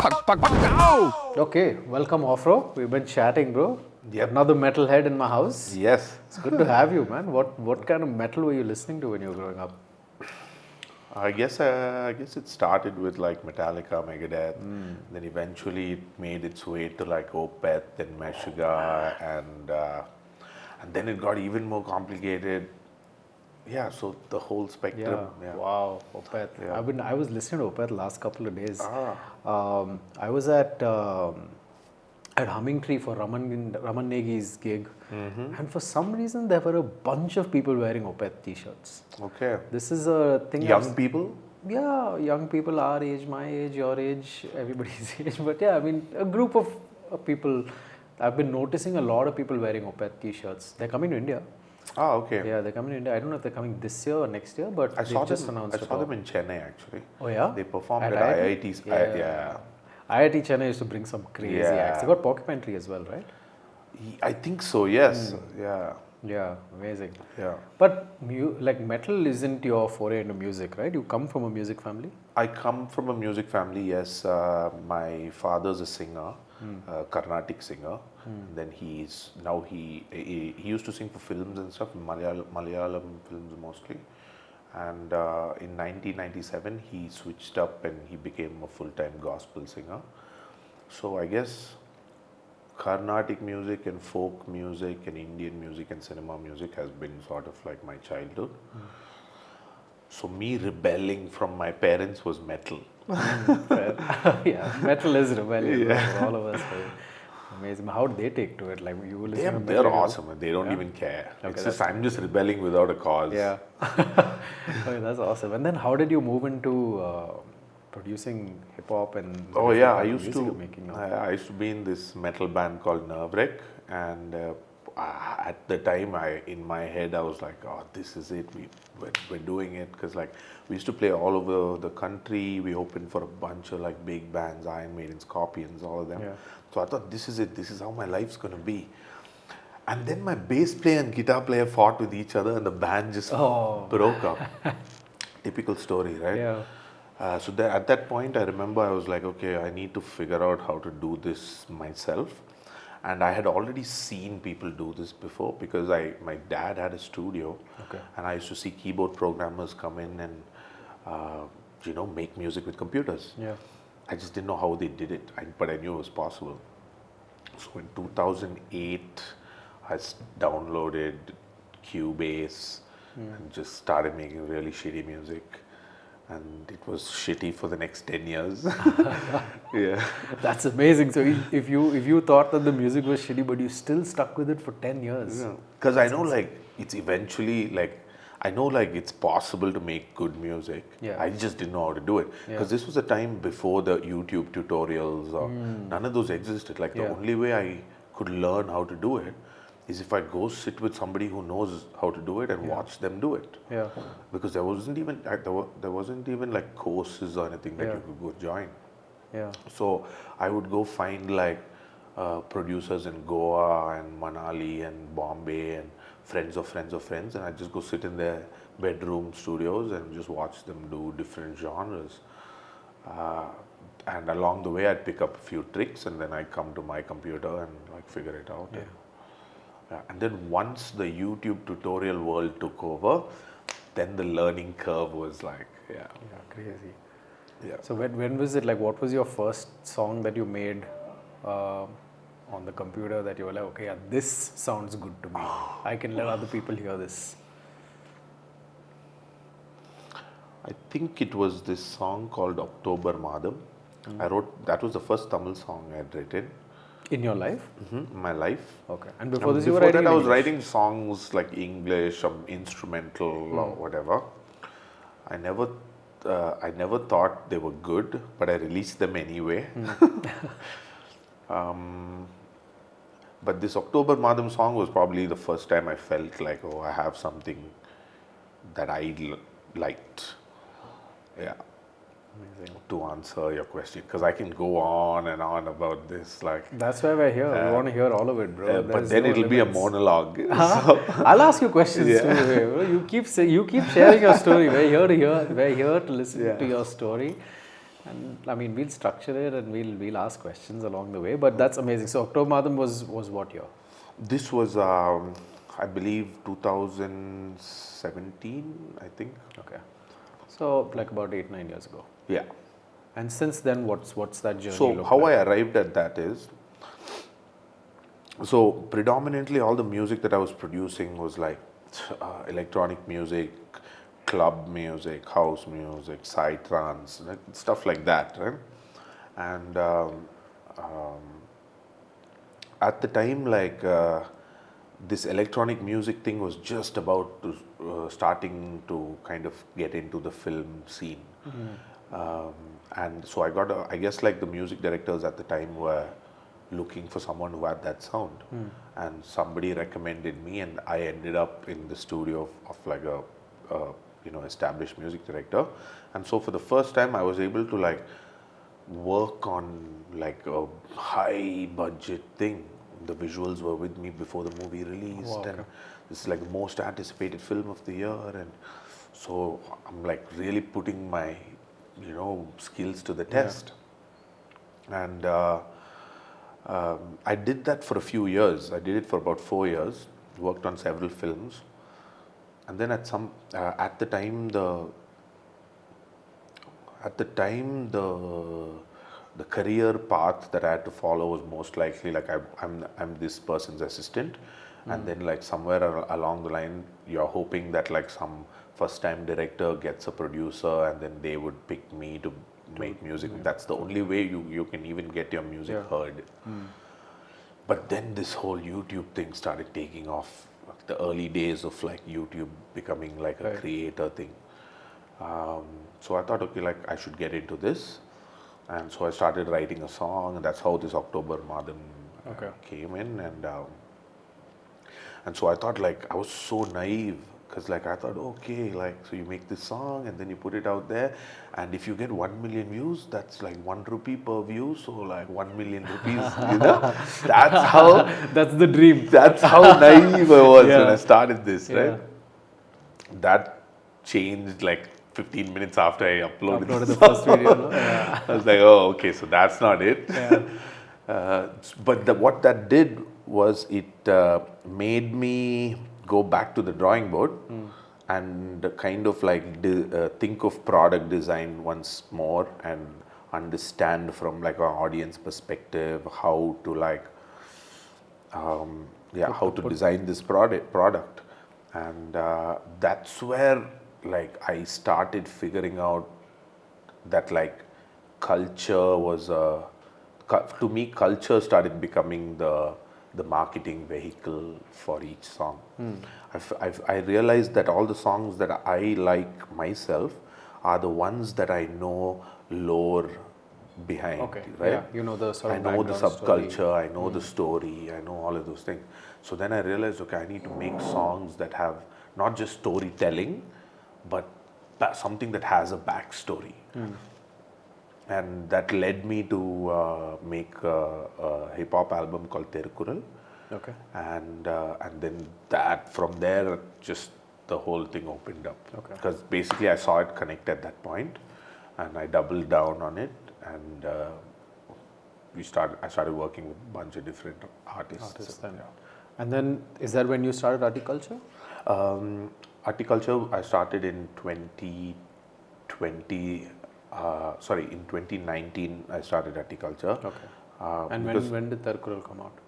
Pak Pak Pakao. Okay, welcome OfRo. We've been chatting, bro. Yep. Another metalhead in my house. Yes. It's good to have you, man. What kind of metal were you listening to when you were growing up? I guess it started with like Metallica, Megadeth, then eventually it made its way to like Opeth, then Meshuggah, and then it got even more complicated. Yeah, so the whole spectrum. Yeah. Wow, Opeth. Yeah. I was listening to Opeth last couple of days. Ah. I was at Humming Tree for Raman Negi's gig, and for some reason there were a bunch of people wearing Opeth t-shirts. Okay. This is a thing. Young people? Yeah, young people our age, my age, your age, everybody's age. But yeah, I mean, a group of people. I've been noticing a lot of people wearing Opeth t-shirts. They're coming to India. Ah, okay. Yeah, they're coming to India. I don't know if they're coming this year or next year, but I they saw just them. announced I it saw all. them in Chennai actually. Oh yeah? They performed At at IIT? IIT's. Yeah. IIT Chennai used to bring some crazy Yeah. acts. They got Porcupine Tree as well, right? I think so. Yes. Yeah. Yeah, amazing. Yeah. But like metal isn't your foray into music, right? You come from a music family? I come from a music family, yes. My father's a singer, a Carnatic singer. Then he used to sing for films and stuff, Malayalam films mostly. And in 1997, he switched up and he became a full-time gospel singer. So I guess Carnatic music and folk music and Indian music and cinema music has been sort of like my childhood. So me rebelling from my parents was metal. Yeah, metal is rebellion for all of us. Right? Amazing. How did they take to it? Like you were listening to They're metal, awesome. They don't even care. Okay, It's just I'm just rebelling without a cause. Yeah. Okay, that's awesome. And then how did you move into producing hip hop and? Oh yeah, I music used to. you're making now? I used to be in this metal band called Nervewreck, and at the time, in my head, I was like, "Oh, this is it. We're doing it." Because like we used to play all over the country. We opened for a bunch of like big bands, Iron Maiden, Scorpions, all of them. Yeah. So I thought, this is it. This is how my life's gonna be. And then my bass player and guitar player fought with each other, and the band just broke up. Typical story, right? Yeah. So at that point, I remember I was like, okay, I need to figure out how to do this myself. And I had already seen people do this before because my dad had a studio, and I used to see keyboard programmers come in and make music with computers. Yeah. I just didn't know how they did it, but I knew it was possible. So in 2008, I downloaded Cubase and just started making really shitty music. And it was shitty for the next 10 years. Yeah. That's amazing. So if you thought that the music was shitty, but you still stuck with it for 10 years. Because I know like it's eventually like, I know like it's possible to make good music. Yeah. I just didn't know how to do it. Because this was a time before the YouTube tutorials or none of those existed. Like the only way I could learn how to do it is if I go sit with somebody who knows how to do it and watch them do it. Yeah. Because there wasn't even like courses or anything that you could go join. Yeah. So I would go find like producers in Goa and Manali and Bombay and friends of friends of friends, and I just go sit in their bedroom studios and just watch them do different genres. And along the way, I'd pick up a few tricks, and then I come to my computer and like figure it out. And then once the YouTube tutorial world took over, then the learning curve was like, Crazy. Yeah. So when was it, like what was your first song that you made on the computer that you were like, okay, yeah, this sounds good to me. I can let other people hear this. I think it was this song called October Madam. That was the first Tamil song I had written. In your life? In my life. Okay. And before this, Before you were writing that, I was English? writing songs like English or instrumental or whatever. I never thought they were good, but I released them anyway. But this October Madam song was probably the first time I felt like, oh, I have something that I liked. Yeah. Amazing. To answer your question, because I can go on and on about this, like. That's why we're here. We want to hear all of it, bro. But then it'll be a monologue. I'll ask you questions too. Bro. You keep sharing your story. We're here to listen to your story. And I mean, we'll structure it and we'll ask questions along the way. But that's amazing. So October Madam was what year? This was, I believe, 2017, I think. Okay. So like about 8-9 years ago. Yeah. And since then, what's that journey So look how like? I arrived at that is, so predominantly all the music that I was producing was like electronic music, club music, house music, psytrance, like stuff like that, right? And at the time, like this electronic music thing was just about to starting to kind of get into the film scene. And so I guess like the music directors at the time were looking for someone who had that sound, and somebody recommended me, and I ended up in the studio of like a established music director. And so for the first time I was able to like work on like a high budget thing. The visuals were with me before the movie released. Wow, okay. And this is like the most anticipated film of the year, and so I'm like really putting my skills to the test. And I did that for a few years. I did it for about 4 years, worked on several films. And then at the time the career path that I had to follow was most likely like I'm this person's assistant, and then like somewhere along the line you're hoping that like some first time director gets a producer, and then they would pick me to make music. That's the only way you can even get your music heard. But then this whole YouTube thing started taking off, the early days of like YouTube becoming like a creator thing. So I thought, okay, like I should get into this. And so I started writing a song, and that's how this October Madam came in. And so I thought, like, I was so naive, because like I thought, okay, like, so you make this song and then you put it out there, and if you get 1 million views, that's like 1 rupee per view, so like 1 million rupees, that's how That's the dream. that's how naive I was when I started this, right? That changed like 15 minutes after I uploaded the first video. No? I was like, oh, okay, so that's not it. But what that did was it made me go back to the drawing board and kind of like think of product design once more, and understand from like an audience perspective how to like how to design this product. And that's where like I started figuring out that like culture was to me, culture started becoming the marketing vehicle for each song. I realized that all the songs that I like myself are the ones that I know lore behind, right? Yeah, you know the sort of I know the subculture, story. I know the story, I know all of those things. So then I realized, okay, I need to make songs that have not just storytelling, but something that has a backstory. And that led me to make a hip hop album called Terukural. Okay. And then from there, just the whole thing opened up. Okay. Because basically I saw it connect at that point, and I doubled down on it, and I started working with a bunch of different artists. Then. And then, is that when you started Atti Culture? Atti Culture, I started in 2020. In 2019, I started Atti Culture. Okay. And when did Terukural come out?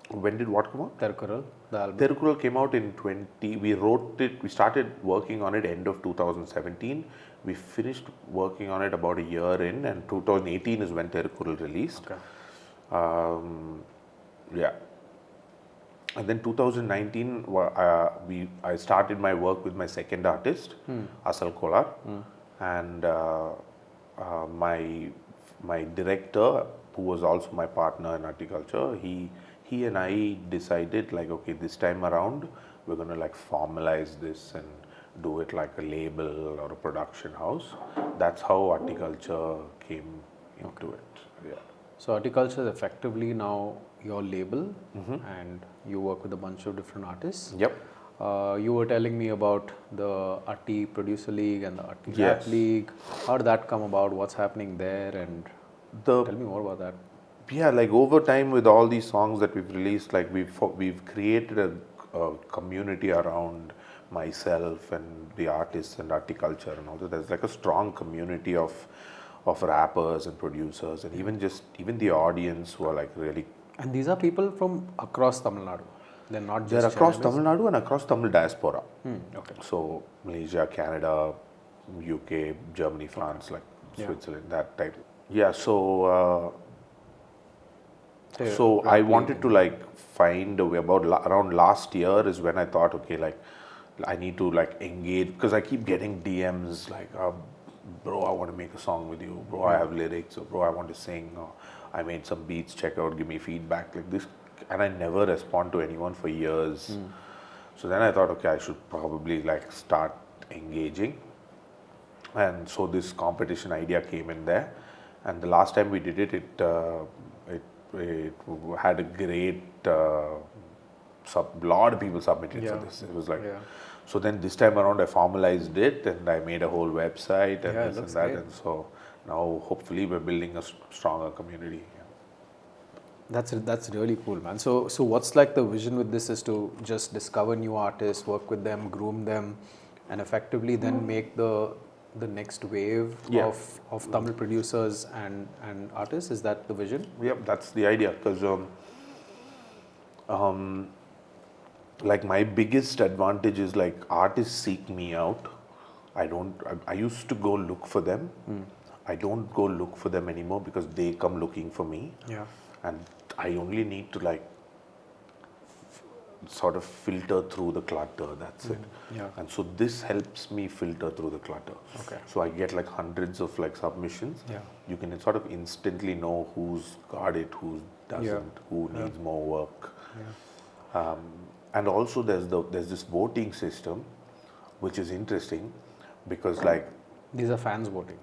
When did what come out? Terukural, the album. Terukural came out in we started working on it end of 2017. We finished working on it about a year in, and 2018 is when Terukural released. Okay. And then 2019, I started my work with my second artist, Asal Kolar, and my director, who was also my partner in Atti Culture, he and I decided like, okay, this time around we're going to like formalize this and do it like a label or a production house. That's how Atti Culture came into it. Yeah. So Atti Culture is effectively now your label, and you work with a bunch of different artists. Yep. You were telling me about the Atti Producer League and the Atti Rap Yes. League. How did that come about? What's happening there? And The tell me more about that. Yeah, like over time with all these songs that we've released, like we've created a community around myself and the artists and Atti culture and all that. There's like a strong community of rappers and producers and even the audience who are like really. And these are people from across Tamil Nadu. They're not just They're across Chennai-based? Tamil Nadu and across Tamil diaspora. Okay. So Malaysia, Canada, UK, Germany, France, like Yeah. Switzerland, that type. Yeah. So They're I wanted to like find a way. Around last year is when I thought, okay, like I need to like engage because I keep getting DMs like, bro, I want to make a song with you. Bro, I have lyrics. Or bro, I want to sing. Or I made some beats. Check out. Give me feedback. Like this, and I never respond to anyone for years. So then I thought, okay, I should probably like start engaging. And so this competition idea came in there. And the last time we did it, it had a great lot of people submitted for this. It was like so. Then this time around, I formalized it and I made a whole website and this and that. Great. And so now, hopefully, we're building a stronger community. That's really cool, man. So what's like the vision with this is to just discover new artists, work with them, groom them, and effectively then make the next wave of Tamil producers and artists. Is that the vision? Yep, that's the idea. Because like my biggest advantage is like artists seek me out. I used to go look for them. I don't go look for them anymore because they come looking for me. Yeah. And I only need to like sort of filter through the clutter. That's it. Yeah. And so this helps me filter through the clutter. Okay. So I get like hundreds of like submissions. Yeah. You can sort of instantly know who's got it, who doesn't, who needs more work. Yeah. And also there's this voting system, which is interesting because like These are fans voting.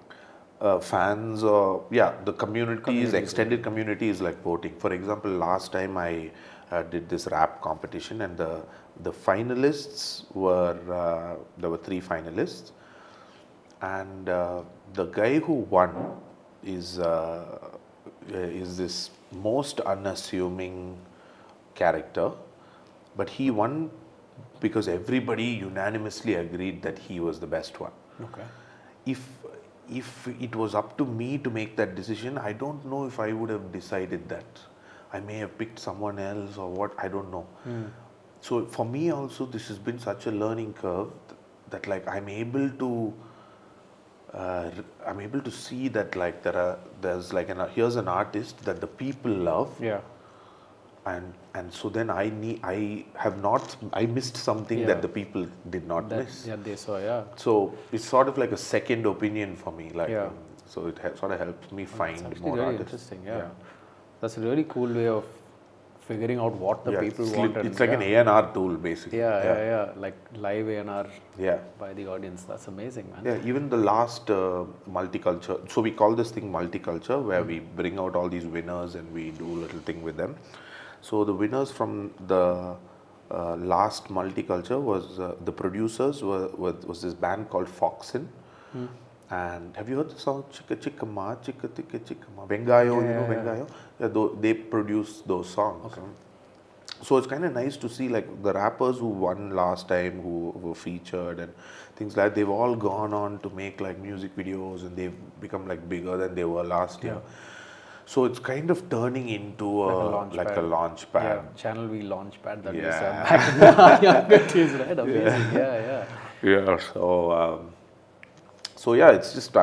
fans or the communities, extended community is like voting. For example, last time I did this rap competition and the finalists were there were 3 finalists and the guy who won is this most unassuming character, but he won because everybody unanimously agreed that he was the best one. Okay. If it was up to me to make that decision, I don't know if I would have decided that. I may have picked someone else or what, I don't know. So for me also, this has been such a learning curve that like I'm able to see that like there's like here's an artist that the people love. Yeah. And so then I missed something that the people did not miss. Yeah, they saw. Yeah. So it's sort of like a second opinion for me. Like, Yeah. So it sort of helps me find That's more really artists. interesting. Yeah. That's a really cool way of figuring out what the people want. It's like an A&R tool, basically. Yeah. Like live A&R Yeah. by the audience. That's amazing, man. Yeah, even the last multiculture, so we call this thing multiculture, where we bring out all these winners and we do a little thing with them. So the winners from the last multiculture was the producers was this band called Foxin. And have you heard the song Chicka Chicka Ma, Chicka Ticka Chicka Ma, Vengayo, you know Vengayo? Yeah, they produce those songs. Okay. So it's kind of nice to see like the rappers who won last time, who were featured and things like that, they've all gone on to make like music videos and they've become like bigger than they were last year. So it's kind of turning into like a launch pad. Yeah, Channel V launch pad that we Yeah. said back in the younger days, right? Amazing. Yeah. Yeah, so yeah, it's just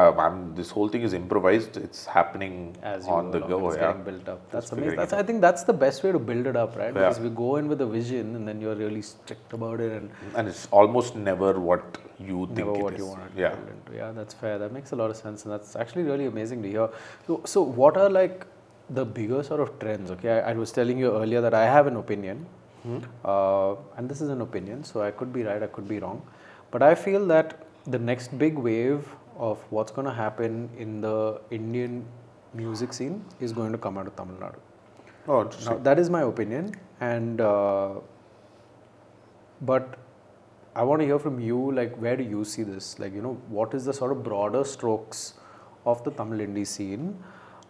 this whole thing is improvised. It's happening As you on the go. it's Yeah, getting built up. That's figuring amazing. it I think that's the best way to build it up, right? Yeah. Because we go in with a vision and then you're really strict about it and and it's almost never what you think never it what is. you want to Yeah. build into. Yeah, that's fair. That makes a lot of sense, and that's actually really amazing to hear. So what are like the bigger sort of trends? Okay, I was telling you earlier that I have an opinion, and this is an opinion, so I could be right, I could be wrong, but I feel that the next big wave of what's going to happen in the Indian music scene is going to come out of Tamil Nadu. Oh, interesting. Now, that is my opinion, and but I want to hear from you, like, where do you see this? Like, what is the sort of broader strokes of the Tamil indie scene?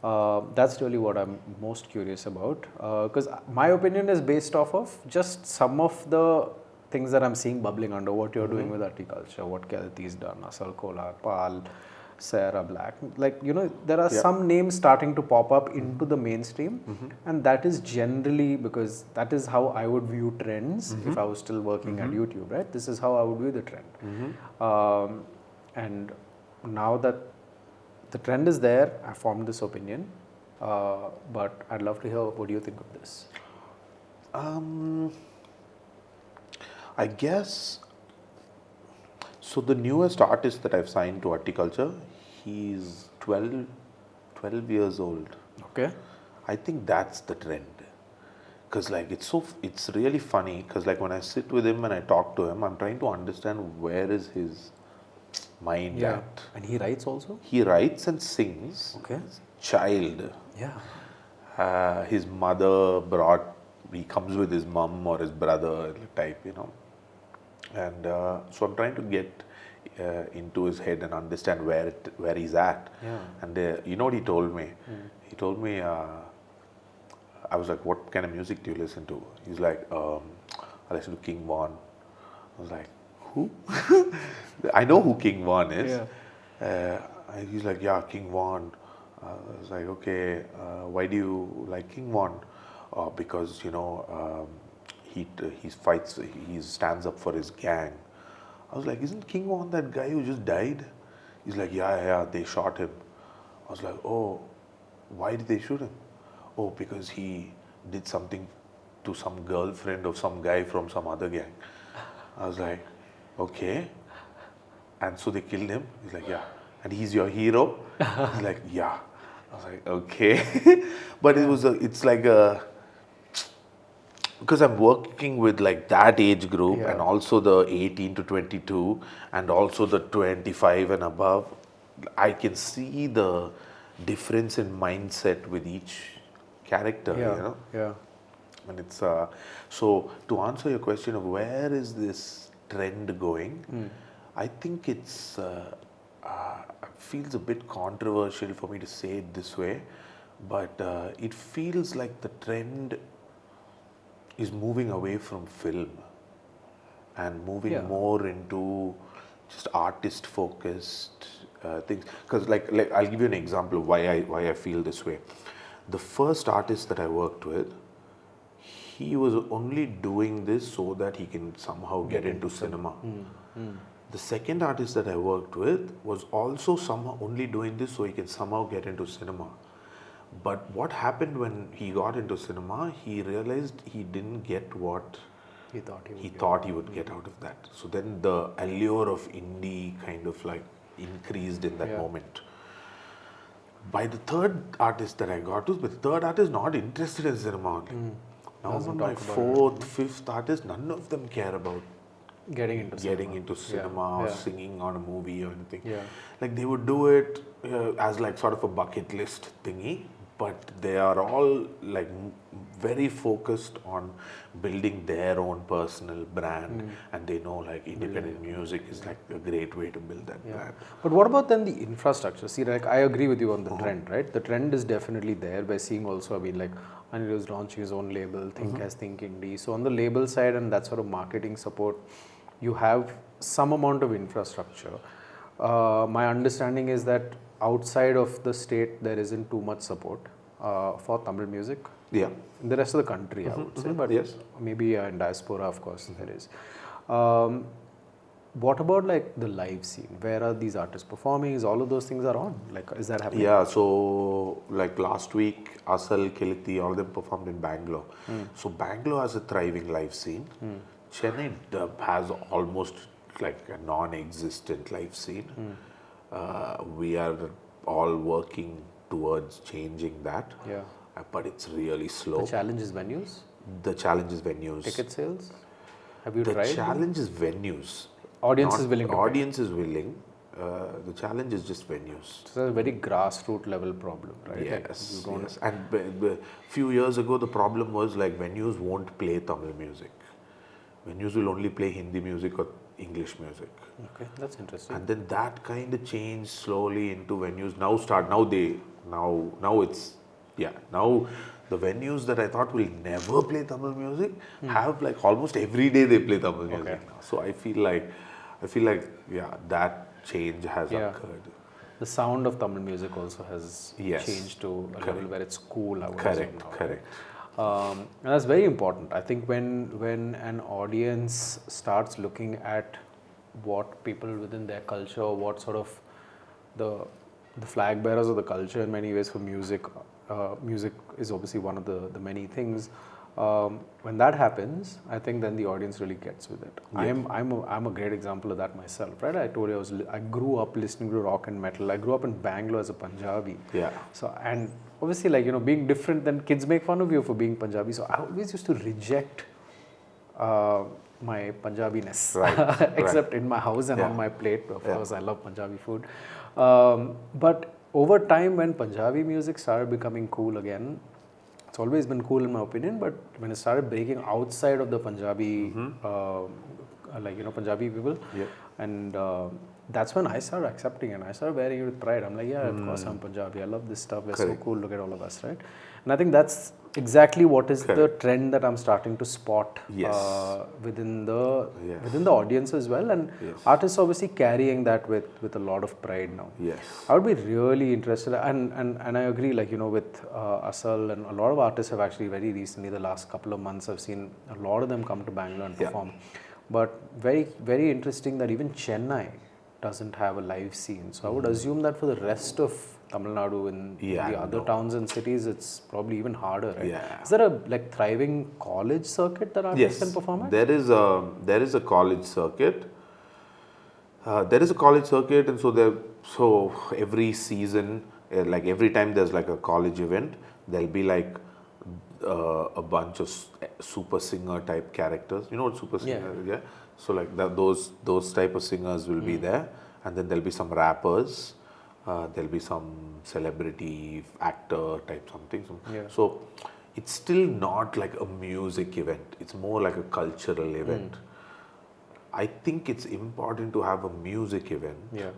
That's really what I'm most curious about. Because my opinion is based off of just some of the things that I'm seeing bubbling under what you're doing with Atti Culture, what Galouti's done, Asal Kolar, Pal, Sarah Black. Like, there are some names starting to pop up into the mainstream, and that is generally because that is how I would view trends if I was still working at YouTube, right? This is how I would view the trend. And now that the trend is there, I formed this opinion, but I'd love to hear what do you think of this? I guess, so the newest artist that I've signed to Atti Culture, he's 12 years old. Okay. I think that's the trend. Because like it's really funny because like when I sit with him and I talk to him, I'm trying to understand where is his mind at. And he writes also? He writes and sings. Okay. Child. Yeah. His mother he comes with his mom or his brother type, And so I'm trying to get into his head and understand where he's at. Yeah. And you know what he told me? He told me, I was like, what kind of music do you listen to? He's like, I listen to King Von. I was like, who? I know who King Von is. Yeah. He's like, yeah, King Von. I was like, okay, why do you like King Von? Because, he fights, he stands up for his gang. I was like, isn't King Von that guy who just died? He's like, yeah, they shot him. I was like, oh, why did they shoot him? Oh, because he did something to some girlfriend of some guy from some other gang. I was like, okay. And so they killed him? He's like, yeah. And he's your hero? He's like, yeah. I was like, okay. But it's like because I'm working with like that age group and also the 18 to 22 and also the 25 and above, I can see the difference in mindset with each character, Yeah. And it's so to answer your question of where is this trend going, I think it's feels a bit controversial for me to say it this way, but it feels like the trend is moving away from film and moving more into just artist focused things. Because like I'll give you an example of why I feel this way. The first artist that I worked with, he was only doing this so that he can somehow get into cinema. The second artist that I worked with was also somehow only doing this so he can somehow get into cinema. But what happened when he got into cinema, he realized he didn't get what he thought he would get out of that. So then the allure of indie kind of like increased in that moment. By the third artist that I got to, but the third artist not interested in cinema only. Now my fourth, fifth artist, none of them care about getting into cinema or singing on a movie or anything. Like they would do it as like sort of a bucket list thingy, but they are all like very focused on building their own personal brand, and they know like independent music is like a great way to build that brand. But what about then the infrastructure? See, like I agree with you on the trend, right? The trend is definitely there by seeing also, I mean, like Anil is launching his own label, Think as Think Indie. So on the label side and that sort of marketing support, you have some amount of infrastructure. My understanding is that outside of the state, there isn't too much support for Tamil music. Yeah. In the rest of the country, I would say, but maybe in diaspora, of course, there is. What about like the live scene? Where are these artists performing? Is all of those things are on? Like, is that happening? Yeah, so like last week, Asal, Kiliti, all of them performed in Bangalore. So Bangalore has a thriving live scene. Chennai has almost like a non-existent live scene. We are all working towards changing that. But it's really slow. The challenge is venues? The challenge is venues. Ticket sales? Have you tried? The challenge is venues. Audience is willing to Audience is willing. The challenge is just venues. It's a very grassroots level problem, right? Yes, yes. And few years ago, the problem was like venues won't play Tamil music. Venues will only play Hindi music or English music. Okay, that's interesting. And then that kind of changed slowly into venues. Now it's, now the venues that I thought will never play Tamil music have like almost every day they play Tamil music now. So I feel like, that change has occurred. The sound of Tamil music also has Yes. changed to a level where it's cool, I would assume Correct, now. correct. And that's very important. I think when an audience starts looking at what people within their culture, what sort of the flag bearers of the culture in many ways for music, music is obviously one of the many things. When that happens, I think then the audience really gets with it. Yes. I'm a great example of that myself, right? I told you I grew up listening to rock and metal. I grew up in Bangalore as a Punjabi. Yeah. So, and obviously, like, being different, then kids make fun of you for being Punjabi. So I always used to reject my Punjabiness, Right, except in my house and Yeah. on my plate. Of course, I love Punjabi food. But over time, when Punjabi music started becoming cool again, it's always been cool in my opinion, but when it started breaking outside of the Punjabi, Punjabi people, and that's when I started accepting it. And I started wearing it with pride. I'm like, yeah, of course I'm Punjabi. I love this stuff. We're so cool. Look at all of us, right? And I think that's exactly what is the trend that I'm starting to spot within the audience as well. And artists obviously carrying that with a lot of pride now. Yes. I would be really interested, and I agree, like, with Asal and a lot of artists have actually very recently, the last couple of months, I've seen a lot of them come to Bangalore and perform. But very, very interesting that even Chennai doesn't have a live scene. So I would assume that for the rest of Tamil Nadu and the other towns and cities, it's probably even harder, right? Yeah. Is there a thriving college circuit that artists can perform at? There is a college circuit. And so every season, like every time there's like a college event, there'll be like a bunch of super singer type characters. You know what super singer is? Yeah. So like those type of singers will be there, and then there'll be some rappers. There'll be some celebrity actor type something. So it's still not like a music event. It's more like a cultural event. I think it's important to have a music event. Yeah.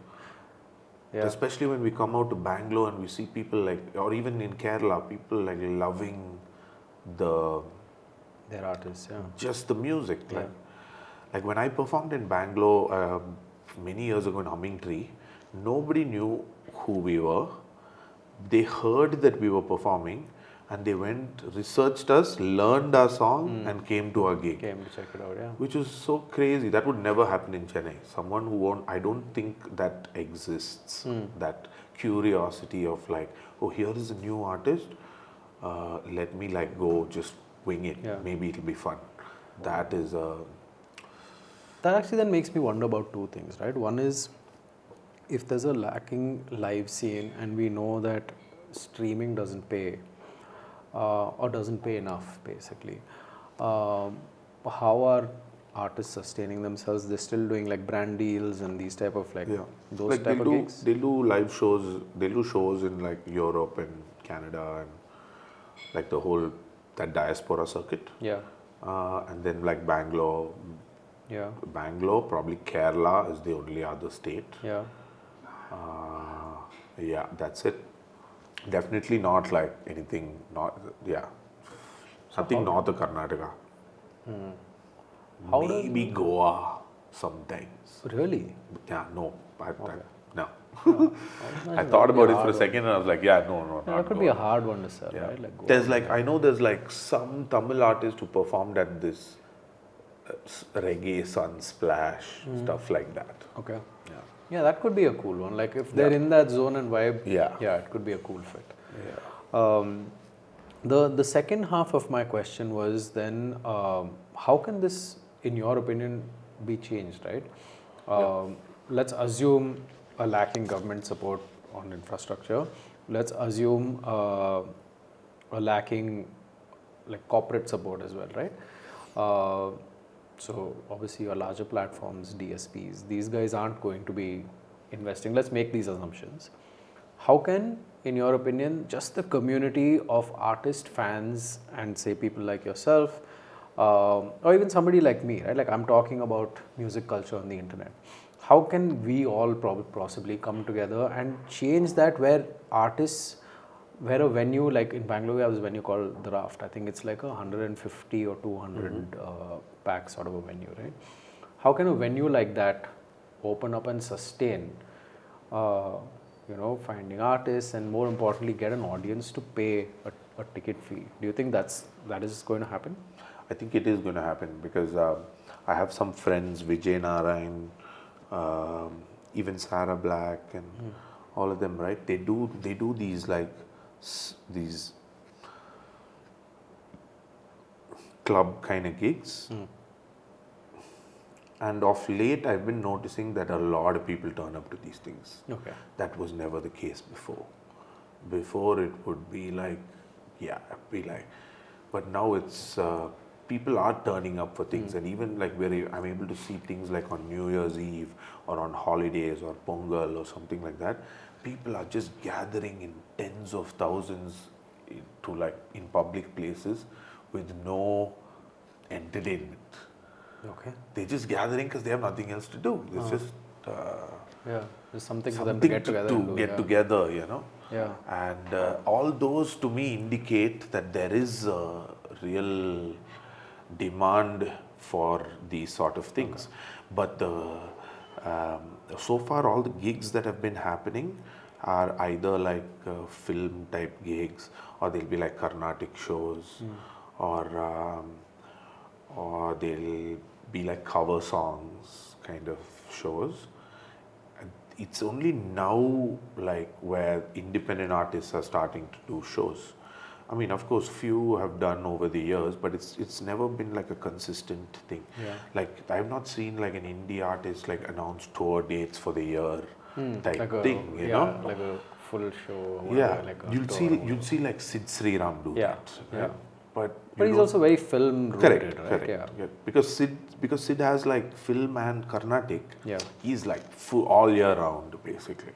Especially when we come out to Bangalore and we see people like, or even in Kerala, people like loving their artists, just the music. Like when I performed in Bangalore many years ago in Humming Tree, nobody knew who we were. They heard that we were performing, and they went, researched us, learned our song, and came to our gig. Came to check it out, Which was so crazy. That would never happen in Chennai. Someone who won't, I don't think that exists. That curiosity of like, oh, here is a new artist. Let me like go just wing it. Maybe it'll be fun. That is That actually then makes me wonder about two things, right? One is, if there's a lacking live scene and we know that streaming doesn't pay, or doesn't pay enough, basically, how are artists sustaining themselves? They're still doing like brand deals and these type of those like type of gigs? They'll do live shows, they'll do shows in like Europe and Canada and like that diaspora circuit. And then like Bangalore, probably Kerala is the only other state. That's it. Definitely not like anything, something north of Karnataka. Maybe Goa sometimes. Really? No. No. I thought about it for a second and I was like, no. That could be a hard one to sell, right? Like Goa. There's like, I know there's like some Tamil artist who performed at this reggae sunsplash, stuff like that. Okay. Yeah, that could be a cool one. Like if they're in that zone and vibe, it could be a cool fit. The second half of my question was then, how can this, in your opinion, be changed, right? Let's assume a lacking government support on infrastructure. Let's assume a lacking like corporate support as well, right? So obviously your larger platforms, DSPs, these guys aren't going to be investing. Let's make these assumptions. How can, in your opinion, just the community of artist fans and say people like yourself or even somebody like me, right? Like I'm talking about music culture on the internet. How can we all possibly come together and change that where artists, where a venue like in Bangalore, we have this venue called The Raft. I think it's like 150 or 200 pack sort of a venue, right? How can a venue like that open up and sustain, finding artists and more importantly, get an audience to pay a ticket fee? Do you think that is going to happen? I think it is going to happen because I have some friends, Vijay Narayan, even Sarah Black, and all of them. Right? They do these these club kind of gigs. And of late, I've been noticing that a lot of people turn up to these things. Okay. That was never the case before. Before it would be like, but now it's people are turning up for things, and even like where I'm able to see things like on New Year's Eve or on holidays or Pongal or something like that. People are just gathering in tens of thousands to like in public places with no entertainment. Okay. They're just gathering because they have nothing else to do. It's just there's something for them to get together. Yeah. And all those to me indicate that there is a real demand for these sort of things. But so far, all the gigs that have been happening are either like film type gigs, or they'll be like Carnatic shows, or they'll be like cover songs kind of shows. It's only now like where independent artists are starting to do shows. I mean, of course, few have done over the years, but it's never been like a consistent thing. Yeah. Like I've not seen like an indie artist like announce tour dates for the year type like thing. You know, like a full show. Or yeah, like you'll see like Sid Sriram do that. Right? Yeah. But he's also very film rooted, right? Correct. Yeah. Because Sid has like film and Carnatic. Yeah. He's like full all year round basically.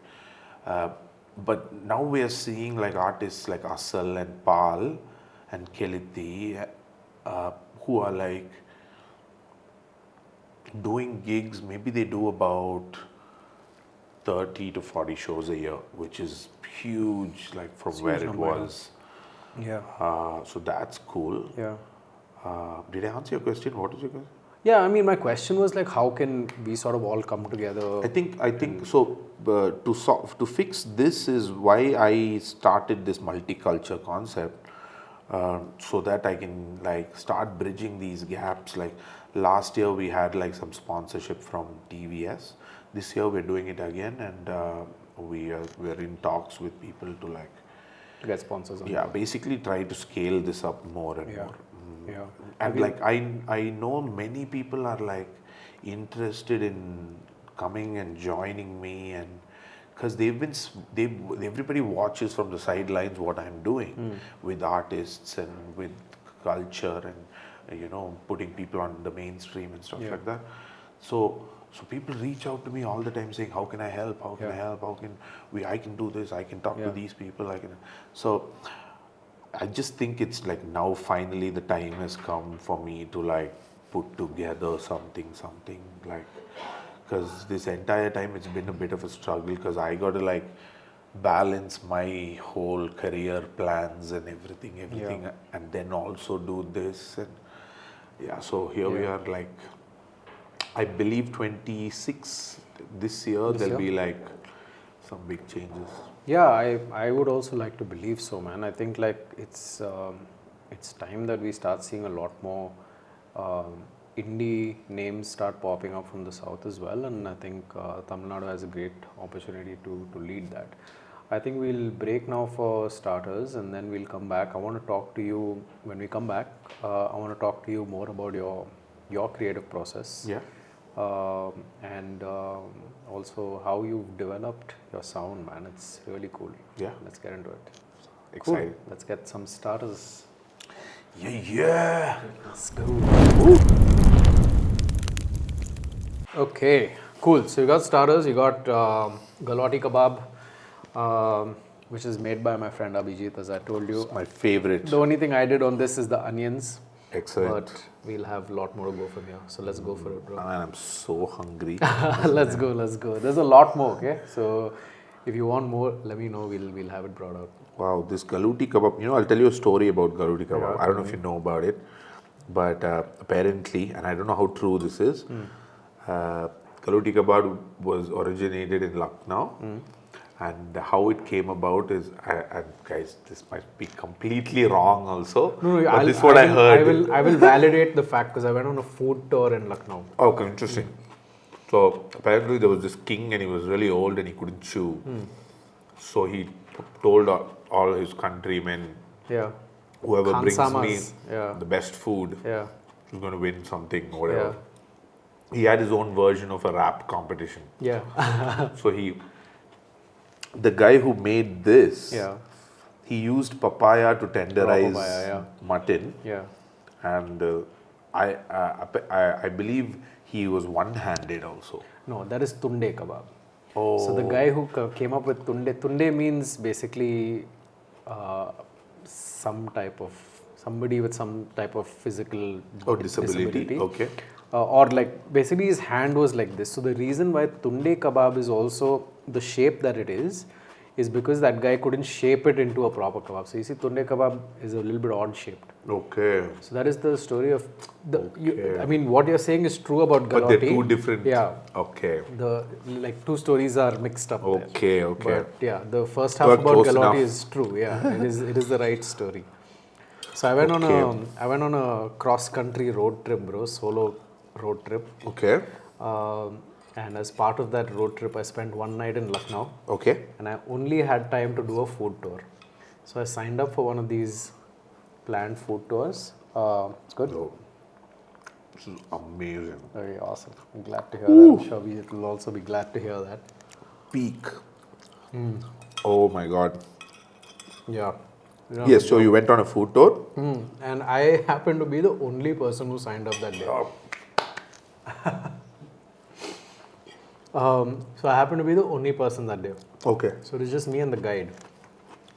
But now we are seeing like artists like Asal and Pal and Keliti who are like doing gigs. Maybe they do about 30 to 40 shows a year, which is huge, like from where it was. Yeah. So that's cool. Yeah. Did I answer your question? What is your question? Yeah, I mean, my question was like, how can we sort of all come together? I think so. To fix this is why I started this multicultural concept, so that I can like start bridging these gaps. Like last year we had like some sponsorship from TVS. This year we're doing it again, and we're in talks with people to like get sponsors. Basically try to scale this up more and more. Yeah. And like I know many people are like interested in coming and joining me, and because everybody watches from the sidelines what I'm doing with artists and with culture and putting people on the mainstream and stuff like that. So people reach out to me all the time saying, how can I help? How can I help? I can do this, I can talk to these people, so I just think it's like now finally the time has come for me to like put together something like, because this entire time it's been a bit of a struggle because I got to like balance my whole career plans and everything and then also do this, and so here we are, like I believe 26 this year there'll be like some big changes. Yeah, I would also like to believe so, man. I think like it's time that we start seeing a lot more indie names start popping up from the south as well, and I think Tamil Nadu has a great opportunity to lead that. I think we'll break now for starters, and then we'll come back. I want to talk to you when we come back. I want to talk to you more about your creative process. Yeah. And also how you've developed your sound, man. It's really cool. Yeah. Let's get into it. Excited. Cool. Let's get some starters. Yeah. Let's go. Okay, cool. So you got starters. You got Galouti Kebab, which is made by my friend Abhijit, as I told you. It's my favorite. The only thing I did on this is the onions. Excellent. But we'll have a lot more to go from here. So let's go for it, bro. And I'm so hungry. Let's go. There's a lot more, okay? So if you want more, let me know. We'll have it brought out. Wow, this Galouti Kebab, I'll tell you a story about Galouti Kebab. I don't know if you know about it, but apparently, and I don't know how true this is, Galouti Kebab was originated in Lucknow. And how it came about is, and guys, this might be completely wrong also. No, but this is what I heard. I will validate the fact because I went on a food tour in Lucknow. Okay, interesting. So apparently there was this king and he was really old and he couldn't chew. So he told all his countrymen, whoever brings me the best food is going to win something or whatever. He had his own version of a rap competition. So the guy who made this, he used papaya to tenderize mutton. And I believe he was one-handed also. No, that is tunde kebab. So the guy who came up with tunde means basically somebody with some type of physical disability. Okay. Or like basically his hand was like this. So the reason why tunde kebab is also the shape that it is because that guy couldn't shape it into a proper kebab. So you see, tunde kebab is a little bit odd shaped. Okay. So that is the story of I mean, what you're saying is true about Galouti. But they're two different. Yeah. Okay. The two stories are mixed up. Okay. But yeah, the first half about Galouti is true. Yeah, it is the right story. So I went on a cross country road trip, bro. Solo road trip. Okay. And as part of that road trip, I spent one night in Lucknow. Okay. And I only had time to do a food tour. So I signed up for one of these planned food tours. It's good. Oh, this is amazing. Very awesome. I'm glad to hear that. I'm sure we will also be glad to hear that. Peak. Oh my God. Yeah. Yes, so you went on a food tour? And I happened to be the only person who signed up that day. So I happened to be the only person that day. Okay. So it was just me and the guide.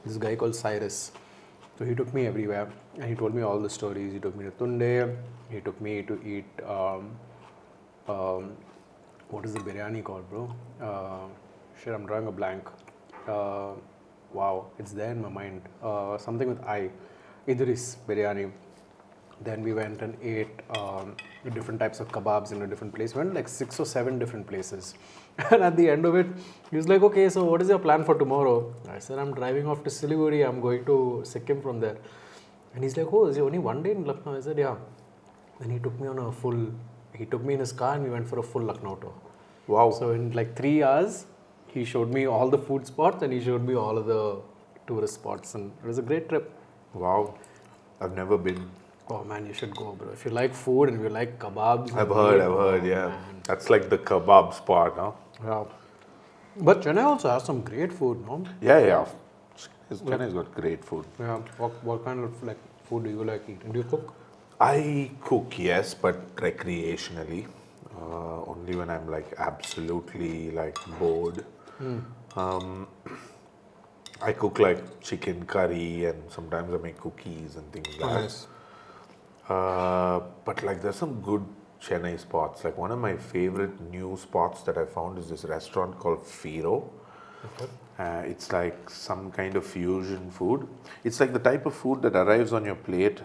This guy called Cyrus. So he took me everywhere and he told me all the stories. He took me to Tunde. He took me to eat, what is the biryani called, bro? I'm drawing a blank. Wow, it's there in my mind. Something with I. Idris biryani. Then we went and ate different types of kebabs in a different place. We went like 6 or 7 different places. And at the end of it, he was like, okay, so what is your plan for tomorrow? I said, I'm driving off to Siliguri. I'm going to Sikkim from there. And he's like, oh, is it only one day in Lucknow? I said, yeah. Then he took me in his car and we went for a full Lucknow tour. Wow. So in like 3 hours, he showed me all the food spots and he showed me all of the tourist spots. And it was a great trip. Wow. I've never been. Oh man, you should go, bro. If you like food and if you like kebabs. I've heard, yeah. Man. That's like the kebab spot, huh? Yeah. But Chennai also has some great food, no? Yeah. Chennai's got great food. Yeah. What kind of like food do you like eating? Do you cook? I cook, yes, but recreationally. Only when I'm like absolutely like bored. I cook like chicken curry and sometimes I make cookies and things like that. Nice. But like there's some good Chennai spots. Like one of my favorite new spots that I found is this restaurant called Phirni. Okay. It's like some kind of fusion food. It's like the type of food that arrives on your plate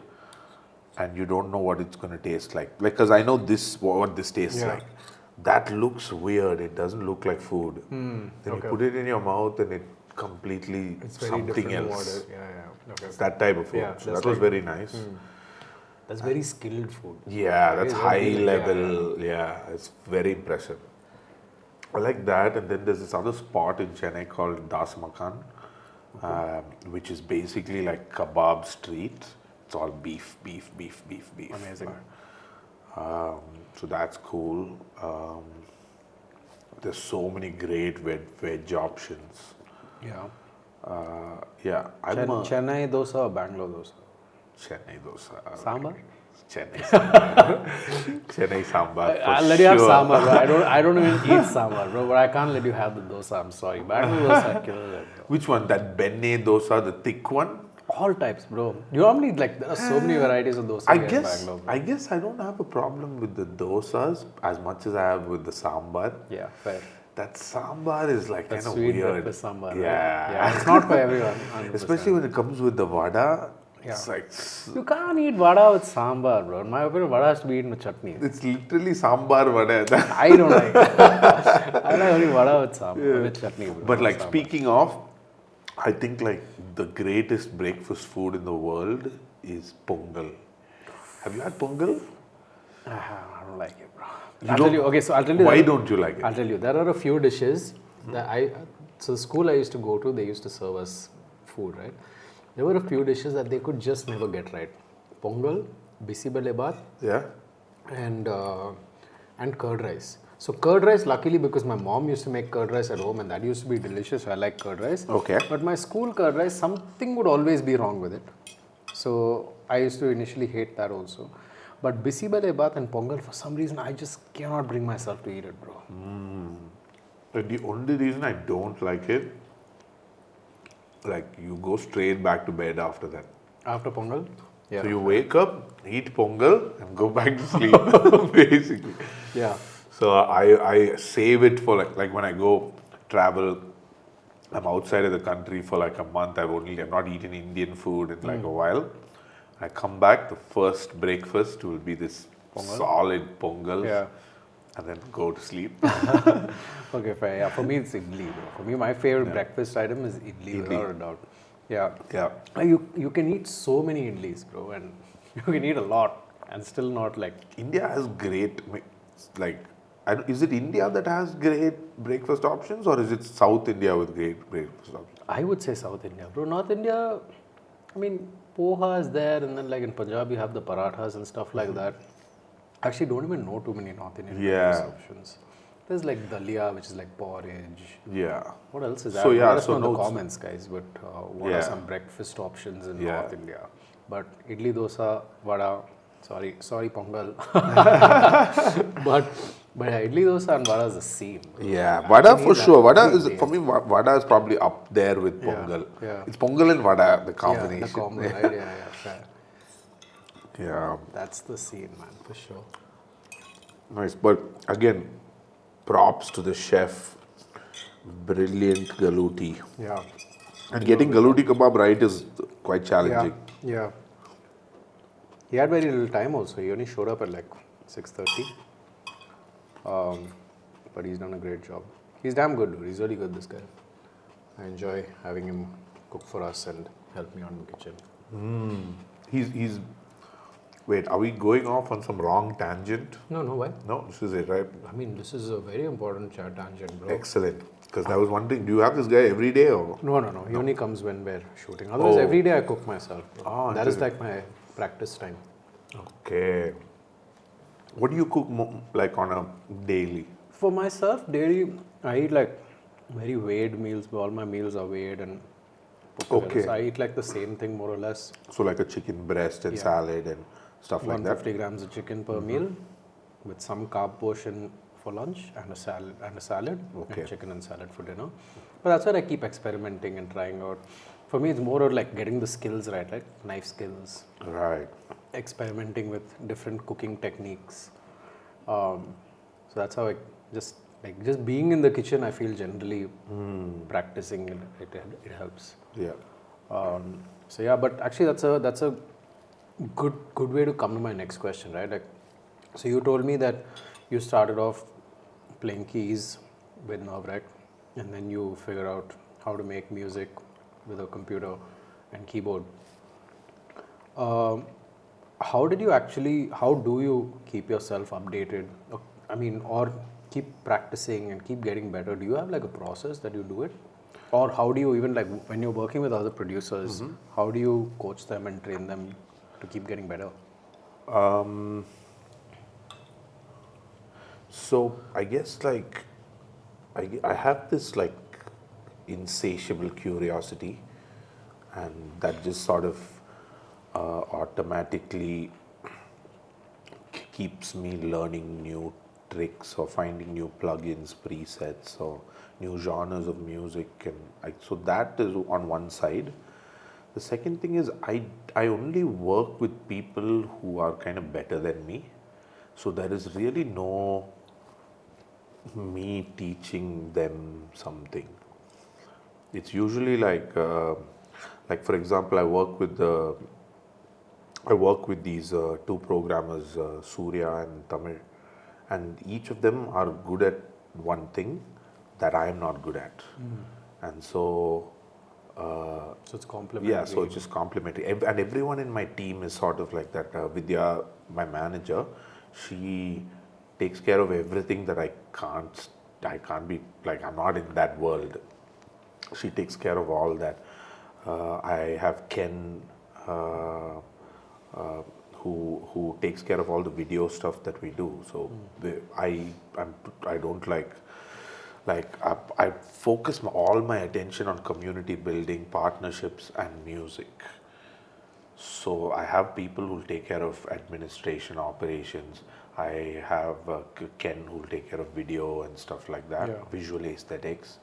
and you don't know what it's going to taste like. Because I know what this tastes like. That looks weird. It doesn't look like food. Then you put it in your mouth and it completely something else. Okay. It's that type of food. Yeah, so that was very nice. That's very skilled food. Yeah, that's high level. Yeah, it's very impressive. I like that. And then there's this other spot in Chennai called Dal Makhani, which is basically like kebab street. It's all beef. Amazing. So that's cool. There's so many great veg options. Yeah. Chennai dosa or Bangalore dosa? Chennai dosa. Sambar? Chennai sambar. Chennai sambar. I'll let you have sambar, bro. I don't even eat sambar, bro. But I can't let you have the dosa. I'm sorry. Bangalore dosa, I kill it. Which one? That benne dosa, the thick one? All types, bro. You know how many, like, there are so many varieties of dosa here in Bangalore, bro. I guess I don't have a problem with the dosas as much as I have with the sambar. Yeah, fair. That sambar is like kind of Sweet weird. breakfast sambar, right? Yeah. Yeah, it's not for everyone. 100%. Especially when it comes with the vada. Yeah. It's like You can't eat vada with sambar, bro. In my opinion, vada has to be eaten with chutney. it's literally sambar vada. I don't like it. I like only vada with sambar, with chutney, bro. But like sambar. speaking of, I think like the greatest breakfast food in the world is pongal. Have you had pongal? I don't like it, bro. You I'll don't- tell you. Okay, so I'll tell you. Why don't you like it? I'll tell you. There are a few dishes that So the school I used to go to, they used to serve us food, right? There were a few dishes that they could just never get right. Pongal, bisibelebath, Yeah. and curd rice. So curd rice, luckily, because my mom used to make curd rice at home, and that used to be delicious. So I like curd rice. Okay. But my school curd rice, something would always be wrong with it. So I used to initially hate that also. But bisibelebath and pongal, for some reason, I just cannot bring myself to eat it, bro. But the only reason I don't like it, like you go straight back to bed after that. After pongal? Yeah. So you wake up, eat pongal, and go back to sleep, basically. Yeah. So I save it for like when I go travel, I'm outside of the country for like a month. I've not eaten Indian food in like a while. I come back, the first breakfast will be this solid pongal. Yeah. And then go to sleep. Okay, fair. Yeah, for me it's idli, bro. For me, my favorite breakfast item is idli, without a doubt. Yeah. Yeah. You can eat so many idlis, bro, and you can eat a lot and still not like. India has great, like, is it India that has great breakfast options or is it South India with great breakfast options? I would say South India, bro. North India, I mean, poha is there, and then like in Punjab you have the parathas and stuff like that. I actually don't even know too many North Indian breakfast options. There's like dalia, which is like porridge. Yeah. What else is that? So, yeah, Let us so know in the notes- comments, guys. But what are some breakfast options in North India? But idli, dosa, vada. Sorry, pongal. but yeah, idli, dosa, and vada is the same. Yeah, vada for sure. Vada every is, day. for me, vada is probably up there with pongal. yeah. It's pongal and vada, the Yeah, combination. the combo, right? Yeah, fair. Yeah. That's the scene, man, for sure. Nice. But again, props to the chef. Brilliant galouti. Yeah. And getting galouti kebab right is quite challenging. Yeah. He had very little time also. He only showed up at like 6:30. But he's done a great job. He's damn good, dude. He's really good, this guy. I enjoy having him cook for us and help me out in the kitchen. He's. Wait, are we going off on some wrong tangent? No, why? No, this is it, right? I mean, this is a very important tangent, bro. Excellent. Because I was wondering, do you have this guy every day or? No. He only comes when we're shooting. Otherwise, every day I cook myself, bro. Oh, That is like my practice time. Okay. What do you cook like on a daily? For myself, daily, I eat like very weighed meals. All my meals are weighed and put together. Okay. So I eat like the same thing more or less. So like a chicken breast and salad and stuff like that. 150 grams of chicken per meal, with some carb portion for lunch and a salad, Okay. and chicken and salad for dinner. But that's where I keep experimenting and trying out. For me, it's more of like getting the skills right, like knife skills, Right. experimenting with different cooking techniques. So that's how I just being in the kitchen. I feel generally practicing it helps. Yeah. So yeah, but actually that's a good way to come to my next question, right? Like, so you told me that you started off playing keys with Nervewreck, and then you figure out how to make music with a computer and keyboard. How do you keep yourself updated? Or keep practicing and keep getting better? Do you have like a process that you do it? Or how do you even, like, when you're working with other producers, how do you coach them and train them to keep getting better? So I guess like I have this like insatiable curiosity, and that just sort of automatically keeps me learning new tricks or finding new plugins, presets, or new genres of music, and so that is on one side. The The second thing is I only work with people who are kind of better than me. So there is really no me teaching them something. It's usually like for example, I work with these two programmers, Surya and Tamil, and each of them are good at one thing that I am not good at, and so. So it's complementary. Yeah, so it's just complementary. And everyone in my team is sort of like that. Vidya, my manager, she takes care of everything that I can't be, like, I'm not in that world. She takes care of all that. I have Ken, who takes care of all the video stuff that we do. So I don't I focus all my attention on community building, partnerships, and music. So I have people who will take care of administration, operations. I have Ken who will take care of video and stuff like that, visual aesthetics.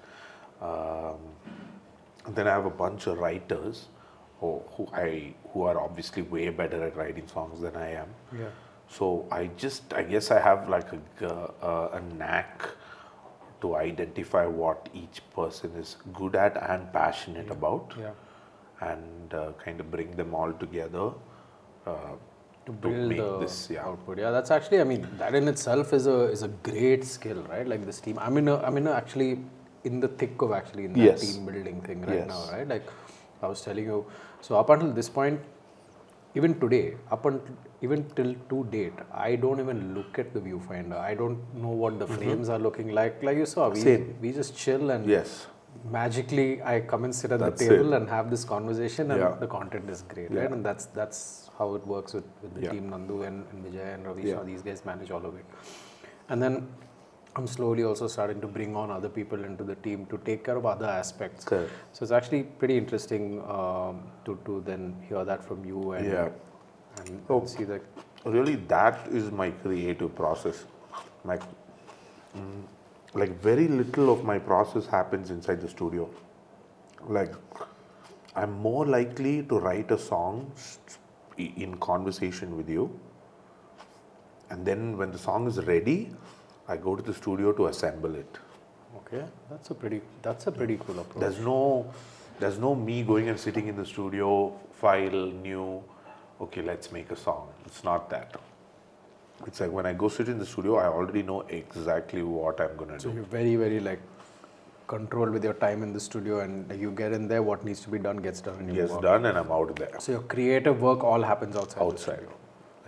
And then I have a bunch of writers who are obviously way better at writing songs than I am. Yeah. So I guess I have like a knack to identify what each person is good at and passionate about, and kind of bring them all together to build make the this output. Yeah, that's actually, I mean, that in itself is a great skill, right? Like this team. I'm in actually in the thick of actually in that team building thing right now, right? Like I was telling you, so up until this point, even today, even till to date, I don't even look at the viewfinder. I don't know what the frames are looking like. Like you saw, we just chill and magically I come and sit at the table and have this conversation, and the content is great, right? And that's how it works with the team. Nandu and Vijay and Ravi. So these guys manage all of it, and then I'm slowly also starting to bring on other people into the team to take care of other aspects. Correct. So it's actually pretty interesting to then hear that from you and see that. Really, that is my creative process. Like very little of my process happens inside the studio. Like I'm more likely to write a song in conversation with you, and then when the song is ready, I go to the studio to assemble it. Okay, that's a pretty cool approach. There's no me going and sitting in the studio, file new, okay, let's make a song. It's not that. It's like when I go sit in the studio, I already know exactly what I'm gonna do. So you're very, very like controlled with your time in the studio, and you get in there, what needs to be done gets done. Gets done, and I'm out of there. So your creative work all happens outside the studio.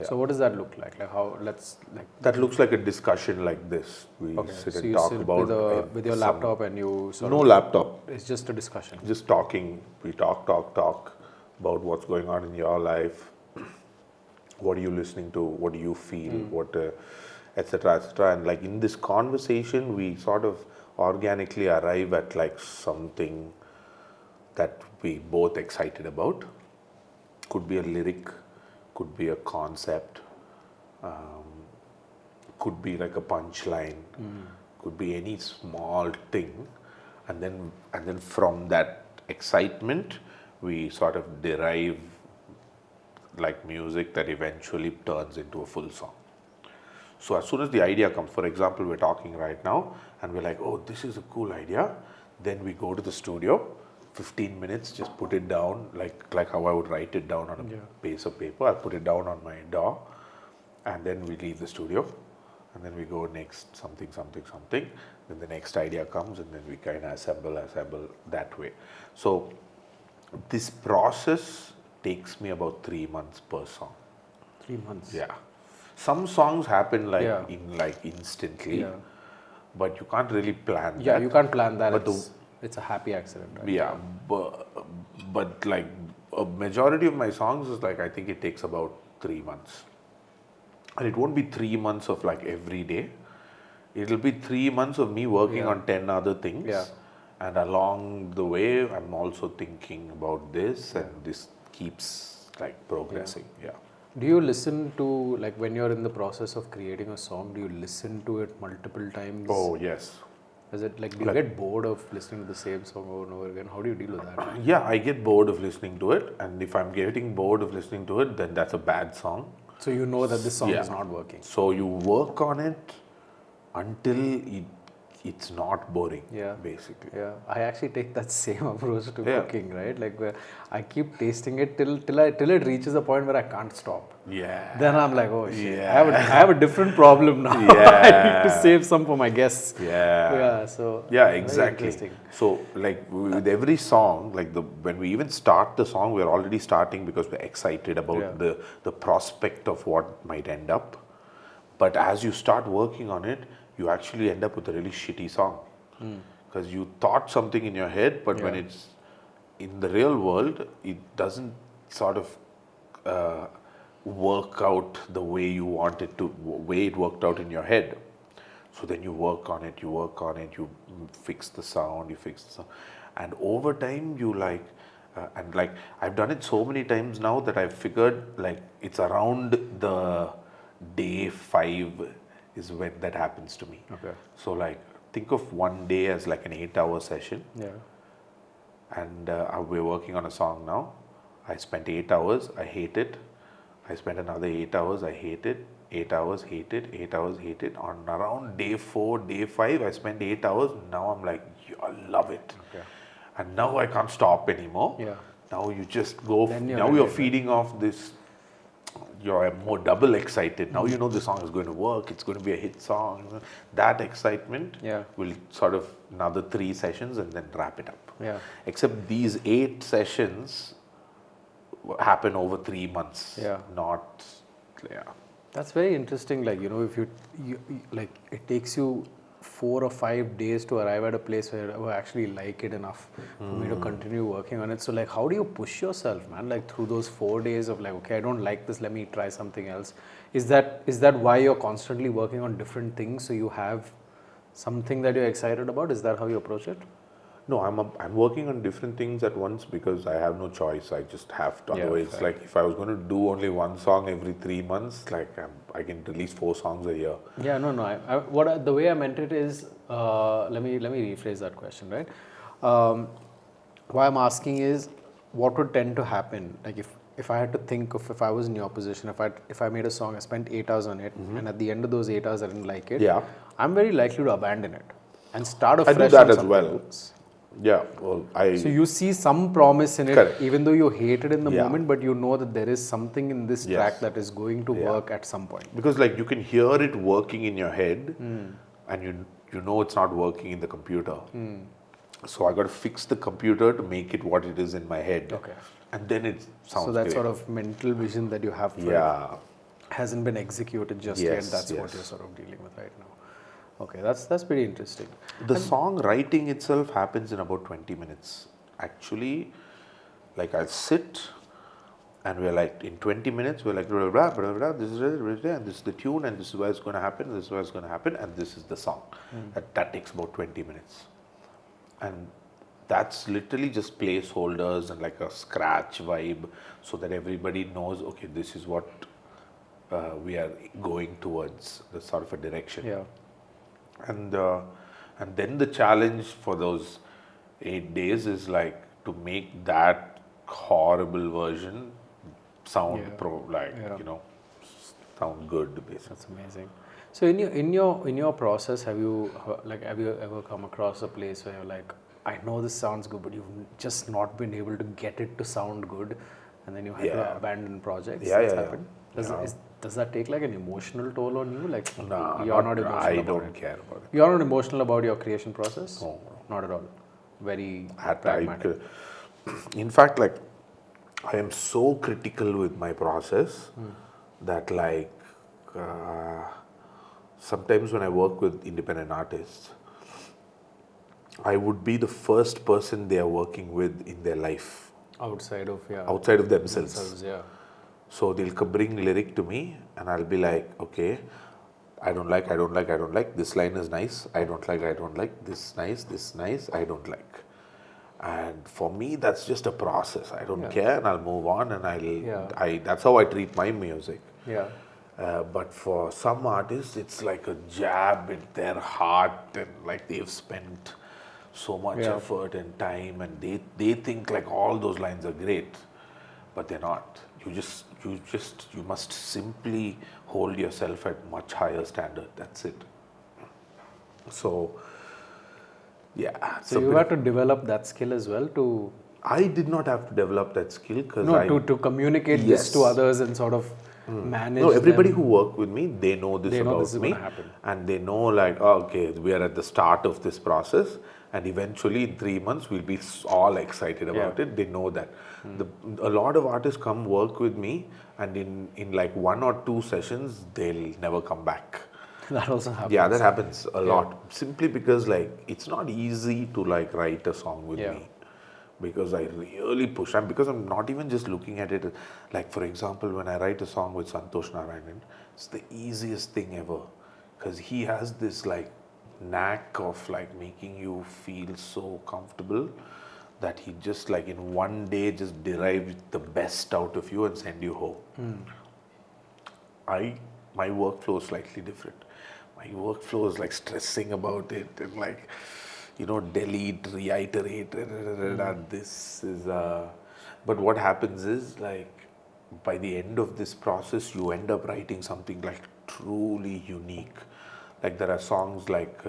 Yeah. So what does that look like? Like how? That looks like a discussion like this. We sit so and you talk sit about with your laptop, and you no laptop. It's just a discussion. Just talking. We talk about what's going on in your life. What are you listening to? What do you feel? What, etc., etc. And like in this conversation, we sort of organically arrive at like something that we both excited about. Could be a lyric, could be a concept, could be like a punchline, could be any small thing, and then from that excitement, we sort of derive like music that eventually turns into a full song. So as soon as the idea comes, for example, we're talking right now and we're like, oh, this is a cool idea. Then we go to the studio, 15 minutes, just put it down, like how I would write it down on a piece of paper. I'll put it down on my DAW, and then we leave the studio, and then we go next something. Then the next idea comes, and then we kind of assemble that way. So this process takes me about 3 months per song. 3 months. Yeah. Some songs happen instantly, but you can't really plan that. Yeah, you can't plan that. But it's a happy accident, right? Yeah, but like a majority of my songs is like, I think it takes about 3 months. And it won't be 3 months of like every day. It'll be 3 months of me working on 10 other things. Yeah. And along the way, I'm also thinking about this, and this keeps like progressing. Yeah. Do you listen to, like when you're in the process of creating a song, do you listen to it multiple times? Oh, yes. Is it like, do you get bored of listening to the same song over and over again? How do you deal with that? Yeah, I get bored of listening to it, and if I'm getting bored of listening to it, then that's a bad song. So you know that this song Yeah. is not working. So you work on it until it's not boring, Yeah. basically. Yeah, I actually take that same approach to Yeah. cooking, right? Like where I keep tasting it till it reaches a point where I can't stop. Yeah. Then I'm like, oh shit, Yeah. I have a different problem now. Yeah. I need to save some for my guests. Yeah. Yeah. So Yeah, very exactly. interesting. So, like with every song, like when we even start the song, we're already starting because we're excited about the prospect of what might end up. But as you start working on it, you actually end up with a really shitty song because you thought something in your head, but when it's in the real world, it doesn't sort of work out the way you want it to, way it worked out in your head. So then you work on it, you fix the sound, and over time you and like I've done it so many times now that I've figured like it's around the day 5 is when that happens to me. Okay. So like think of one day as like an 8-hour session, Yeah. and we're working on a song now. I spent 8 hours, I hate it. I spent another 8 hours, I hate it. 8 hours, hate it. 8 hours, hate it. On around day 4, day 5, I spent 8 hours. Now I'm like, I love it. Okay. And now I can't stop anymore. Yeah. Now you just go. Then you're Now ready, you're right? feeding off this. You're more double excited. Now you know the song is going to work. It's going to be a hit song. That excitement will sort of another 3 sessions and then wrap it up. Yeah. Except these 8 sessions happen over 3 months. Yeah. Not. Yeah. That's very interesting. Like, you know, if you like, it takes you 4 or 5 days to arrive at a place where I actually like it enough for me to continue working on it. So like, how do you push yourself, man? Like through those 4 days of like, okay, I don't like this, let me try something else. Is that why you're constantly working on different things? So you have something that you're excited about? Is that how you approach it? No, I'm working on different things at once because I have no choice. I just have to. Otherwise, fair. like if I was going to do only one song every 3 months, like I can release 4 songs a year. Yeah, no. The way I meant it is, let me rephrase that question, right? Why I'm asking is, what would tend to happen? Like if I had to think of, if I was in your position, if I made a song, I spent 8 hours on it, and at the end of those 8 hours I didn't like it. Yeah. I'm very likely to abandon it and start I afresh. do that on as something well. else. Yeah, well, So you see some promise in it, Correct. even though you hate it in the Yeah. moment, but you know that there is something in this track that is going to work at some point. because like you can hear it working in your head, and you know it's not working in the computer. So I got to fix the computer to make it what it is in my head. Okay. And then it sounds So that great. sort of mental vision that you have for Yeah. it hasn't been executed just Yes, yet. That's what yes. you're sort of dealing with right now. Okay, that's pretty interesting. The song writing itself happens in about 20 minutes. Actually, like I'll sit and we're like, in 20 minutes, we're like, blah, blah, blah, blah, this is it, and this is the tune, and this is where it's going to happen, this is where it's going to happen, and this is the song. That takes about 20 minutes. And that's literally just placeholders and like a scratch vibe so that everybody knows, okay, this is what we are going towards, the sort of a direction. Yeah. And then the challenge for those 8 days is like to make that horrible version sound sound good, basically. That's amazing. So in your process, have you ever come across a place where you're like, I know this sounds good, but you've just not been able to get it to sound good, and then you had to abandon projects? Yeah, That's yeah, happened? yeah. Does that take like an emotional toll on you? Like Nah, you're not emotional I about don't it. care about it. You're not emotional about your creation process? No. Not at all. Very I- pragmatic. in fact, like I am so critical with my process that like sometimes when I work with independent artists, I would be the first person they are working with in their life Outside of outside of themselves. themselves, yeah. So they'll bring lyric to me and I'll be like, okay, I don't like, this line is nice, I don't like, this nice, I don't like. And for me, that's just a process. I don't care and I'll move on and that's how I treat my music. Yeah. But for some artists, it's like a jab in their heart, and like they've spent so much effort and time, and they think like all those lines are great, but they're not. You must simply hold yourself at much higher standard. That's it. So, yeah. So you had to develop that skill as well to I did not have to develop that skill because to communicate this to others and sort of manage. No, everybody them. who work with me, they know this They know about this is me, gonna happen. and they know like, oh, okay, we are at the start of this process, and eventually in 3 months we'll be all excited about it. They know that. A lot of artists come work with me, and in like 1 or 2 sessions they'll never come back. That also happens. Yeah, that happens a lot. Simply because like it's not easy to like write a song with me. Because I really push, and because I'm not even just looking at it, like for example, when I write a song with Santosh Narayanan, it's the easiest thing ever, because he has this like knack of like making you feel so comfortable that he just like in one day just derives the best out of you and send you home. My workflow is slightly different. My workflow is like stressing about it and like, delete, reiterate, this is but what happens is like by the end of this process you end up writing something like truly unique. Like there are songs like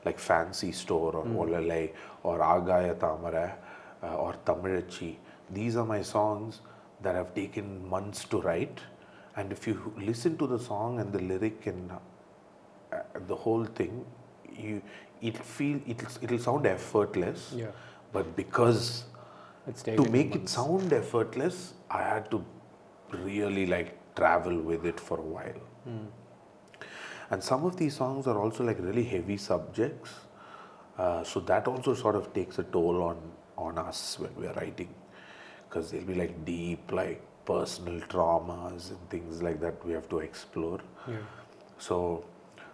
like Fancy Store or Olalai or Agaya Tamara or Thamizhachi. These are my songs that have taken months to write, and if you listen to the song and the lyric and the whole thing, it'll sound effortless, but because to make it sound effortless, I had to really like travel with it for a while. And some of these songs are also like really heavy subjects, so that also sort of takes a toll on us when we are writing, because they'll be like deep, like personal traumas and things like that we have to explore. So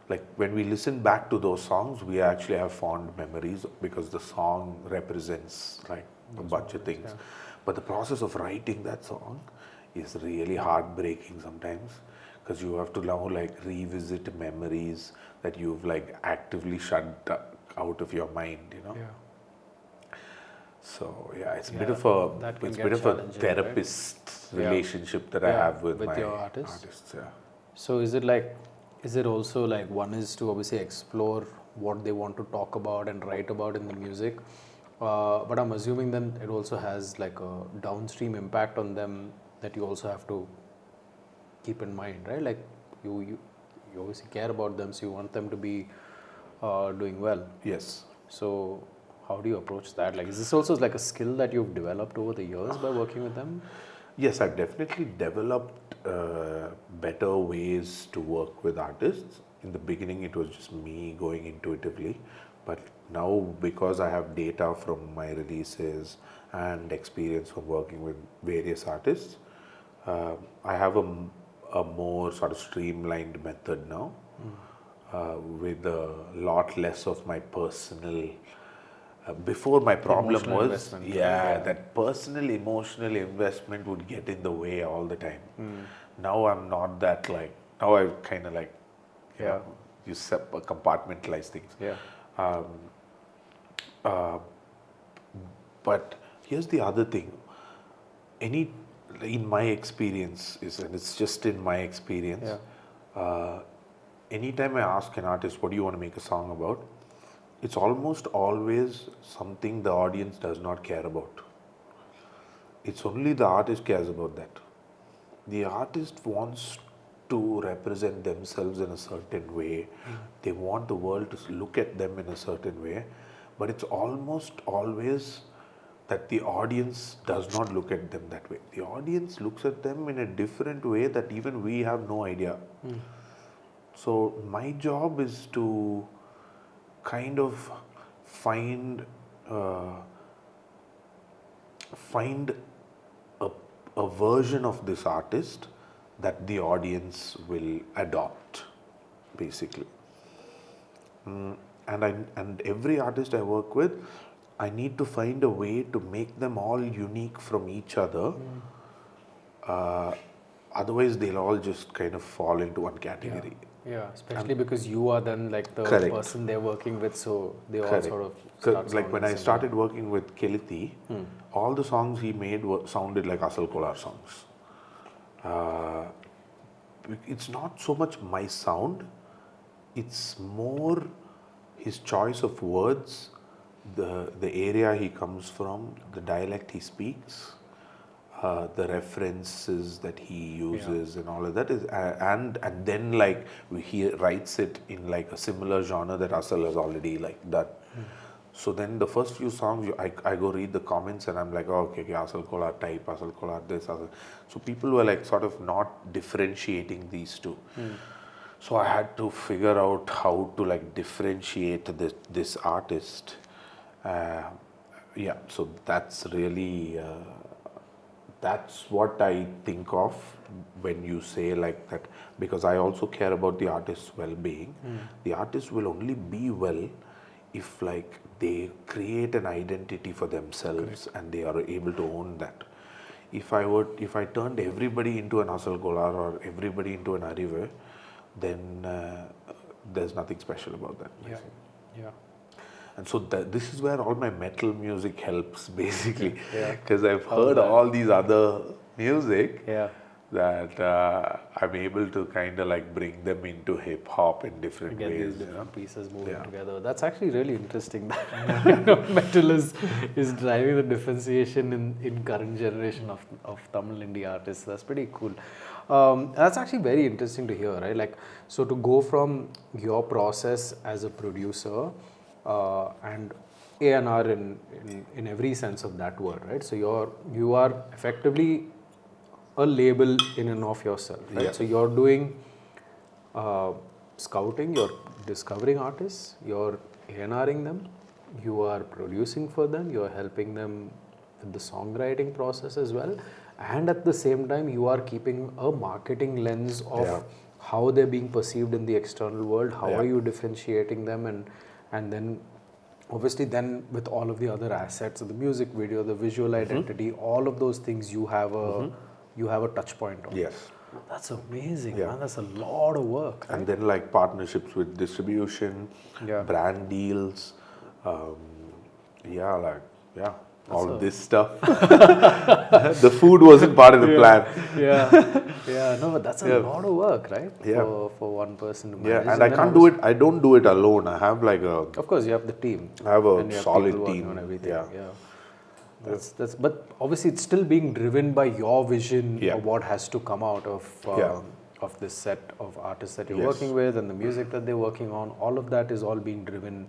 like when we listen back to those songs, we actually have fond memories because the song represents like a bunch of things. But the process of writing that song is really heartbreaking sometimes, because you have to now like revisit memories that you've like actively shut out of your mind, So yeah, it's a bit of a therapist relationship that I have with my your artists. Yeah. So is it also like one is to obviously explore what they want to talk about and write about in the music, but I'm assuming then it also has like a downstream impact on them that you also have to keep in mind, right? Like you obviously care about them, so you want them to be doing well. Yes. So how do you approach that? Like, is this also like a skill that you've developed over the years by working with them? Yes, I've definitely developed better ways to work with artists. In the beginning, it was just me going intuitively, but now because I have data from my releases and experience from working with various artists, I have a more sort of streamlined method now, with a lot less of my personal. Before my problem was, that personal emotional investment would get in the way all the time. Now I'm not that like, now I kind of like, you compartmentalize things. But here's the other thing. In my experience, and it's just in my experience, anytime I ask an artist, what do you want to make a song about? It's almost always something the audience does not care about. It's only the artist cares about that. The artist wants to represent themselves in a certain way. They want the world to look at them in a certain way. But it's almost always that the audience does not look at them that way. The audience looks at them in a different way that even we have no idea. So my job is to kind of find a version of this artist that the audience will adopt, basically. And every artist I work with, I need to find a way to make them all unique from each other, Otherwise, they'll all just kind of fall into one category. Yeah, especially because you are then like the Correct. person they're working with, so they all Correct. sort of So, start like when sounding I similar. started working with Keliti, all the songs he made sounded like Asal Kolar songs. It's not so much my sound, it's more his choice of words, the area he comes from, the dialect he speaks, the references that he uses, and all of that is, and then like he writes it in like a similar genre that Asal has already like done. So then the first few songs, I go read the comments and I'm like, oh, okay, Asal Kolar type, Asal Kolar this, Asal. So people were like sort of not differentiating these two. So I had to figure out how to like differentiate this artist. Yeah, so that's really, that's what I think of when you say like that, because I also care about the artist's well-being. The artist will only be well if like they create an identity for themselves and they are able to own that. If I turned everybody into an Asal Kolar or everybody into an Arive, then there's nothing special about that. Yeah. And so this is where all my metal music helps basically, Yeah. because I've heard all these other music that I'm able to kind of like bring them into hip hop in different Get ways. these different pieces moving Yeah. together. That's actually really interesting. That metal is driving the differentiation in current generation of Tamil indie artists. That's pretty cool. That's actually very interesting to hear, right? Like, so to go from your process as a producer and A&R in every sense of that word, right? So you are effectively a label in and of yourself, right? Yeah. So you're doing scouting, you're discovering artists, you're A&Ring them, you are producing for them, you're helping them with the songwriting process as well, and at the same time you are keeping a marketing lens of how they're being perceived in the external world, how are you differentiating them, and then obviously then with all of the other assets, the music video, the visual identity, all of those things you have a touch point on. Yes. That's amazing, man. That's a lot of work. Right? And then like partnerships with distribution, brand deals, all this stuff. The food wasn't part of the plan. No, but that's a lot of work, right? Yeah. For one person to manage. And I can't do it. I don't do it alone. I have like Of course, you have the team. I have a and you have solid people working team. on everything. That's but obviously it's still being driven by your vision of what has to come out of this set of artists that you're working with and the music that they're working on. All of that is all being driven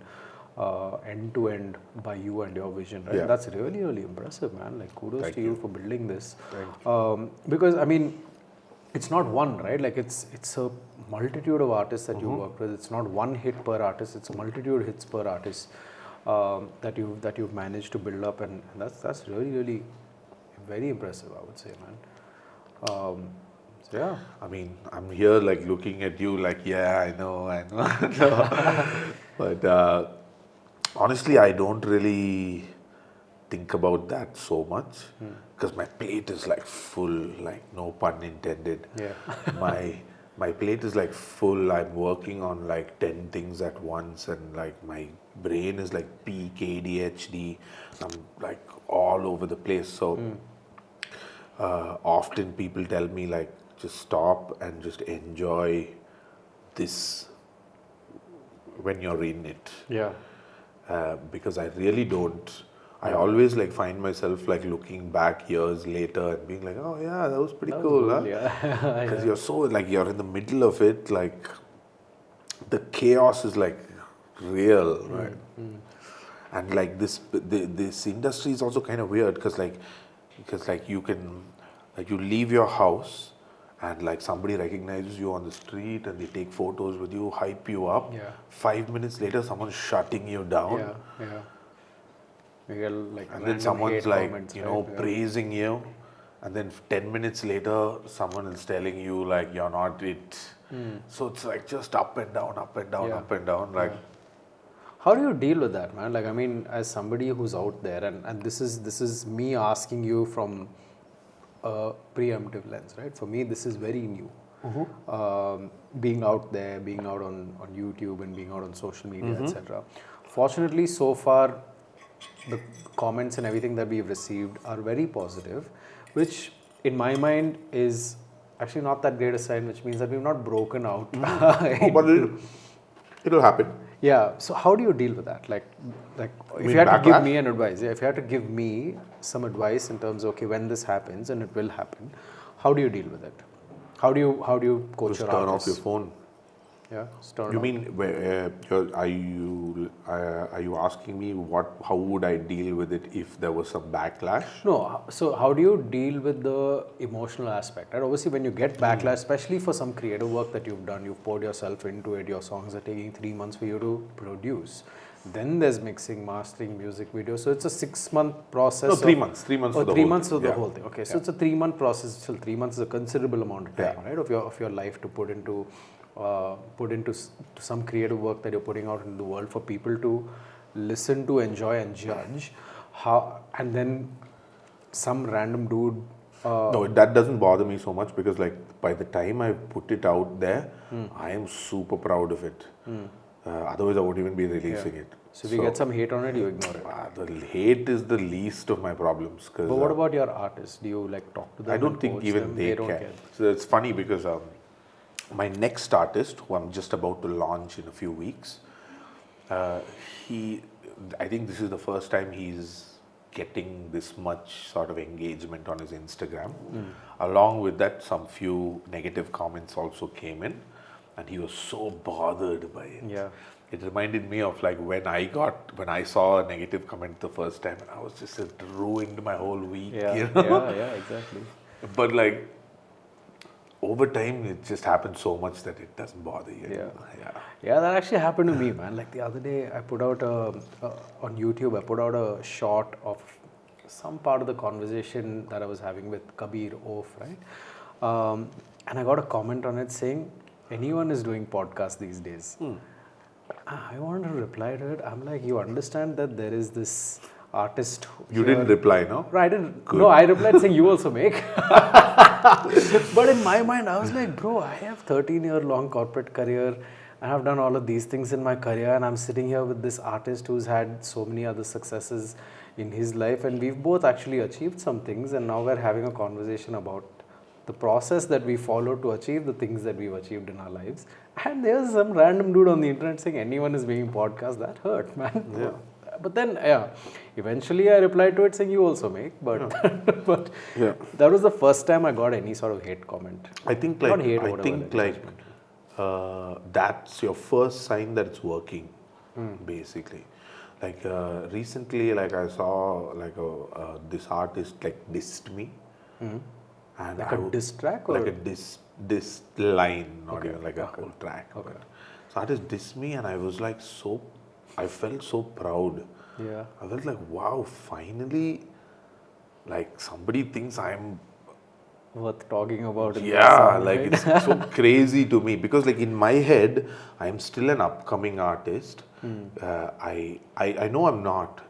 end to end by you and your vision, right? That's really, really impressive, man. Like kudos to you for building this. Because I mean, it's not one, right? Like it's a multitude of artists that you work with. It's not one hit per artist. It's a multitude hits per artist that you've managed to build up, and that's really, really very impressive, I would say, man. I mean, I'm here like looking at you like, I know. But honestly, I don't really think about that so much because my plate is like full, like no pun intended. My plate is like full. I'm working on like 10 things at once, and like my brain is like peak ADHD. I'm like all over the place. So often people tell me like, just stop and just enjoy this when you're in it. Because I really don't. I always like find myself like looking back years later and being like, oh yeah, that was pretty cool, huh? Because you're so like you're in the middle of it, like the chaos is like real, right? And like this industry is also kind of weird because like you can like you leave your house and like somebody recognizes you on the street and they take photos with you, hype you up. 5 minutes later, someone's shutting you down. You get like and then someone's like, comments, praising you. And then 10 minutes later, someone is telling you like you're not it. So it's like just up and down, up and down, up and down. Like, how do you deal with that, man? Like, I mean, as somebody who's out there, and this is me asking you from a preemptive lens, right? For me, this is very new. Being out there, being out on YouTube and being out on social media, etc. Fortunately, so far, the comments and everything that we've received are very positive, which in my mind is actually not that great a sign, which means that we've not broken out. But it'll happen. Yeah. So how do you deal with that? Like if mean you had to give backlash? me an advice, if you had to give me some advice in terms of, okay, when this happens and it will happen, how do you deal with it? How do you coach Just your turn off artists? your phone. Yeah. Just turn You off. mean are you asking me how would I deal with it if there was some backlash? No, so how do you deal with the emotional aspect? Right? Obviously, when you get backlash, especially for some creative work that you've done, you've poured yourself into it, your songs are taking 3 months for you to produce. Then there's mixing, mastering, music videos. So it's a 6-month process. No, 3 months. 3 months for the 3 whole months thing. for the Yeah. whole thing. Okay, so it's a 3-month process. Still, 3 months is a considerable amount of time, right? Of your life to put into some creative work that you're putting out into the world for people to listen to, enjoy, and judge. And then some random dude. No, that doesn't bother me so much because like by the time I put it out there, I am super proud of it. Otherwise, I won't even be releasing it. So if you get some hate on it, you ignore it. The hate is the least of my problems. But what about your artists? Do you like talk to them? I don't and think coach even them? they don't care. care. So it's funny because my next artist, who I'm just about to launch in a few weeks, I think this is the first time he's getting this much sort of engagement on his Instagram. Along with that, some few negative comments also came in, and he was so bothered by it. Yeah. It reminded me of like when I saw a negative comment the first time, and I was just, it ruined my whole week. Yeah, You know? yeah, exactly. But like over time, it just happens so much that it doesn't bother you. Yeah, that actually happened to me, man. Like the other day, I put out on YouTube, I put out a shot of some part of the conversation that I was having with Kabir Oaf, right? And I got a comment on it saying, anyone is doing podcasts these days. I wanted to reply to it. I'm like, you understand that there is this artist. You didn't reply, no? No, I didn't. Good. No, I replied saying you also make. But in my mind, I was like, bro, I have 13-year-long corporate career. I have done all of these things in my career, and I'm sitting here with this artist who's had so many other successes in his life, and we've both actually achieved some things, and now we're having a conversation about the process that we follow to achieve the things that we've achieved in our lives. And there's some random dude on the internet saying anyone is making podcasts. That hurt, man. Yeah. But then, eventually I replied to it saying you also make. But but that was the first time I got any sort of hate comment. I think Not like hate, that's your first sign that it's working, basically. Like recently, like I saw like this artist like dissed me. And Like a diss track or? like a diss line, not even like a whole track. Okay. So artist dissed me, and I was like I felt so proud. Yeah. I felt like, wow, finally, like somebody thinks I'm. Worth talking about. In Yeah, song, like right? it's so crazy to me because like in my head, I'm still an upcoming artist. I know I'm not.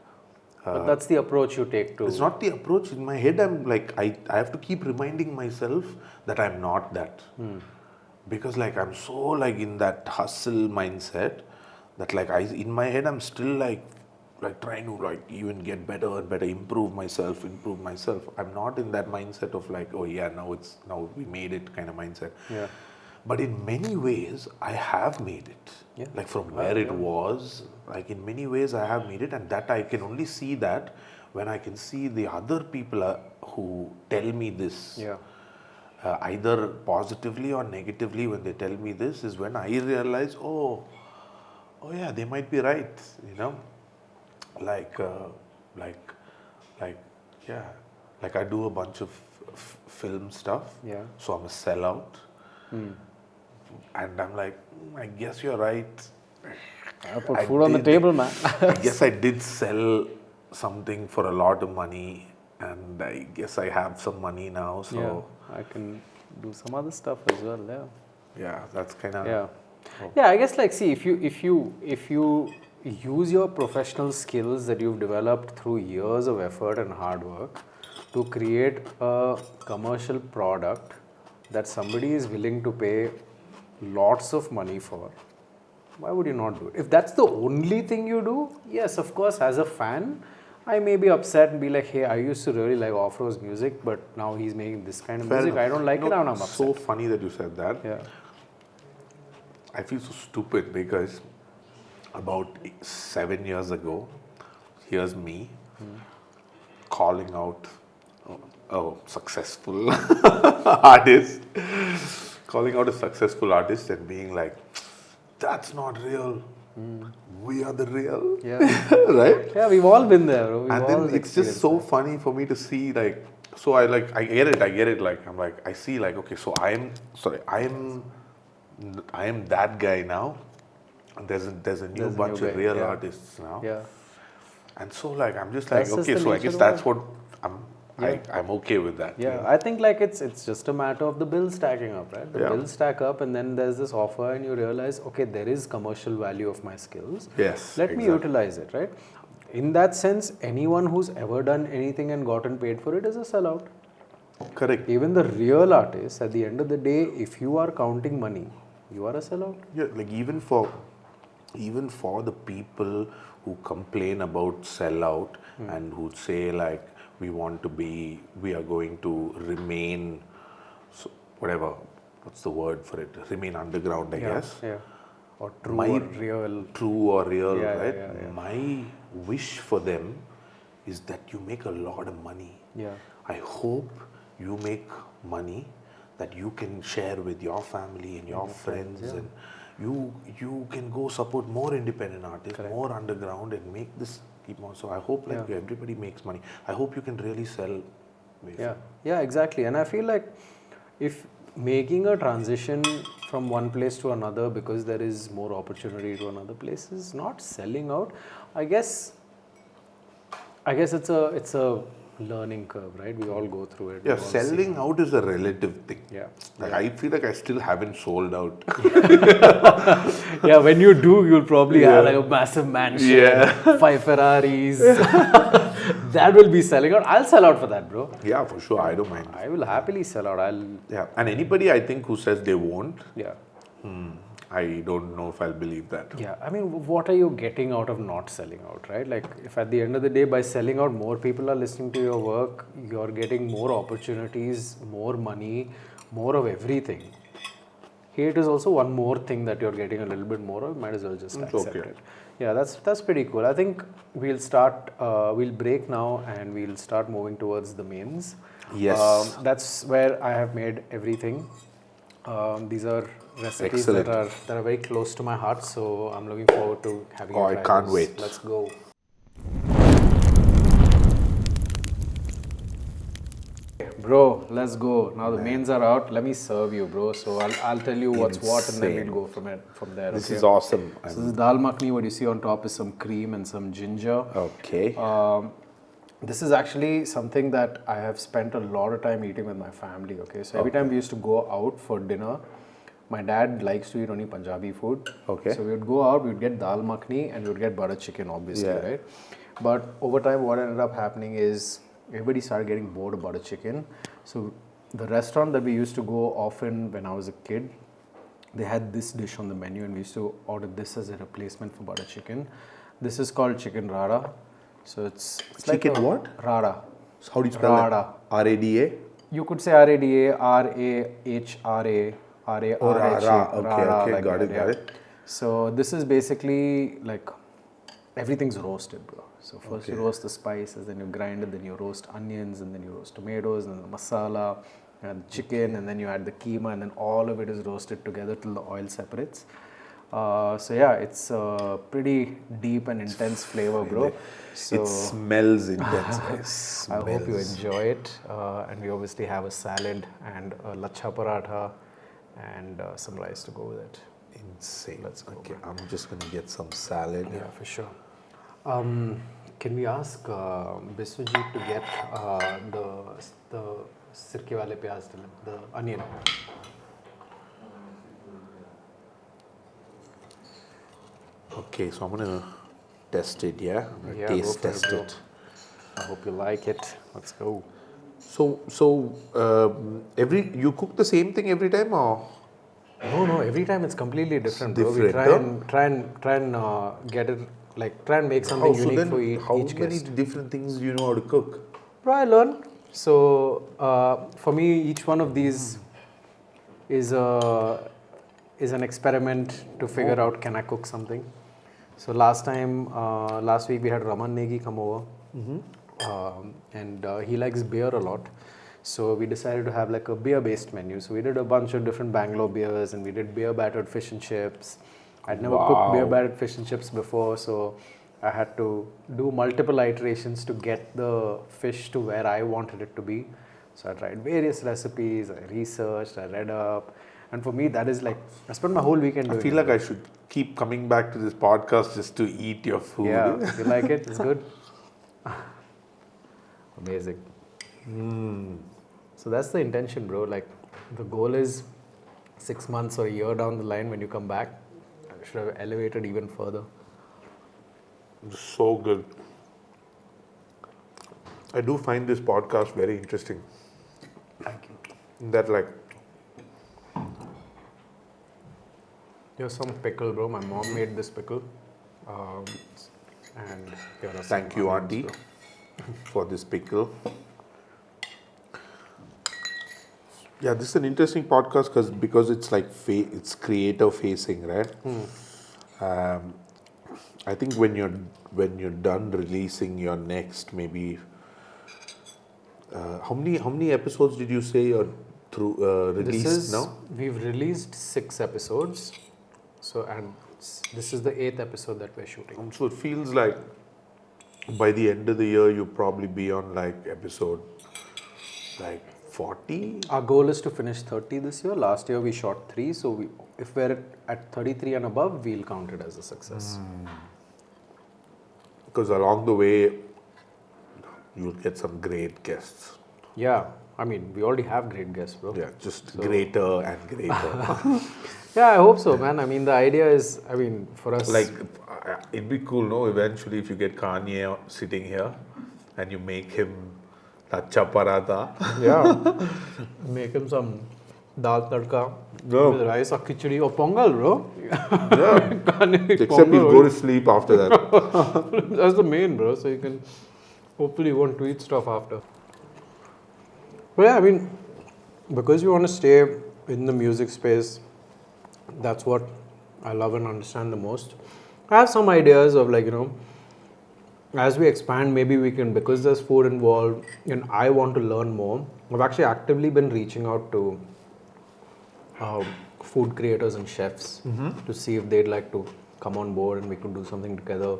But that's the approach you take to. It's not the approach. In my head, I'm like, I have to keep reminding myself that I'm not that. Because like I'm so like in that hustle mindset that like in my head, I'm still like trying to like even get better and better, improve myself. I'm not in that mindset of like, oh yeah, now we made it kind of mindset. Yeah. But in many ways, I have made it. Yeah. Like from where it was, like in many ways I have made it, and that I can only see that when I can see the other people who tell me this. Yeah. Either positively or negatively, when they tell me this, is when I realize, oh yeah, they might be right, you know, like I do a bunch of film stuff, Yeah. so I'm a sellout, and I'm like, I guess you're right. I put food on the table, man. I guess I did sell something for a lot of money, and I guess I have some money now, so. Yeah, I can do some other stuff as well. Yeah. Yeah, that's kind of. Yeah, I guess like see if you use your professional skills that you've developed through years of effort and hard work to create a commercial product that somebody is willing to pay lots of money for, why would you not do it? If that's the only thing you do, yes, of course, as a fan, I may be upset and be like, hey, I used to really like OfRo's music, but now he's making this kind of Fair music. enough. I don't like it, and I'm upset. So funny that you said that. Yeah. I feel so stupid because about 7 years ago, here's me calling out a successful artist, calling out a successful artist and being like, that's not real. We are the real. Yeah. Right? Yeah, we've all been there. Bro. And then it's just so funny for me to see, like, so I get it. Like, I'm like, I see, like, okay, so I am that guy now. And there's a new bunch of real artists now. Yeah. And so, like, I'm just like, That's just okay, the so I nature guess of that's it. what I'm okay with that. Yeah, you know? I think like it's just a matter of the bills stacking up, right? The bills stack up, and then there's this offer, and you realize, okay, there is commercial value of my skills. Yes. Let me utilize it, right? In that sense, anyone who's ever done anything and gotten paid for it is a sellout. Correct. Even the real artists, at the end of the day, if you are counting money, you are a sellout. Yeah, like even for the people who complain about sellout and who say like we are going to remain, so whatever, what's the word for it? Remain underground, I guess. Yeah. Or true or real. True or real, Yeah, right? yeah. My wish for them is that you make a lot of money. Yeah. I hope you make money that you can share with your family and your friends, and you can go support more independent artists, more underground, and make this keep on. So I hope like everybody makes money. I hope you can really sell. Basically. Yeah, exactly. And I feel like if making a transition from one place to another because there is more opportunity to another place is not selling out, I guess it's a learning curve, right? We all go through it. Yeah, selling out is a relative thing. Yeah. Like I feel like I still haven't sold out. Yeah, when you do, you'll probably have like a massive mansion, 5 Ferraris. That will be selling out. I'll sell out for that, bro. Yeah, for sure. I don't mind. I will happily sell out. Yeah, and anybody I think who says they won't, I don't know if I'll believe that. Yeah, I mean, what are you getting out of not selling out, right? Like, if at the end of the day, by selling out, more people are listening to your work, you're getting more opportunities, more money, more of everything. Here it is also one more thing that you're getting a little bit more of, might as well just accept it. Yeah, that's pretty cool. I think we'll break now and we'll start moving towards the mains. Yes. That's where I have made everything. These are recipes that are very close to my heart, so I'm looking forward to having you try I can't those. wait. Let's go. Bro, let's go. Now the mains are out. Let me serve you, bro. So I'll tell you what's what, and then we'll go from there. This is awesome. So this is Dal Makhani. What you see on top is some cream and some ginger. Okay. This is actually something that I have spent a lot of time eating with my family. Okay, so every time we used to go out for dinner, my dad likes to eat only Punjabi food. Okay. So we would go out, we would get dal makhani, and we would get butter chicken, obviously, right? But over time, what ended up happening is everybody started getting bored of butter chicken. So the restaurant that we used to go often when I was a kid, they had this dish on the menu, and we used to order this as a replacement for butter chicken. This is called Chicken Rahra. So it's chicken like what? Rahra. So how do you spell Rahra. that? R-A-D-A? You could say R-A-D-A, R-A-H-R-A, R-A-R-H-A. Okay, got it. So this is basically like everything's roasted, bro. So first you roast the spices, then you grind it, then you roast onions, and then you roast tomatoes, and then the masala, and chicken, and then you add the keema, and then all of it is roasted together till the oil separates. So yeah, it's a pretty deep and intense flavor, bro. So it smells intense, guys. I hope you enjoy it. And we obviously have a salad and a lacha paratha and some rice to go with it. Insane. Let's go. Okay, I'm just gonna get some salad. Yeah, for sure. Can we ask Biswajit to get the sirke wale pyaz, the onion? Okay, so I'm gonna test it. Yeah, I'm gonna Yeah, taste go for test it, bro. it. I hope you like it. Let's go. You cook the same thing every time, or No, every time it's completely different, bro. We different, try and get it, like, try and make something so unique then for how each many guest. different things do you know how to cook? Bro, I learned. So for me, each one of these is a is an experiment to figure out, can I cook something. So last week we had Raman Negi come over, and he likes beer a lot. So we decided to have like a beer-based menu. So we did a bunch of different Bangalore beers, and we did beer-battered fish and chips. I'd never cooked beer-battered fish and chips before, so I had to do multiple iterations to get the fish to where I wanted it to be. So I tried various recipes, I researched, I read up, and for me that is like, I spent my whole weekend doing I feel like I should keep coming back to this podcast just to eat your food. Yeah, you like it? It's good. Amazing. So that's the intention, bro. Like, the goal is 6 months or a year down the line when you come back, I should have elevated even further. So good. I do find this podcast very interesting. Thank you. In that, like, Here's some pickle, bro. My mom made this pickle. And here are some thank you, onions, Auntie, bro. for this pickle. Yeah, this is an interesting podcast because it's like it's creator facing, right? I think when you're done releasing your next, maybe how many episodes did you say you're through released now? We've released 6 episodes. So, and this is the 8th episode that we're shooting. So it feels like by the end of the year you'll probably be on like episode like 40. Our goal is to finish 30 this year. Last year we shot 3. So if we're at 33 and above, we'll count it as a success. Because along the way you'll get some great guests. Yeah. I mean, we already have great guests, bro. Yeah, just greater and greater. Yeah, I hope so, man. I mean, the idea is, I mean, for us... Like, it'd be cool, no? Eventually, if you get Kanye sitting here and you make him lacha paratha. Yeah. Make him some dal tadka with rice or khichdi or pongal, bro. Yeah. Except he'll go to sleep after that. That's the main, bro. So you can... Hopefully you won't tweet stuff after. But yeah, I mean, because we want to stay in the music space, that's what I love and understand the most. I have some ideas of, like, you know, as we expand, maybe we can, because there's food involved and I want to learn more. I've actually actively been reaching out to food creators and chefs to see if they'd like to come on board and we could do something together.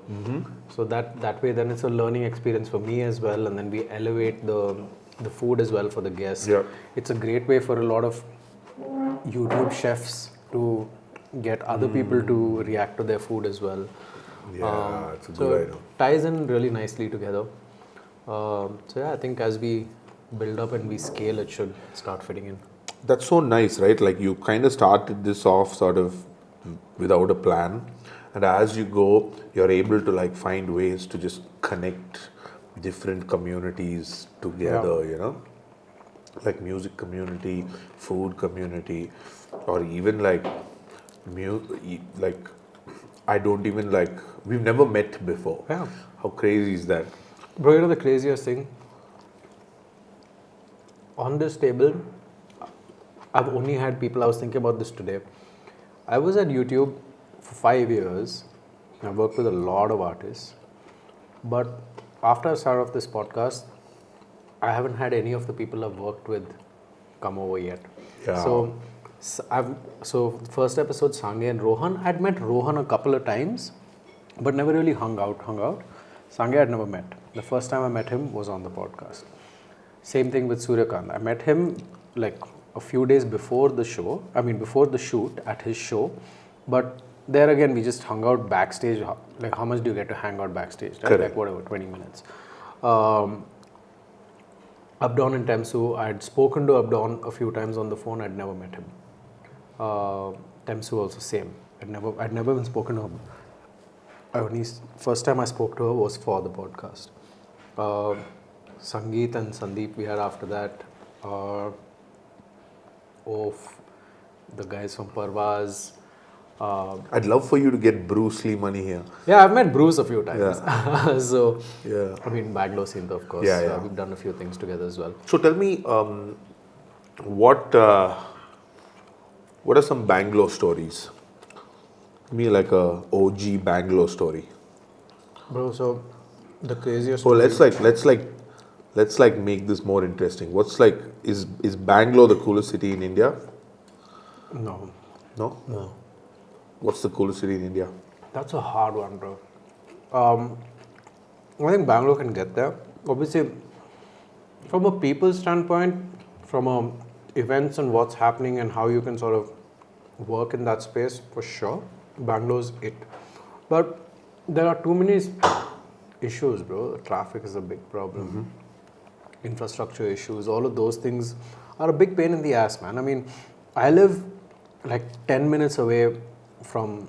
So that way then it's a learning experience for me as well, and then we elevate the food as well for the guests. Yeah. It's a great way for a lot of YouTube chefs to get other people to react to their food as well. Yeah, it's a So good it idea. ties in really nicely together. So yeah, I think as we build up and we scale, it should start fitting in. That's so nice, right? Like you kind of started this off sort of without a plan, and as you go, you're able to like find ways to just connect different communities together, you know, like music community, food community, or even like like I don't even like, we've never met before. Yeah. How crazy is that? Bro, you know the craziest thing? On this table, I've only had people, I was thinking about this today. I was at YouTube for 5 years. I've worked with a lot of artists. But after I started off this podcast, I haven't had any of the people I've worked with come over yet. Yeah. So first episode, Sange and Rohan, I'd met Rohan a couple of times, but never really hung out. Sange I'd never met. The first time I met him was on the podcast. Same thing with Suryakant. I met him like a few days before the show, before the shoot at his show, but there again we just hung out backstage. Like, how much do you get to hang out backstage? Right? Correct. Like whatever, 20 minutes. Abdon and Temsu, I'd spoken to Abdon a few times on the phone. I'd never met him. Temsu also same. I'd never even spoken to her. First time I spoke to her was for the podcast. Sangeet and Sandeep we had after that. The guys from Parvaz. I'd love for you to get Bruce Lee money here. Yeah, I've met Bruce a few times. So, Yeah. I mean, Bangalore scene, of course. Yeah. We've done a few things together as well. So tell me, what are some Bangalore stories? Give me like a OG Bangalore story. Bro, so the craziest. So let's make this more interesting. What's like is Bangalore the coolest city in India? No. No. No. What's the coolest city in India? That's a hard one, bro. I think Bangalore can get there. Obviously, from a people standpoint, from events and what's happening and how you can sort of work in that space, for sure, Bangalore's it. But there are too many issues, bro. Traffic is a big problem. Infrastructure issues, all of those things are a big pain in the ass, man. I mean, I live like 10 minutes away from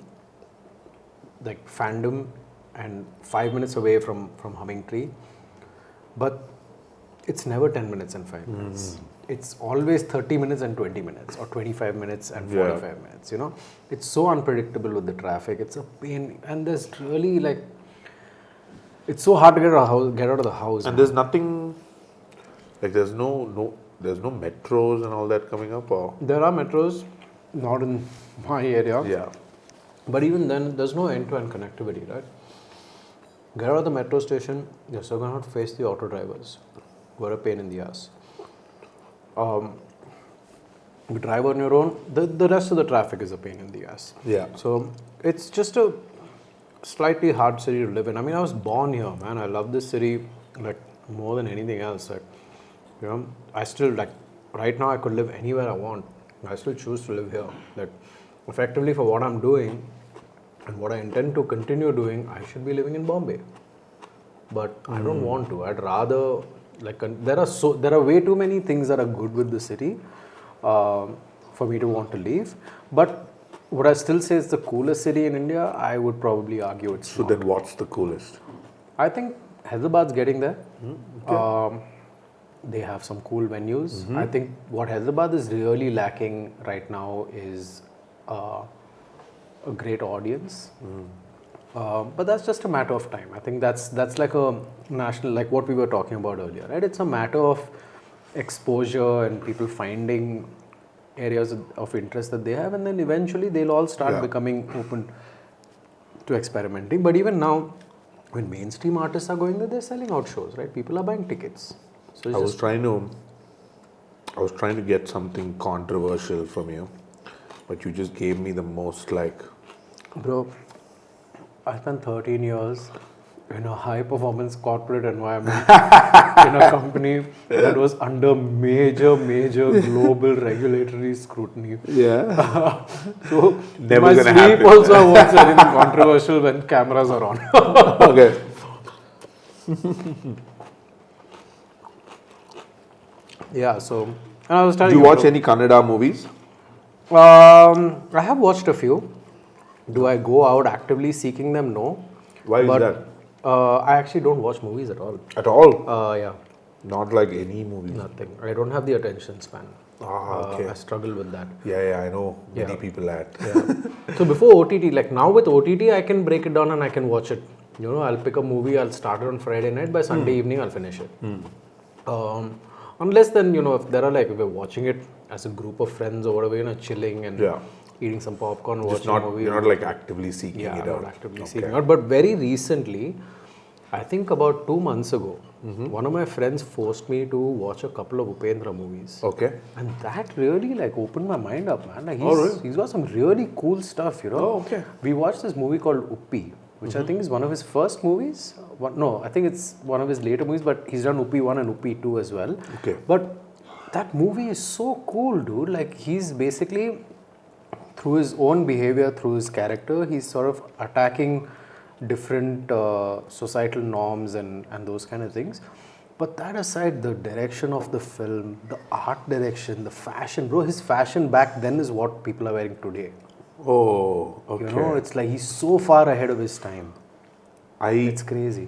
like Fandom and 5 minutes away from Humming Tree, but it's never 10 minutes and 5 minutes. It's always 30 minutes and 20 minutes or 25 minutes and 45 minutes, you know. It's so unpredictable with the traffic. It's a pain, and there's really like, it's so hard to get out of the house. And there's nothing like there's no metros and all that coming up, or There are metros, not in my area. yeah. But even then, there's no end-to-end connectivity, right? Get out of the metro station, you're still going to have to face the auto drivers, who are a pain in the ass. You drive on your own, the rest of the traffic is a pain in the ass. Yeah. So it's just a slightly hard city to live in. I mean, I was born here, man. I love this city like more than anything else. Like, you know, I still like right now I could live anywhere I want. I still choose to live here. Like, effectively for what I'm doing and what I intend to continue doing, I should be living in Bombay. But I don't want to. I'd rather like there are way too many things that are good with the city for me to want to leave. But would I still say it's the coolest city in India? I would probably argue it's So not. then, what's the coolest? I think Hyderabad's getting there. They have some cool venues. I think what Hyderabad is really lacking right now is a great audience. But that's just a matter of time. I think that's like a national, like what we were talking about earlier, right? It's a matter of exposure and people finding areas of interest that they have, and then eventually they'll all start becoming open to experimenting. But even now, when mainstream artists are going there, they're selling out shows, right? People are buying tickets. So it's I was trying to get something controversial from you, but you just gave me the most like. Bro, I spent 13 years in a high performance corporate environment in a company that was under major global regulatory scrutiny. Yeah. So Never my gonna sleep happen. also I won't say anything controversial when cameras are on. Okay. Yeah, so and I was Do telling you you, watch bro, any Kannada movies? I have watched a few. Do I go out actively seeking them? No. Why is But that? I actually don't watch movies at all. At all? Yeah, Not like any movie. nothing. I don't have the attention span. Okay. I struggle with that. Yeah, I know many Yeah. people that. Yeah. So before OTT, like now with OTT, I can break it down and I can watch it. You know, I'll pick a movie, I'll start it on Friday night, by Sunday evening, I'll finish it. Unless then, you know, if we're watching it as a group of friends or whatever, you know, chilling and eating some popcorn, Just watching not, a movie. you're not like actively seeking Yeah, it I'm out. not actively seeking out. But very recently, I think about 2 months ago, one of my friends forced me to watch a couple of Upendra movies. Okay. And that really like opened my mind up, man. Like really? he's got some really cool stuff, you know. Oh, okay. We watched this movie called Uppi, which I think is one of his first movies. No, I think it's one of his later movies, but he's done Uppi 1 and Uppi 2 as well. Okay. But that movie is so cool, dude. Like he's basically, through his own behavior, through his character, he's sort of attacking different societal norms and those kind of things. But that aside, the direction of the film, the art direction, the fashion, bro, his fashion back then is what people are wearing today. Oh, okay. You know, it's like he's so far ahead of his time. I, It's crazy.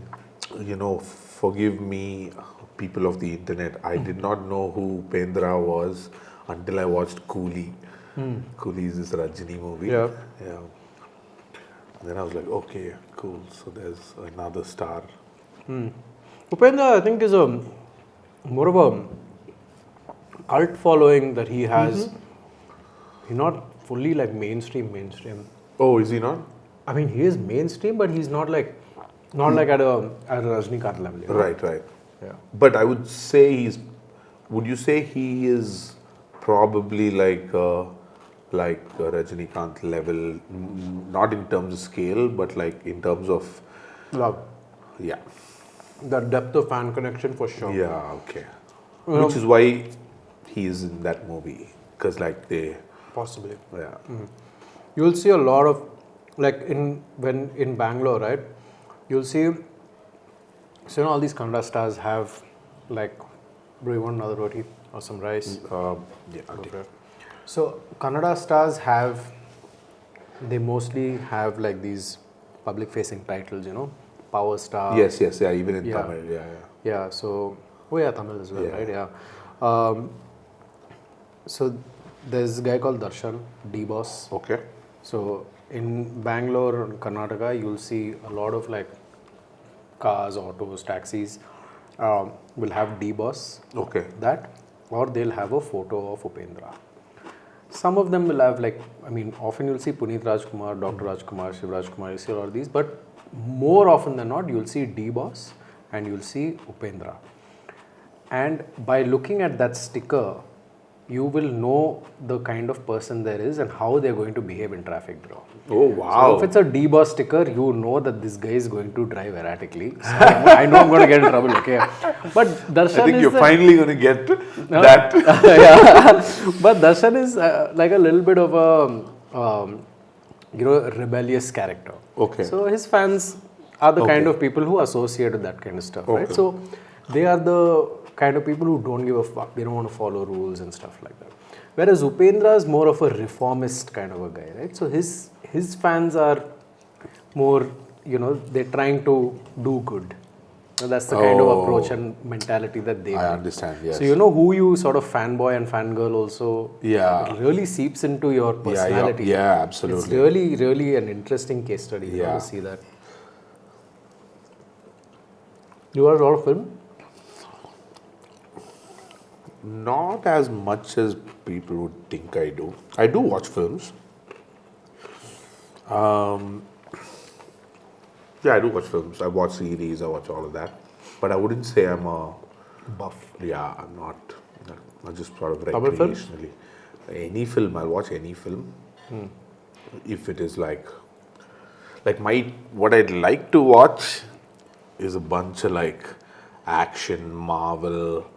you know, forgive me, people of the internet. I did not know who Upendra was until I watched Coolie. Coolie is this Rajini movie. Yeah. Yeah. And then I was like, okay, cool. So there's another star. Upendra, I think, is a more of a cult following that he has. He's not fully like mainstream. Oh, is he not? I mean, he is mainstream, but he's not like at a Rajnikant level. You know? Right. Yeah. But I would say would you say he is probably like a Rajnikant level, not in terms of scale, but like in terms of Love. yeah. The depth of fan connection for sure. Yeah, okay. You know, Which is why he is in that movie. Because like they possibly. yeah. You'll see a lot of like in Bangalore, right? You'll see so all these Kannada stars have like, bro, you want another roti or some rice? Yeah, Okay. So Kannada stars they mostly have like these public facing titles, you know, power star. Yes, yeah, even in Yeah. Tamil, yeah. Yeah, so Tamil as well, Yeah. right? Yeah. So there's a guy called Darshan, D-Boss. Okay. So in Bangalore, Karnataka, you'll see a lot of like cars, autos, taxis will have D-Boss, Okay. that, or they'll have a photo of Upendra. Some of them will have like, I mean, often you'll see Puneet Rajkumar, Dr. Rajkumar, Shiv Rajkumar, you see all these, but more often than not, you'll see D-Boss and you'll see Upendra. And by looking at that sticker, you will know the kind of person there is and how they're going to behave in traffic, bro. Oh, wow. So if it's a D-Boss sticker, you know that this guy is going to drive erratically. So I know I'm going to get in trouble, okay? But Darshan I think is you're finally going to get No? that. Yeah. But Darshan is like a little bit of a rebellious character. Okay. So his fans are the kind Okay. of people who associate with that kind of stuff, right? Okay. So they are the kind of people who don't give a fuck. They don't want to follow rules and stuff like that. Whereas Upendra is more of a reformist kind of a guy, right? So his fans are more, they're trying to do good. So that's the kind of approach and mentality that they I bring. understand, yes. So you know who you sort of fanboy and fangirl also Yeah. really seeps into your personality. Yeah, absolutely. It's really, really an interesting case study Yeah. to see that. You watch a lot of film? Not as much as people would think I do. I do watch films. Yeah, I do watch films. I watch series. I watch all of that. But I wouldn't say I'm a Buff. Yeah, I'm not. I'm just sort of Tamil films? recreationally. Any film, I'll watch any film. If it is like what I'd like to watch is a bunch of like action, Marvel,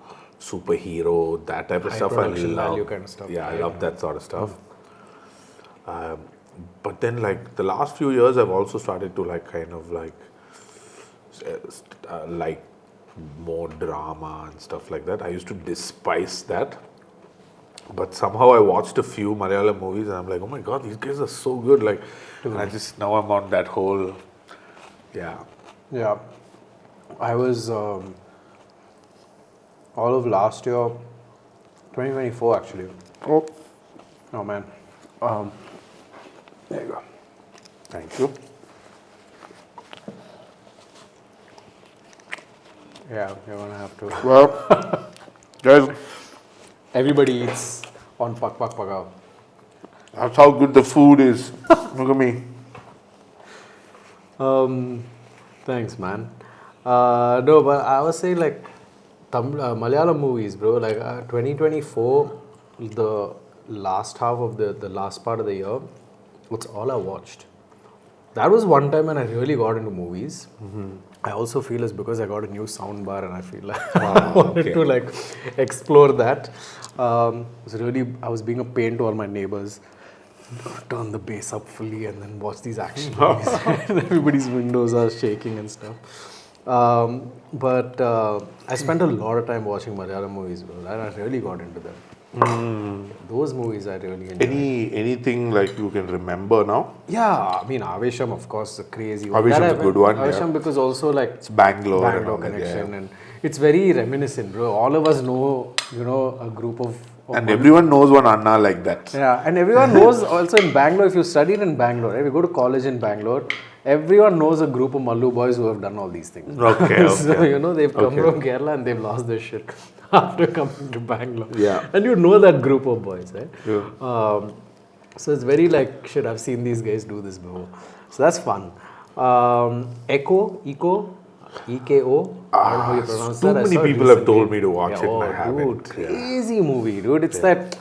superhero, that type of High stuff. I production love. value kind of stuff. Yeah, I love that sort of stuff. But then like the last few years, I've also started to like kind of like like more drama and stuff like that. I used to despise that. But somehow I watched a few Malayalam movies and I'm like, oh my god, these guys are so good. Like, and now I'm on that whole, yeah. Yeah. I was all of last year, 2024 actually. Oh man. There you go. Thank you. Yeah, you're gonna have to. Well, guys, Everybody eats on Pak Pak Pakao. that's how good the food is. Look at me. Thanks, man. No, but I was saying like Malayalam movies, bro. Like 2024, the last half of the last part of the year, that's all I watched. That was one time when I really got into movies. I also feel it's because I got a new sound bar and I feel like I wanted to like explore that. I was being a pain to all my neighbors. Turn the bass up fully and then watch these action movies. And everybody's windows are shaking and stuff. But I spent a lot of time watching Malayalam movies, bro. And I really got into them. Those movies I really enjoyed. Anything like you can remember now? Yeah, I mean Avesham, of course, a crazy one. Avisham's a good one, Avesham yeah. because also like It's Bangalore and all that, connection yeah. and It's very reminiscent, bro. All of us know, a group of And everyone knows one Anna like that. yeah, and everyone knows also in Bangalore, if you studied in Bangalore, right, we go to college in Bangalore, everyone knows a group of Mallu boys who have done all these things. Okay, So, okay. they've come from Kerala and they've lost their shit after coming to Bangalore. Yeah. And you know that group of boys, right? Yeah. So it's very like, shit, I've seen these guys do this before. So that's fun. Echo, EKO. I don't know how you pronounce Too that. I many saw it people have recently. told me to watch it and I Dude, haven't. crazy movie, dude. It's that,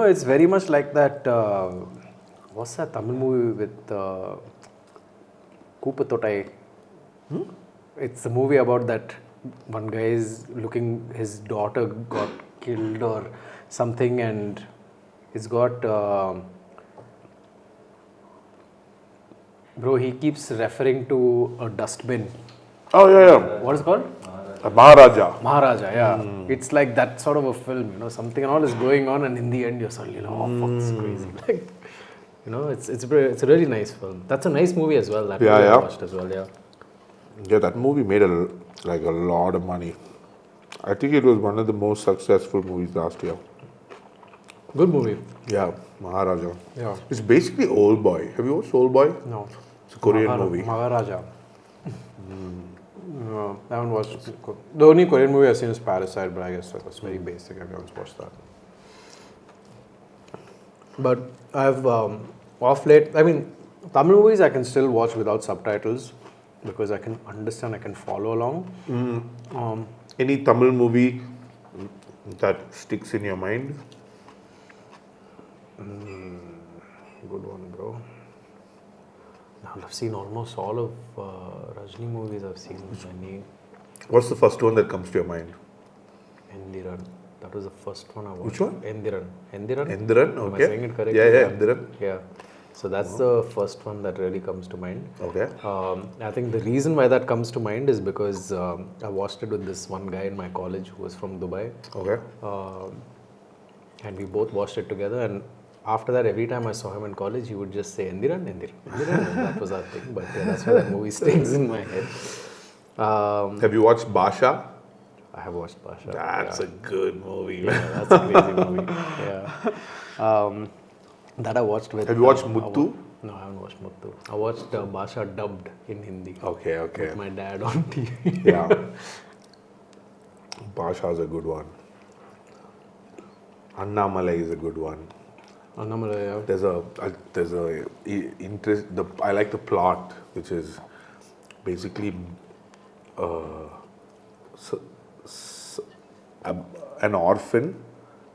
it's very much like that, what's that Tamil movie with Koopa Totai? It's a movie about that one guy is looking, his daughter got killed or something, and it's got, bro, he keeps referring to a dustbin. Oh, yeah. What is it called? Maharaja. Maharaja, yeah. It's like that sort of a film, something and all is going on, and in the end you're suddenly like, oh, fuck, it's crazy. Like, it's a really nice film. That's a nice movie as well. That movie I watched as well, yeah. Yeah, that movie made a lot of money. I think it was one of the most successful movies last year. Good movie. Yeah, Maharaja. Yeah. It's basically Old Boy. Have you watched Old Boy? No. It's a Korean movie. Maharaja. No, I haven't watched. The only Korean movie I've seen is Parasite, but I guess that was very basic. I haven't watched that. But I've, off late, Tamil movies I can still watch without subtitles because I can understand, I can follow along. Any Tamil movie that sticks in your mind? Good one, bro. I've seen almost all of Rajni movies. I've seen many. What's the first one that comes to your mind? Endiran. That was the first one I watched. Which one? Endiran. Endiran, okay. Am I saying it correctly? Yeah, Endiran. Yeah. So that's the first one that really comes to mind. Okay. I think the reason why that comes to mind is because I watched it with this one guy in my college who was from Dubai. Okay. And we both watched it together, and after that, every time I saw him in college, he would just say Endiran, Endiran, Endiran, and that was our thing. But yeah, that's why that movie stays in my head. Have you watched Basha? I have watched Basha. That's a good movie. Yeah, that's a crazy movie. Yeah. That I watched with. Have you watched Muttu? No, I haven't watched Muttu. I watched Basha dubbed in Hindi. Okay. With my dad on TV. Yeah. Basha is a good one. Annamalai is a good one. Annamalai, yeah. There's a interest. I like the plot, which is basically an orphan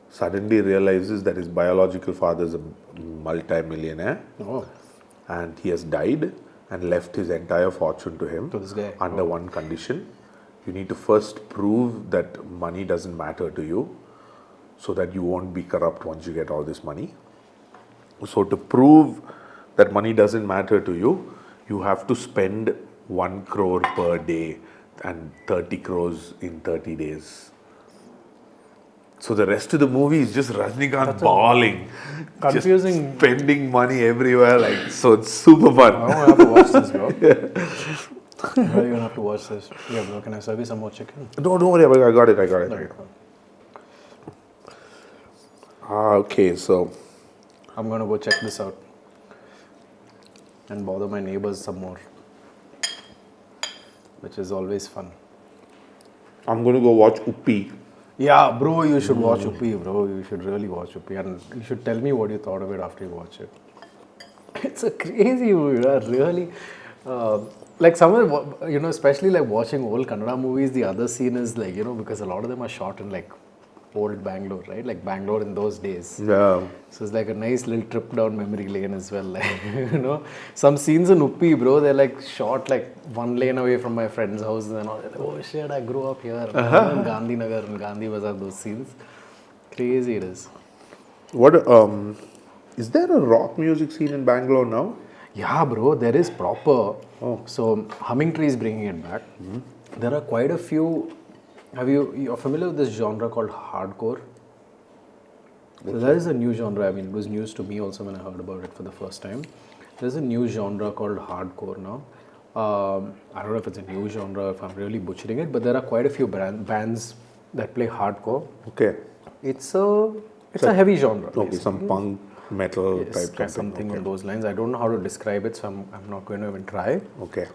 suddenly realizes that his biological father is a multi-millionaire. Oh. And he has died and left his entire fortune to him. To this guy. Under one condition. You need to first prove that money doesn't matter to you, so that you won't be corrupt once you get all this money. So to prove that money doesn't matter to you, you have to spend 1 crore per day and 30 crores in 30 days. So the rest of the movie is just Rajnikant bawling, confusing, just spending money everywhere. So it's super fun. I'm gonna have to watch this, bro. You're gonna have to watch this. Yeah, bro. Can I serve you some more chicken? No, don't worry. I got it. Okay. Okay, so I'm gonna go check this out and bother my neighbors some more, which is always fun. I'm going to go watch Uppi. Yeah, bro, you should watch Uppi, bro. You should really watch Uppi, and you should tell me what you thought of it after you watch it. It's a crazy movie, really. Like somewhere, especially like watching old Kannada movies, the other scene is like, because a lot of them are shot in like old Bangalore, right? Like Bangalore in those days. Yeah. So it's like a nice little trip down memory lane as well. Like, some scenes in Uppi, bro, they're like shot like 1 lane away from my friend's house and all. Like, oh shit, I grew up here. Gandhi Nagar and Gandhi Bazaar, those scenes. Crazy it is. What, is there a rock music scene in Bangalore now? Yeah, bro, there is proper. Oh. So Humming Tree is bringing it back. Mm-hmm. There are quite a few. You're familiar with this genre called hardcore? So that is a new genre. I mean, it was news to me also when I heard about it for the first time. There's a new genre called hardcore now, I don't know if it's a new genre, if I'm really butchering it, but there are quite a few bands that play hardcore. Okay. It's a heavy genre. Okay, basically. some punk metal type something okay. on those lines. I don't know how to describe it, so I'm not going to even try. Okay.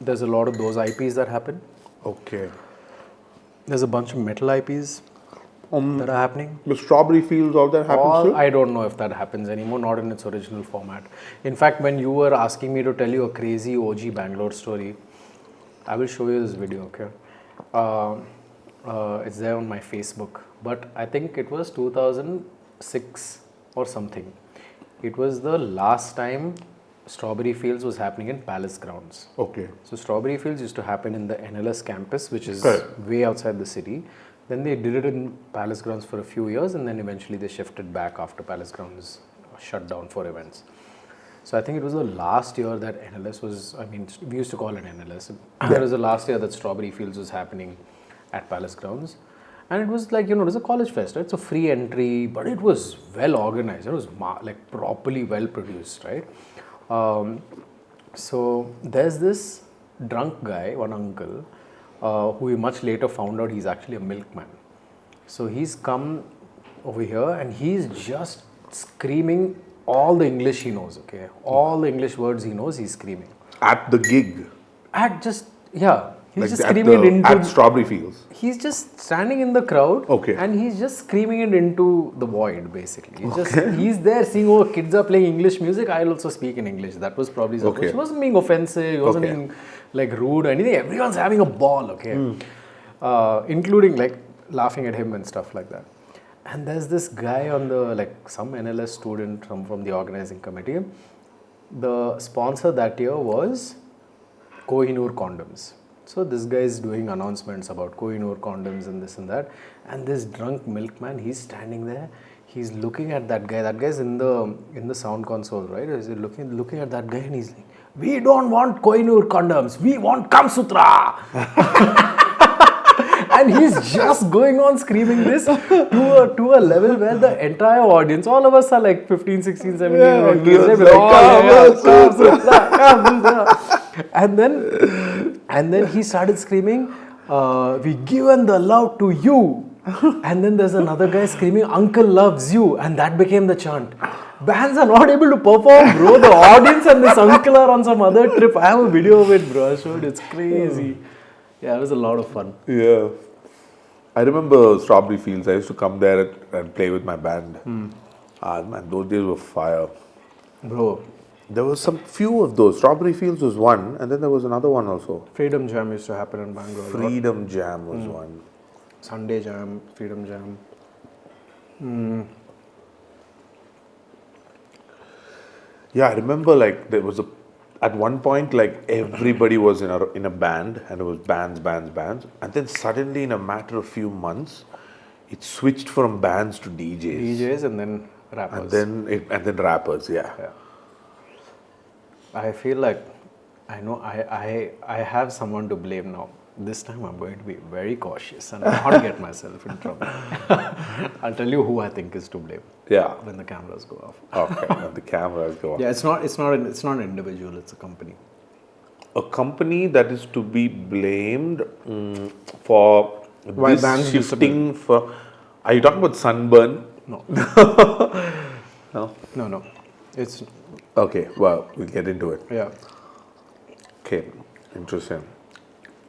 There's a lot of those IPs that happen. Okay. There's a bunch of metal IPs that are happening. The Strawberry Fields, all that happens too? I don't know if that happens anymore, not in its original format. In fact, when you were asking me to tell you a crazy OG Bangalore story, I will show you this video, okay? It's there on my Facebook. But I think it was 2006 or something. It was the last time Strawberry Fields was happening in Palace Grounds. Okay. So Strawberry Fields used to happen in the NLS campus, which is Correct. way outside the city. Then they did it in Palace Grounds for a few years, and then eventually they shifted back after Palace Grounds shut down for events. So I think it was the last year that NLS was, I mean, we used to call it NLS. It was the last year that Strawberry Fields was happening at Palace Grounds. And it was like, it was a college fest, right? So free entry, but it was well organized. It was like properly well produced, right? So there's this drunk guy, one uncle, who we much later found out he's actually a milkman. So he's come over here and he's just screaming all the English he knows, okay? All the English words he knows, he's screaming. At the gig? He's like just screaming it into... At Strawberry Fields? He's just standing in the crowd, okay, and he's just screaming it into the void, basically. He's there seeing, oh, kids are playing English music, I'll also speak in English. That was probably his approach. He wasn't being offensive, he wasn't being like rude or anything. Everyone's having a ball, okay? Including like laughing at him and stuff like that. And there's this guy on the, like some NLS student from the organizing committee. The sponsor that year was Kohinoor Condoms. So this guy is doing announcements about Kohinoor condoms and this and that. And this drunk milkman, he's standing there. He's looking at that guy. That guy's in the sound console, right? He's looking at that guy and he's like, we don't want Kohinoor condoms. We want Kamsutra. And he's just going on screaming this to a level where the entire audience, all of us are like 15, 16, 17 years old. And then he started screaming, we given the love to you. And then there's another guy screaming, uncle loves you. And that became the chant. Bands are not able to perform, bro. The audience and this uncle are on some other trip. I have a video of it, bro. I showed it. It's crazy. Yeah, it was a lot of fun. Yeah. I remember Strawberry Fields. I used to come there and play with my band. Man, those days were fire. Bro. There was some few of those. Strawberry Fields was one, and then there was another one also. Freedom Jam used to happen in Bangalore. Freedom Jam was one. Sunday Jam, Freedom Jam. Yeah, I remember like there was at one point like everybody was in a band, and it was bands. And then suddenly in a matter of few months, it switched from bands to DJs. DJs and then rappers. And then rappers, yeah. I feel like I have someone to blame now. This time I'm going to be very cautious and not get myself in trouble. I'll tell you who I think is to blame. Yeah. When the cameras go off. Okay, when the cameras go off. Yeah, it's not an individual, it's a company. A company that is to be blamed for why this bands shifting for... Are you talking about Sunburn? No. No? No. It's... Okay, well, we'll get into it. Yeah. Okay, interesting.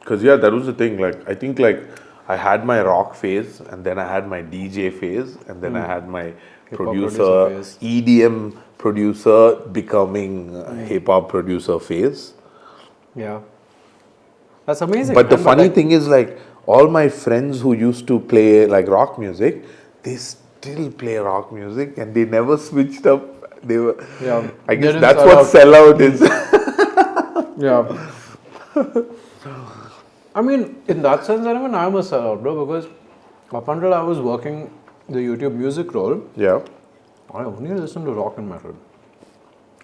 Because, yeah, that was the thing. Like, I think, like, I had my rock phase, and then I had my DJ phase, and then I had my producer phase. EDM producer becoming hip-hop producer phase. Yeah. That's amazing. But the funny thing is, like, all my friends who used to play, like, rock music, they still play rock music, and they never switched up. They were... Yeah. I guess that's what Sellout is. Yeah. I mean, in that sense, I'm a sellout, bro, because up until I was working the YouTube music role, yeah, I only listened to rock and metal.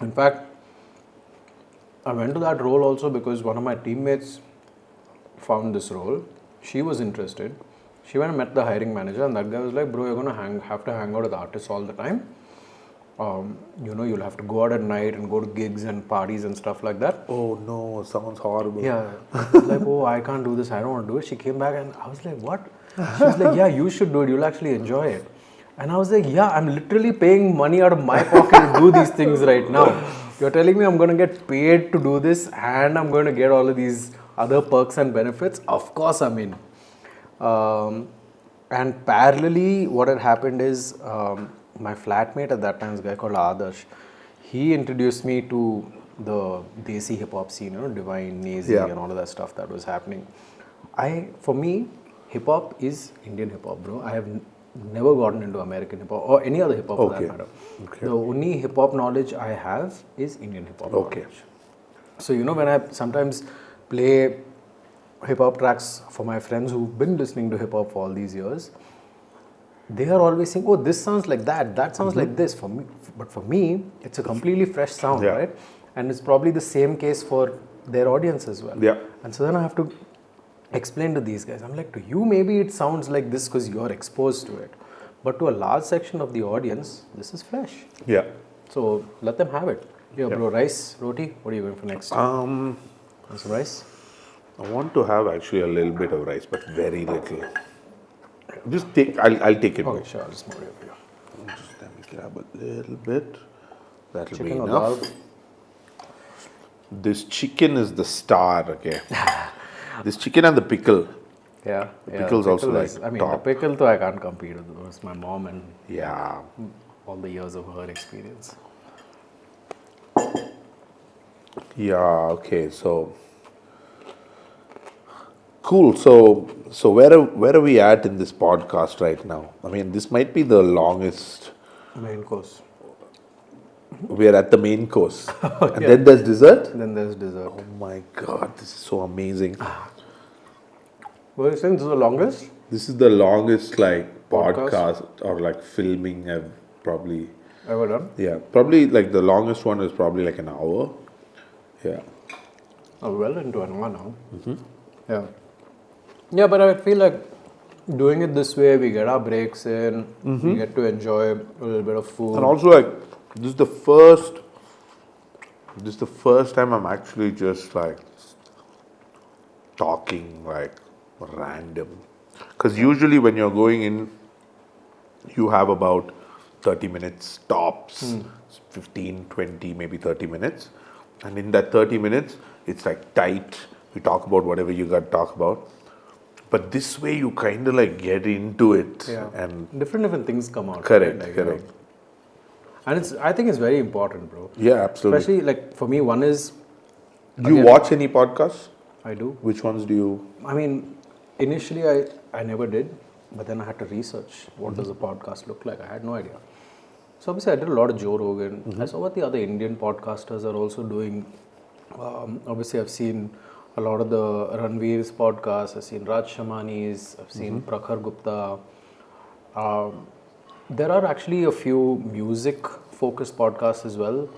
In fact, I went to that role also because one of my teammates found this role. She was interested. She went and met the hiring manager, and that guy was like, bro, you're going to have to hang out with artists all the time. you'll have to go out at night and go to gigs and parties and stuff like that. Oh no, sounds horrible. Yeah. I was like, oh, I can't do this. I don't want to do it. She came back and I was like, what? She was like, yeah, you should do it. You'll actually enjoy it. And I was like, yeah, I'm literally paying money out of my pocket to do these things right now. You're telling me I'm going to get paid to do this and I'm going to get all of these other perks and benefits? Of course I'm in. And parallelly, what had happened is my flatmate at that time, this guy called Adarsh, he introduced me to the Desi hip hop scene, Divine, Nazi, and all of that stuff that was happening. For me, hip hop is Indian hip hop, bro. I have never gotten into American hip hop or any other hip hop for that matter. Okay. The only hip hop knowledge I have is Indian hip hop knowledge. So, when I sometimes play hip hop tracks for my friends who've been listening to hip hop for all these years, they are always saying, oh, this sounds like that sounds like this. But for me, it's a completely fresh sound, right? And it's probably the same case for their audience as well. Yeah. And so then I have to explain to these guys, I'm like, to you maybe it sounds like this because you're exposed to it. But to a large section of the audience, this is fresh. Yeah. So let them have it. Yeah, bro, rice, roti, what are you going for next? Um, some rice? I want to have actually a little bit of rice, but very little. Just take, I'll take it. Okay, sure, I'll just move it over here. Just let me grab a little bit. That'll Chicken be or enough. dal? This chicken is the star, okay? This chicken and the pickle. Yeah. Pickle's also like top. The pickle though I can't compete with. It was my mom and all the years of her experience. Yeah, okay, so cool. So where are we at in this podcast right now? I mean, this might be the longest. Main course. We are at the main course. And then there's dessert? Then there's dessert. Oh my god, this is so amazing. Well, you saying this is the longest? This is the longest podcast or filming I've probably ever done. Yeah, probably the longest one is probably an hour. Yeah. Oh, well into an hour now. Yeah. Yeah, but I feel like doing it this way, we get our breaks in, we get to enjoy a little bit of food. And also this is the first time I'm actually just talking random. Because usually when you're going in, you have about 30 minutes tops, 15, 20, maybe 30 minutes. And in that 30 minutes, it's tight. We talk about whatever you got to talk about. But this way you kind of get into it. Yeah. And different things come out. Correct, correct. And I think it's very important, bro. Yeah, absolutely. Especially for me, one is... Do you watch any podcasts? I do. Which ones do you... I mean, initially I never did, but then I had to research what does a podcast look like. I had no idea. So obviously I did a lot of Joe Rogan. I saw what the other Indian podcasters are also doing. Obviously I've seen a lot of the Ranveer's podcasts. I've seen Raj Shamani's. I've seen Prakhar Gupta. There are actually a few music-focused podcasts as well,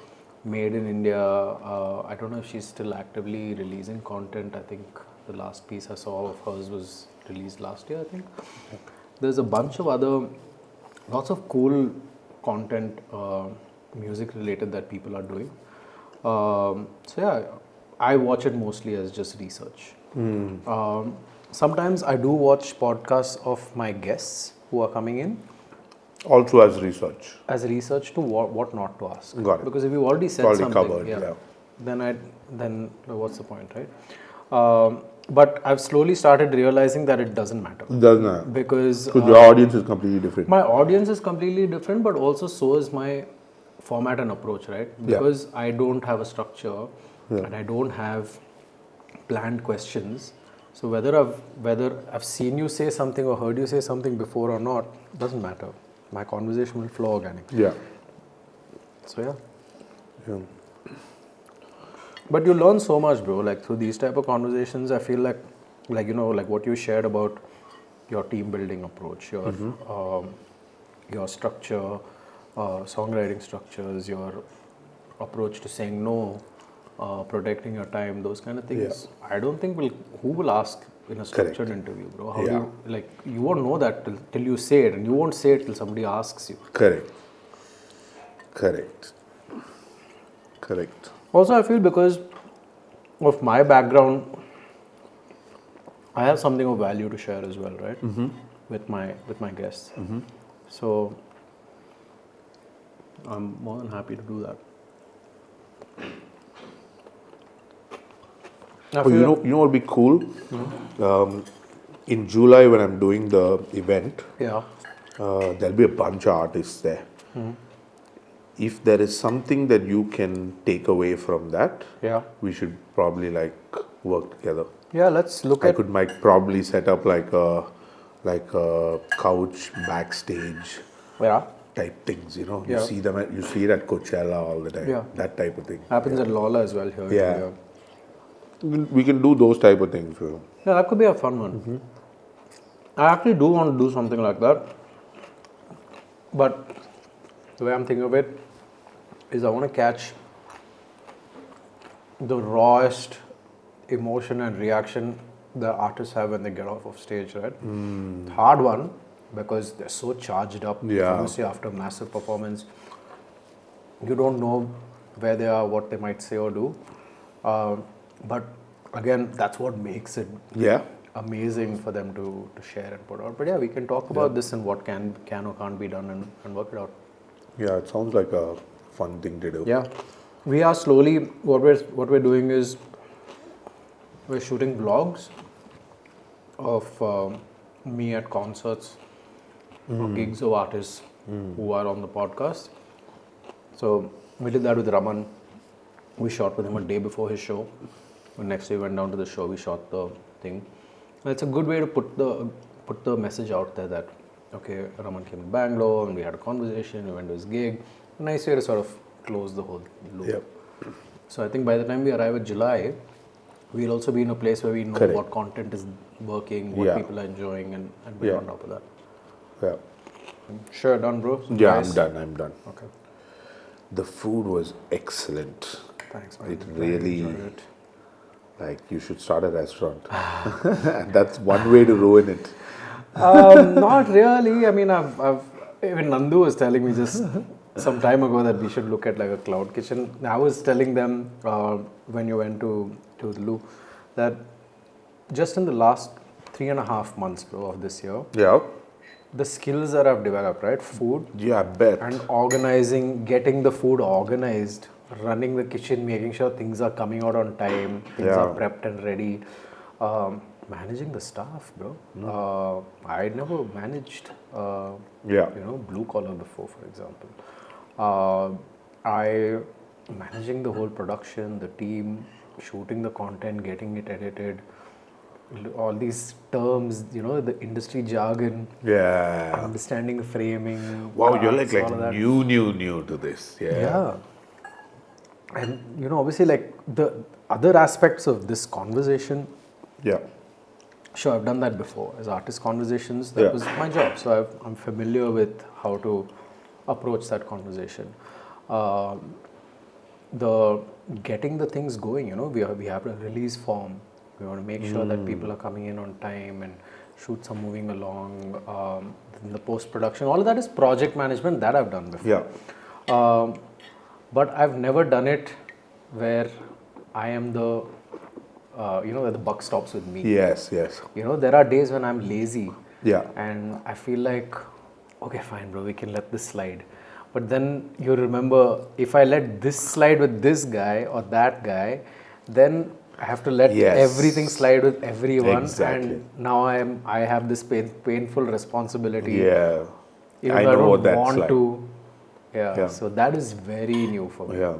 made in India. I don't know if she's still actively releasing content. I think the last piece I saw of hers was released last year, I think. There's a bunch of lots of cool content, music-related that people are doing. I watch it mostly as just research. Sometimes I do watch podcasts of my guests who are coming in. Also as research. As research to what not to ask. Got it. Because if you've already said something, covered, then what's the point, right? But I've slowly started realizing that it doesn't matter. It doesn't matter. Because your audience is completely different. My audience is completely different, but also so is my format and approach, right? Because I don't have a structure and I don't have planned questions. So whether I've seen you say something or heard you say something before or not, doesn't matter. My conversation will flow organically. Yeah. So yeah. But you learn so much, bro. Through these type of conversations, I feel like what you shared about your team building approach, your structure, songwriting structures, your approach to saying no, protecting your time, those kind of things. I don't think who will ask in a structured interview, bro? How do you won't know that till you say it, and you won't say it till somebody asks you. Correct. Correct. Also, I feel because of my background, I have something of value to share as well, right? With my guests. So I'm more than happy to do that. Oh, you know what would be cool? In July when I'm doing the event, Yeah. there'll be a bunch of artists there. If there is something that you can take away from that, Yeah. we should probably like work together. Yeah, let's look I at. could probably set up like a couch backstage Yeah. type things. You know, Yeah. you see it at Coachella all the time. Yeah. That type of thing. Happens at Lola as well here. in Yeah. India. We can do those type of things. Yeah, that could be a fun one. I actually do want to do something like that. But the way I'm thinking of it is I want to catch the rawest emotion and reaction the artists have when they get off of stage, right? Hard one because they're so charged up. Yeah. Obviously, after a massive performance, you don't know where they are, what they might say or do. But again, that's what makes it Yeah. amazing for them to share and put out. But yeah, we can talk about this and what can or can't be done and work it out. Yeah, it sounds like a fun thing to do. Yeah, we are slowly. What we're doing is we're shooting vlogs of me at concerts or gigs of artists who are on the podcast. So we did that with Raman. We shot with him a day before his show. The next day we went down to the show. We shot the thing. And it's a good way to put the message out there that okay, Raman came to Bangalore and we had a conversation. We went to his gig. A nice way to sort of close the whole loop. Yep. So I think by the time we arrive at July, we'll also be in a place where we know Correct. what content is working, what Yeah. people are enjoying, and we're Yeah. on top of that. Yeah. Sure, done, bro. Yeah, Nice. I'm done. Okay. The food was excellent. Thanks, man. It I really, enjoyed it. like, you should start a restaurant. That's one way to ruin it. Not really. I mean, I've even Nandu was telling me just some time ago that we should look at like a cloud kitchen. I was telling them when you went to the Loo that just in the last 3.5 months, bro, of this year, Yeah. the skills that I've developed, right? Food Yeah, I bet. and organizing, getting the food organized, running the kitchen, making sure things are coming out on time, things Yeah. are prepped and ready. Managing the staff, bro. I never managed, Yeah. blue collar before, for example. Managing the whole production, the team, shooting the content, getting it edited, all these terms, the industry jargon, Yeah. understanding the framing. Wow, you're cuts, all of that. new to this. Yeah. Yeah. And, obviously, like the other aspects of this conversation, Yeah. sure, I've done that before. As artist conversations, that Yeah. was my job. So I'm familiar with how to approach that conversation. The getting the things going, we have a release form. We want to make sure that people are coming in on time and shoots are moving along. The post-production, all of that is project management that I've done before. Yeah. But I've never done it where I am the, where the buck stops with me. Yes, yes. There are days when I'm lazy. Yeah. And I feel like, okay, fine, bro, we can let this slide. But then you remember, if I let this slide with this guy or that guy, then I have to let Yes. everything slide with everyone. Exactly. And now I have this painful responsibility. Yeah. Even I though know I what don't that's want like. to. Yeah. Yeah. So that is very new for me. Yeah.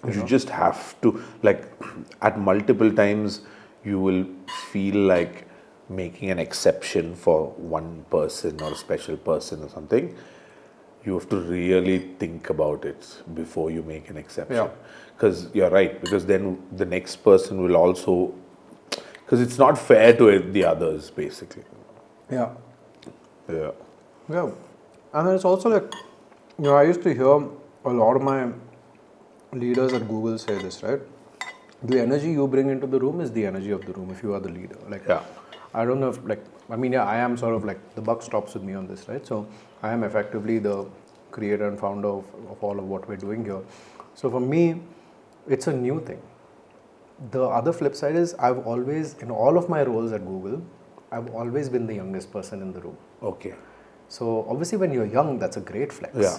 You just have to, like, at multiple times, you will feel like making an exception for one person or a special person or something. You have to really think about it before you make an exception. Yeah. Because you're right, because then the next person will also, because it's not fair to the others, basically. Yeah. Yeah. Yeah. And then it's also like, I used to hear a lot of my leaders at Google say this, right? The energy you bring into the room is the energy of the room if you are the leader. Like, Yeah. I don't know if, I am sort of like, the buck stops with me on this, right? So I am effectively the creator and founder of all of what we're doing here. So for me, it's a new thing. The other flip side is I've always, in all of my roles at Google, I've always been the youngest person in the room. Okay. So obviously when you're young, that's a great flex. Yeah.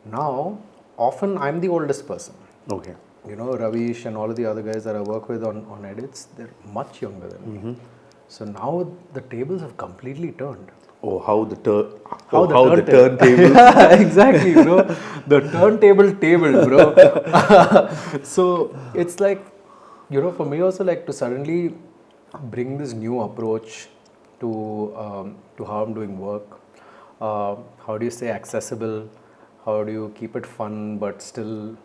Now, often I'm the oldest person. Okay. You know, Ravish and all of the other guys that I work with on edits, they're much younger than me. So now the tables have completely turned. Oh, how the turntable. Exactly, bro. The turntable table, bro. So it's like, you know, for me also, like, to suddenly bring this new approach to how I'm doing work. How do you stay accessible? How do you keep it fun but still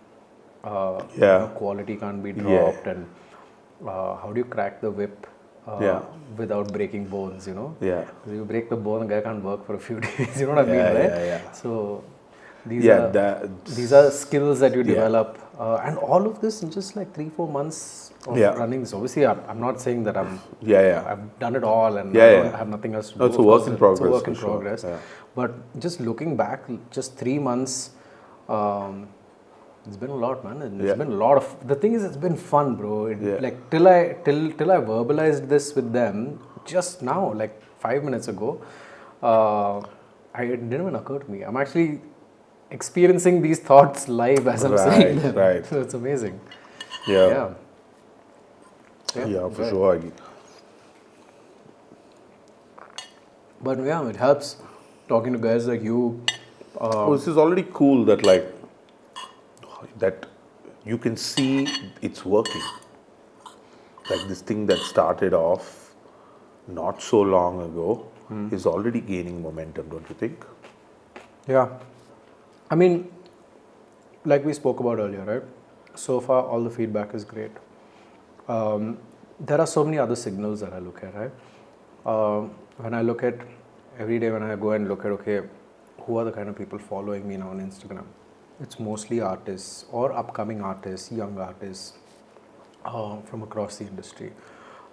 you know, quality can't be dropped? And how do you crack the whip without breaking bones, you know? Yeah. You break the bone, the guy can't work for a few days, you know what I mean, right? Yeah. So these are skills that you develop. And all of this in just like 3-4 months of running. So obviously, I'm not saying that I've done it all and I have nothing else to do. It's a work in progress. It's a work in progress. Yeah. But just looking back, just 3 months, it's been a lot, man. And it's been a lot of. The thing is, it's been fun, bro. Like till I verbalized this with them just now, like 5 minutes ago, it didn't even occur to me. I'm actually experiencing these thoughts live as I'm saying them. Right. So it's amazing. Yeah, for sure. But yeah, it helps talking to guys like you. This is already cool that that you can see it's working. Like this thing that started off not so long ago is already gaining momentum, don't you think? Yeah. I mean, like we spoke about earlier, right? So far, all the feedback is great. There are so many other signals that I look at, right? When I look at, every day when I go and look at, okay, who are the kind of people following me now on Instagram? It's mostly artists or upcoming artists, young artists from across the industry.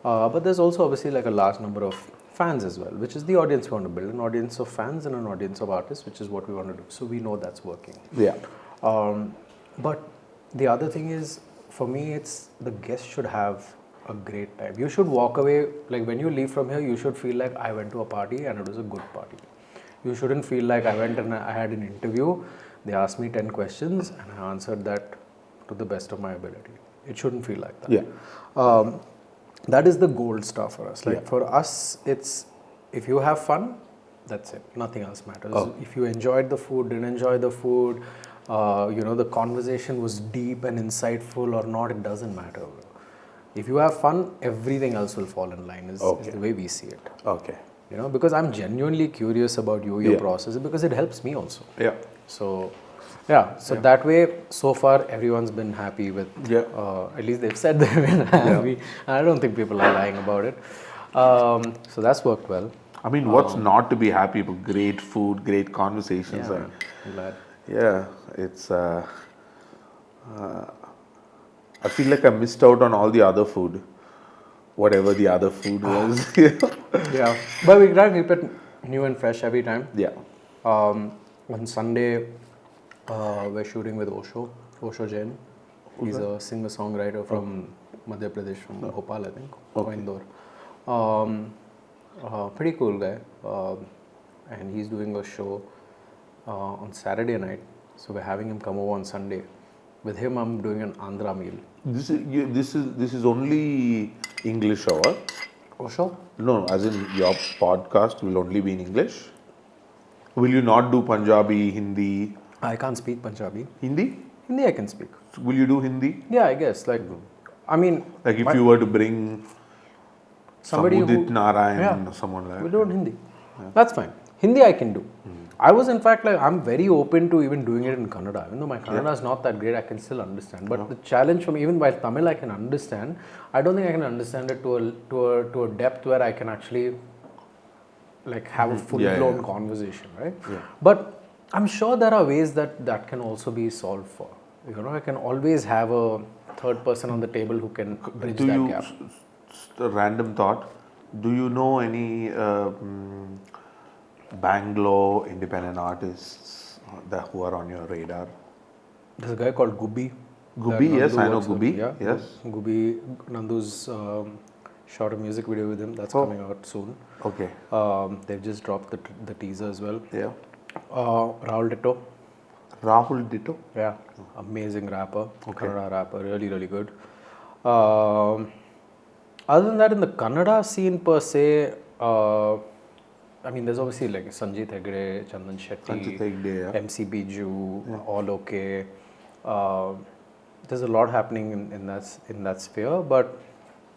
But there's also obviously like a large number of fans as well, which is the audience we want to build, an audience of fans and an audience of artists, which is what we want to do. So we know that's working. Yeah. But the other thing is, for me, it's the guest should have a great time. You should walk away, like when you leave from here, you should feel like I went to a party and it was a good party. You shouldn't feel like I went and I had an interview, they asked me 10 questions and I answered that to the best of my ability. It shouldn't feel like that. Yeah. That is the gold star for us. Like for us, it's if you have fun, that's it. Nothing else matters. If you enjoyed the food, didn't enjoy the food, you know, the conversation was deep and insightful or not, it doesn't matter. If you have fun, everything else will fall in line is the way we see it. Okay. You know, because I'm genuinely curious about your process, because it helps me also. Yeah. So, that way, so far, everyone's been happy with, at least they've said they've been happy. I don't think people are lying about it. So that's worked well. I mean, what's not to be happy about? Great food, great conversations. Yeah, I'm glad. Yeah, it's... I feel like I missed out on all the other food. Whatever the other food was. Yeah, but we try to keep it new and fresh every time. Yeah. On Sunday, we're shooting with Osho Jain. He's a singer-songwriter from Madhya Pradesh, from Bhopal, I think, Indore. Pretty cool guy. And he's doing a show on Saturday night. So we're having him come over on Sunday. With him, I'm doing an Andhra meal. This is only English or what? Osho? No, as in your podcast will only be in English? Will you not do Punjabi, Hindi? I can't speak Punjabi. Hindi? Hindi I can speak. So will you do Hindi? Yeah, I guess. Like, I mean... Like if you were to bring somebody Samudit Narayan or someone like that. We'll do it in Hindi. Yeah. That's fine. Hindi I can do. I was in fact like, I'm very open to even doing it in Kannada. Even though my Kannada is not that great, I can still understand. But the challenge for me, even while Tamil I can understand, I don't think I can understand it to a depth where I can actually like have a full-blown conversation, right? Yeah. But I'm sure there are ways that can also be solved for. You know, I can always have a third person on the table who can bridge that gap. A random thought. Do you know any Bangalore independent artists who are on your radar? There's a guy called Gubi. Gubi, that yes, Nandu I know works with. Gubi. Yeah, Yes. Gubi, Nandu's shot a music video with him. That's coming out soon. Okay. They've just dropped the teaser as well. Yeah. Rahul Ditto. Rahul Ditto. Yeah, amazing rapper. Okay. Kannada rapper, really, really good. Other than that, in the Kannada scene per se, I mean, there's obviously like Sanjeet Hegde, Chandan Sanjeet Shetty, Hegde, yeah. MC Biju, All Okay. There's a lot happening in that sphere, but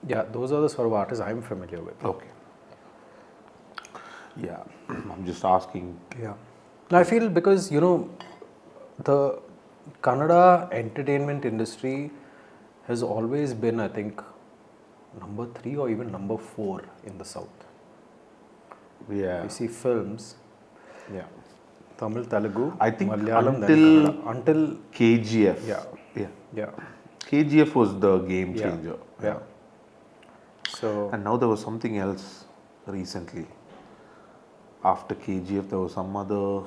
yeah, those are the sort of artists I'm familiar with. Okay. Yeah, I'm just asking. Yeah. I feel because, the Kannada entertainment industry has always been, I think, number 3 or even number 4 in the South. Yeah. You see films, Yeah. Tamil, Telugu, I think Malayalam, until then Kannada. Until, KGF. yeah. Yeah. Yeah. KGF was the game Yeah. changer. Yeah. So, And now there was something else recently. After KGF, there was some other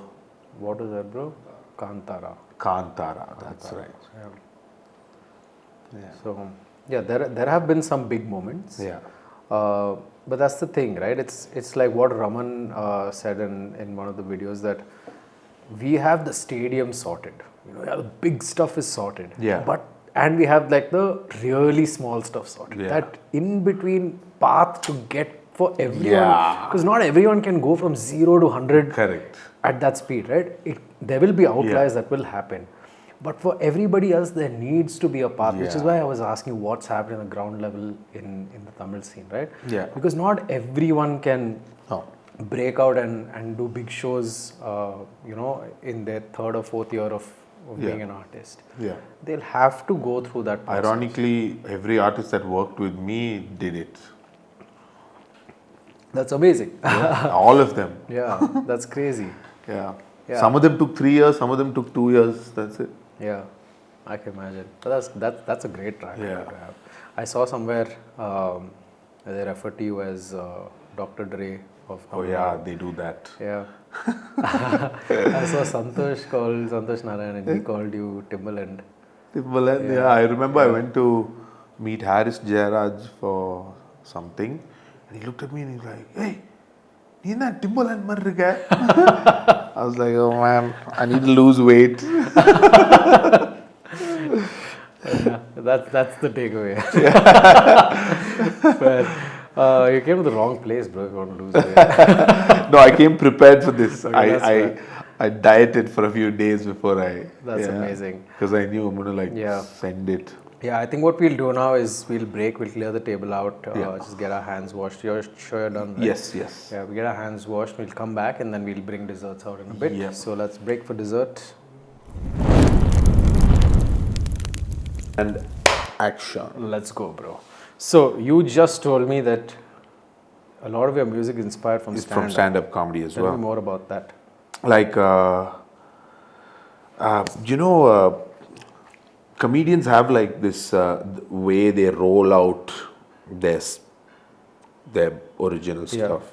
what is that, bro? Kantara. Kantara. That's right. Yeah. Yeah. So, yeah, there have been some big moments. Yeah. But that's the thing, right? It's like what Raman said in one of the videos, that we have the stadium sorted. Yeah, the big stuff is sorted. Yeah. And we have like the really small stuff sorted. Yeah. That in between path to get for everyone, Yeah. because not everyone can go from 0 to 100 Correct. at that speed, right? There will be outliers that will happen. But for everybody else, there needs to be a path, which is Yeah. why I was asking what's happening on the ground level in the Tamil scene, right? Yeah. Because not everyone can No. break out and do big shows, in their 3rd or 4th year of being an artist. Yeah. They'll have to go through that process. Ironically, every artist that worked with me did it. That's amazing. Yeah. All of them. Yeah, that's crazy. Yeah. Yeah. Some of them took 3 years, some of them took 2 years. That's it. Yeah, I can imagine. But that's a great track Yeah. to have. I saw somewhere they refer to you as Dr. Dre of Oh Tamil yeah, Nadu. they do that. Yeah. I saw Santosh Narayan, and he called you Timbaland. Timbaland, yeah. I remember I went to meet Harris Jayaraj for something, and he looked at me and he's like, "Hey, you know Timbaland மாதிரி இருக்க?" I was like, "Oh man, I need to lose weight." Yeah, that's the takeaway. But you came to the wrong place, bro. If you want to lose weight. No, I came prepared for this. Okay, that's fair. I dieted for a few days before I. That's amazing. Because I knew I'm gonna send it. Yeah, I think what we'll do now is we'll break. We'll clear the table out. Just get our hands washed. You're sure you're done, right? Yes, yes. Yeah, we get our hands washed. We'll come back and then we'll bring desserts out in a bit. Yep. So let's break for dessert. And action. Let's go, bro. So you just told me that a lot of your music is inspired from It's from stand-up. stand-up comedy as Tell well. me more about that. Like, comedians have like this way they roll out their original stuff.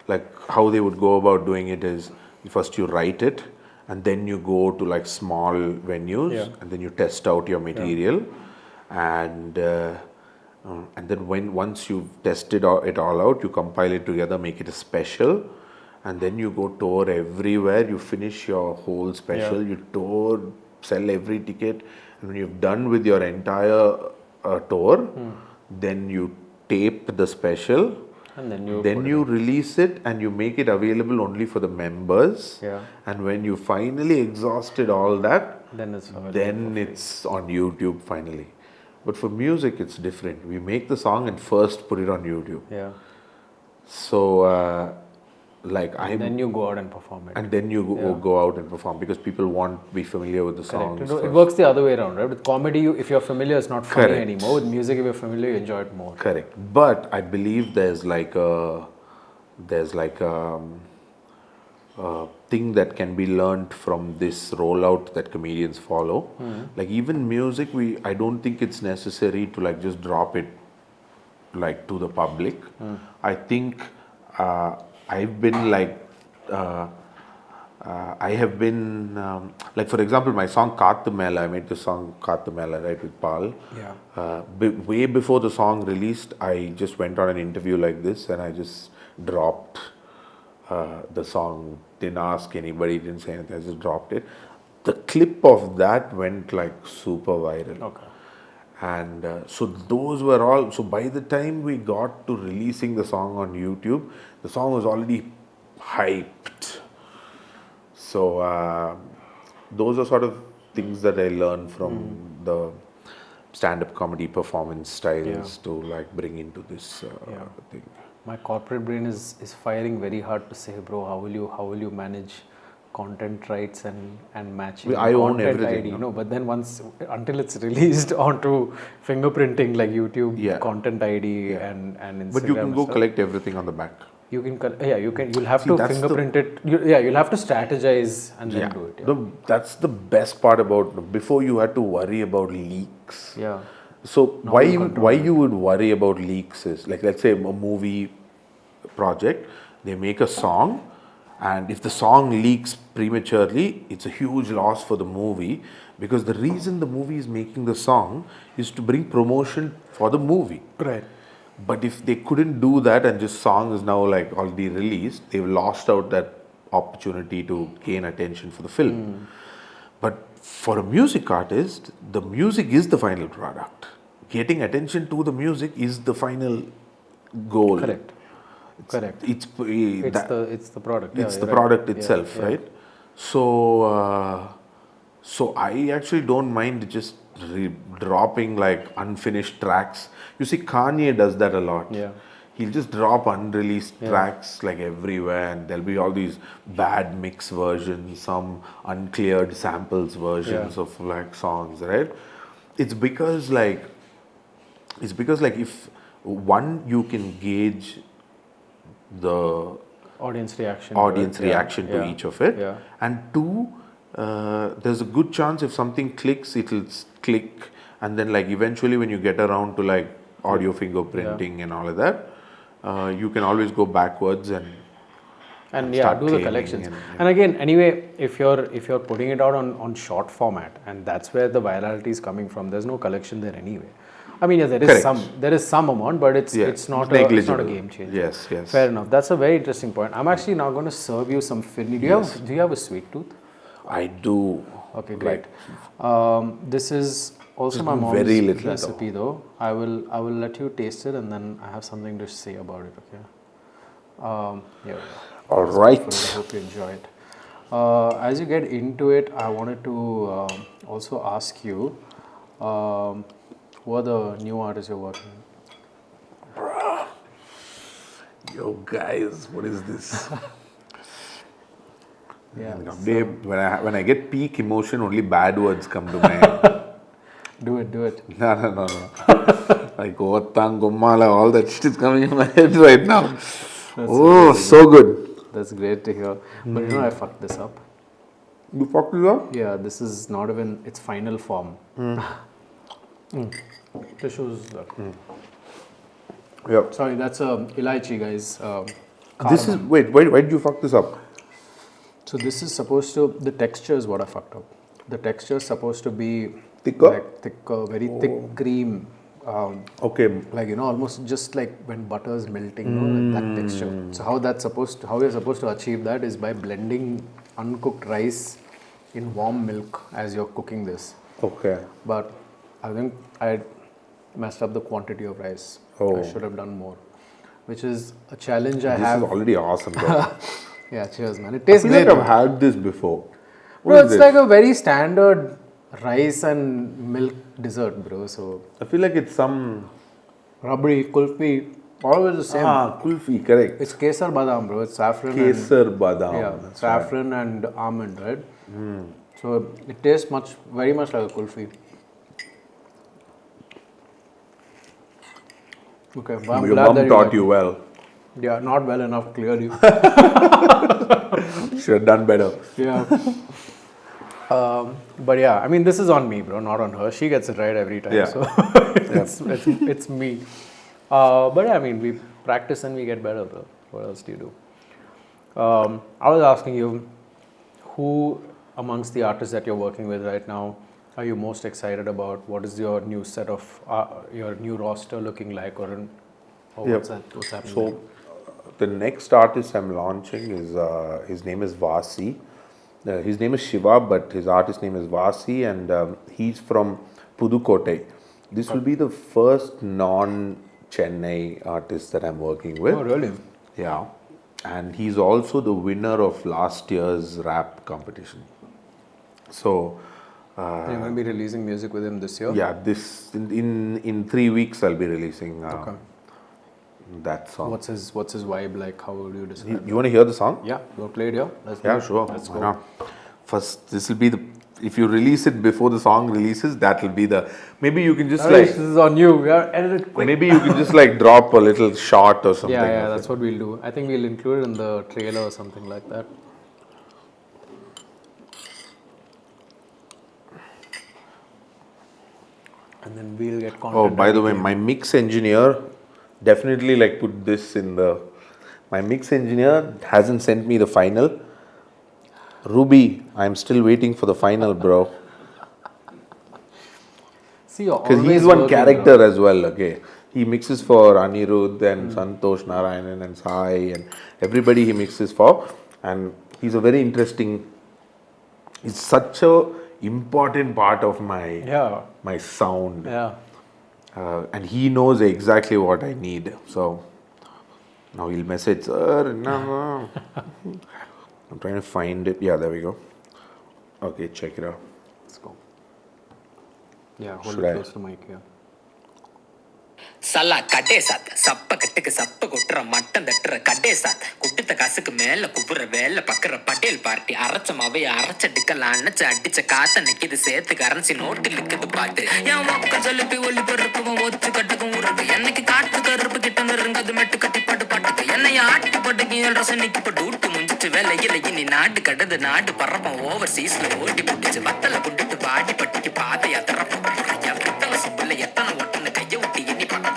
Like how they would go about doing it is first you write it, and then you go to like small venues, and then you test out your material, and then once you've tested it all out, you compile it together, make it a special. And then you go tour everywhere, you finish your whole special, you tour, sell every ticket, and when you've done with your entire tour, then you tape the special, And then you release it and you make it available only for the members. Yeah. And when you finally exhausted all that, Then it's it's on YouTube finally. But for music, it's different. We make the song and first put it on YouTube. Yeah. So, And then you go out and perform it. and then you go out and perform because people want to be familiar with the songs. Correct. It works the other way around, right? With comedy, if you're familiar, it's not funny Correct. anymore. With music, if you're familiar, you enjoy it more. Correct. But I believe there's like a thing that can be learned from this rollout that comedians follow. Like even music, I don't think it's necessary to like just drop it like to the public. I think I've been like I have been, like for example, my song Kaathu I made the song Kaathu right, with Paul. Yeah. Way before the song released, I just went on an interview like this and I just dropped the song. Didn't ask anybody, didn't say anything, I just dropped it. The clip of that went like super viral. Okay. And so those were all, so by the time we got to releasing the song on YouTube, the song was already hyped. So those are sort of things that I learned from the stand-up comedy performance styles to like bring into this thing. My corporate brain is firing very hard to say, bro, how will you manage content rights and matching I own content everything, ID, but then until it's released onto fingerprinting like YouTube content ID and Instagram. But you can go collect everything on the back. You'll have to fingerprint it. You'll have to strategize and then do it. Yeah. That's the best part about, before you had to worry about leaks. Yeah. So why you would worry about leaks is, like, let's say a movie project, they make a song, and if the song leaks prematurely, it's a huge loss for the movie, because the reason the movie is making the song is to bring promotion for the movie. Right. But if they couldn't do that and just song is now like already released, they've lost out that opportunity to gain attention for the film. But for a music artist, the music is the final product. Getting attention to the music is the final goal. Correct. It's the product. It's the product itself, right? So I actually don't mind just dropping like unfinished tracks. You see, Kanye does that a lot. Yeah. He'll just drop unreleased tracks like everywhere, and there'll be all these bad mix versions, some uncleared samples versions of like songs, right? It's because like if one, you can gauge the audience reaction to each of it, and two, there's a good chance if something clicks, it'll click, and then like eventually when you get around to like audio fingerprinting and all of that, you can always go backwards and do the collections. And again, anyway, if you're putting it out on short format, and that's where the virality is coming from, there's no collection there anyway. I mean, there is some amount, but it's not a game changer. Yes. Fair enough. That's a very interesting point. I'm actually now going to serve you some Phirni. Do you have a sweet tooth? I do. Okay, great. This is also my mom's recipe though. I will let you taste it, and then I have something to say about it. Okay. Yeah. All right. I hope you enjoy it. As you get into it, I wanted to also ask you, who are the new artists you're working with? Bruh. Yo guys, what is this? When I get peak emotion, only bad words come to my head. Do it. No. Like Otang, Gomala, all that shit is coming in my head right now. So good. That's great to hear. But I fucked this up. You fucked it up? Yeah, this is not even its final form. Tissues. Yep. Sorry, that's elaichi, guys. This is, why did you fuck this up? So this is supposed to, the texture is what I fucked up. The texture is supposed to be thicker, like thicker, very thick cream. Okay. Like almost just like when butter is melting, like that texture. So how you're supposed to achieve that is by blending uncooked rice in warm milk as you're cooking this. Okay. But I think I messed up the quantity of rice. I should have done more, which is a challenge I have. This is already awesome, bro. Yeah, cheers, man. It tastes great. Like I've had this before. Bro, it's like a very standard rice and milk dessert, bro. So I feel like it's some rabri, kulfi, all of it is the same. Kulfi, correct. It's kesar badam, bro. It's saffron. Badam. Yeah, saffron and almond, right? So it tastes very much like a kulfi. Okay, well, your mom taught you well. Yeah, not well enough, clearly. Should have done better. Yeah. But yeah, I mean, this is on me, bro, not on her. She gets it right every time. Yeah. So it's me. But yeah, I mean, we practice and we get better, bro. What else do you do? I was asking you, who amongst the artists that you're working with right now are you most excited about? What is your new set of your new roster looking like, or what's happening? So the next artist I'm launching is his name is Vaasi. His name is Shiva, but his artist name is Vaasi, and he's from Pudukkottai. This will be the first non-Chennai artist that I'm working with. Oh, really? Yeah, and he's also the winner of last year's rap competition. So. You're going to be releasing music with him this year? Yeah, this in 3 weeks I'll be releasing that song. What's his vibe like? How would you describe? You want to hear the song? Yeah, we'll play it here. Sure. Let's Why go. not? First, this will be the. If you release it before the song releases, that will be the. Maybe you can just This is on you. We are edited quick. Maybe you can just drop a little shot or something. Yeah, that's what we'll do. I think we'll include it in the trailer or something like that. And then we'll get content. Oh, by the way, my mix engineer definitely put this in the. My mix engineer hasn't sent me the final. Ruby, I'm still waiting for the final, bro. See, because he's one character as well. Okay, he mixes for Anirudh and Santosh Narayanan and Sai and everybody he mixes for, and he's a very interesting. He's such a important part of my sound. Yeah. And he knows exactly what I need. So now he'll message, sir. No. I'm trying to find it. Yeah, there we go. Okay, check it out. Let's go. Yeah, hold Should it I? close to the mic here. சல்லா கடே சாத் சப்ப கட்டுக்கு சப்ப கொட்டுற மட்டம் தட்டுற கடே சாத் குட்டித்த காசுக்கு மேல குப்புற வேலை பக்குற பட்டேல் பார்ட்டி அரைச்ச மாவைய அரைச்சடிக்கல அணைச்சு அடிச்ச காத்த நிக்குது சேர்த்து கரன்சி நோட்டு நிக்குது பாட்டு என் மொக்க ஜலுப்பி ஒளி பொறுப்பும் ஒச்சு கட்டுக்கும் உருக்கு என்னைக்கு காட்டு கருப்பு கிட்ட நெருங்கது மெட்டு கட்டி பாட்டு பாட்டுக்கு என்னைய ஆட்டி போட்டுக்கு ஏழு ரசனிக்கு இப்போ டூட்டு முடிஞ்சிட்டு வேலையில இனி நாடு கடது நாடு பறப்பம் ஓவர் சீஸ்ல ஓட்டி பிடிச்சு வத்தல புண்டுட்டு பாடி பட்டிக்கு பாதையா திறப்போம் எத்தனை சுப்புல எத்தனை ஒட்டுன்னு கைய விட்டு எண்ணி பார்க்க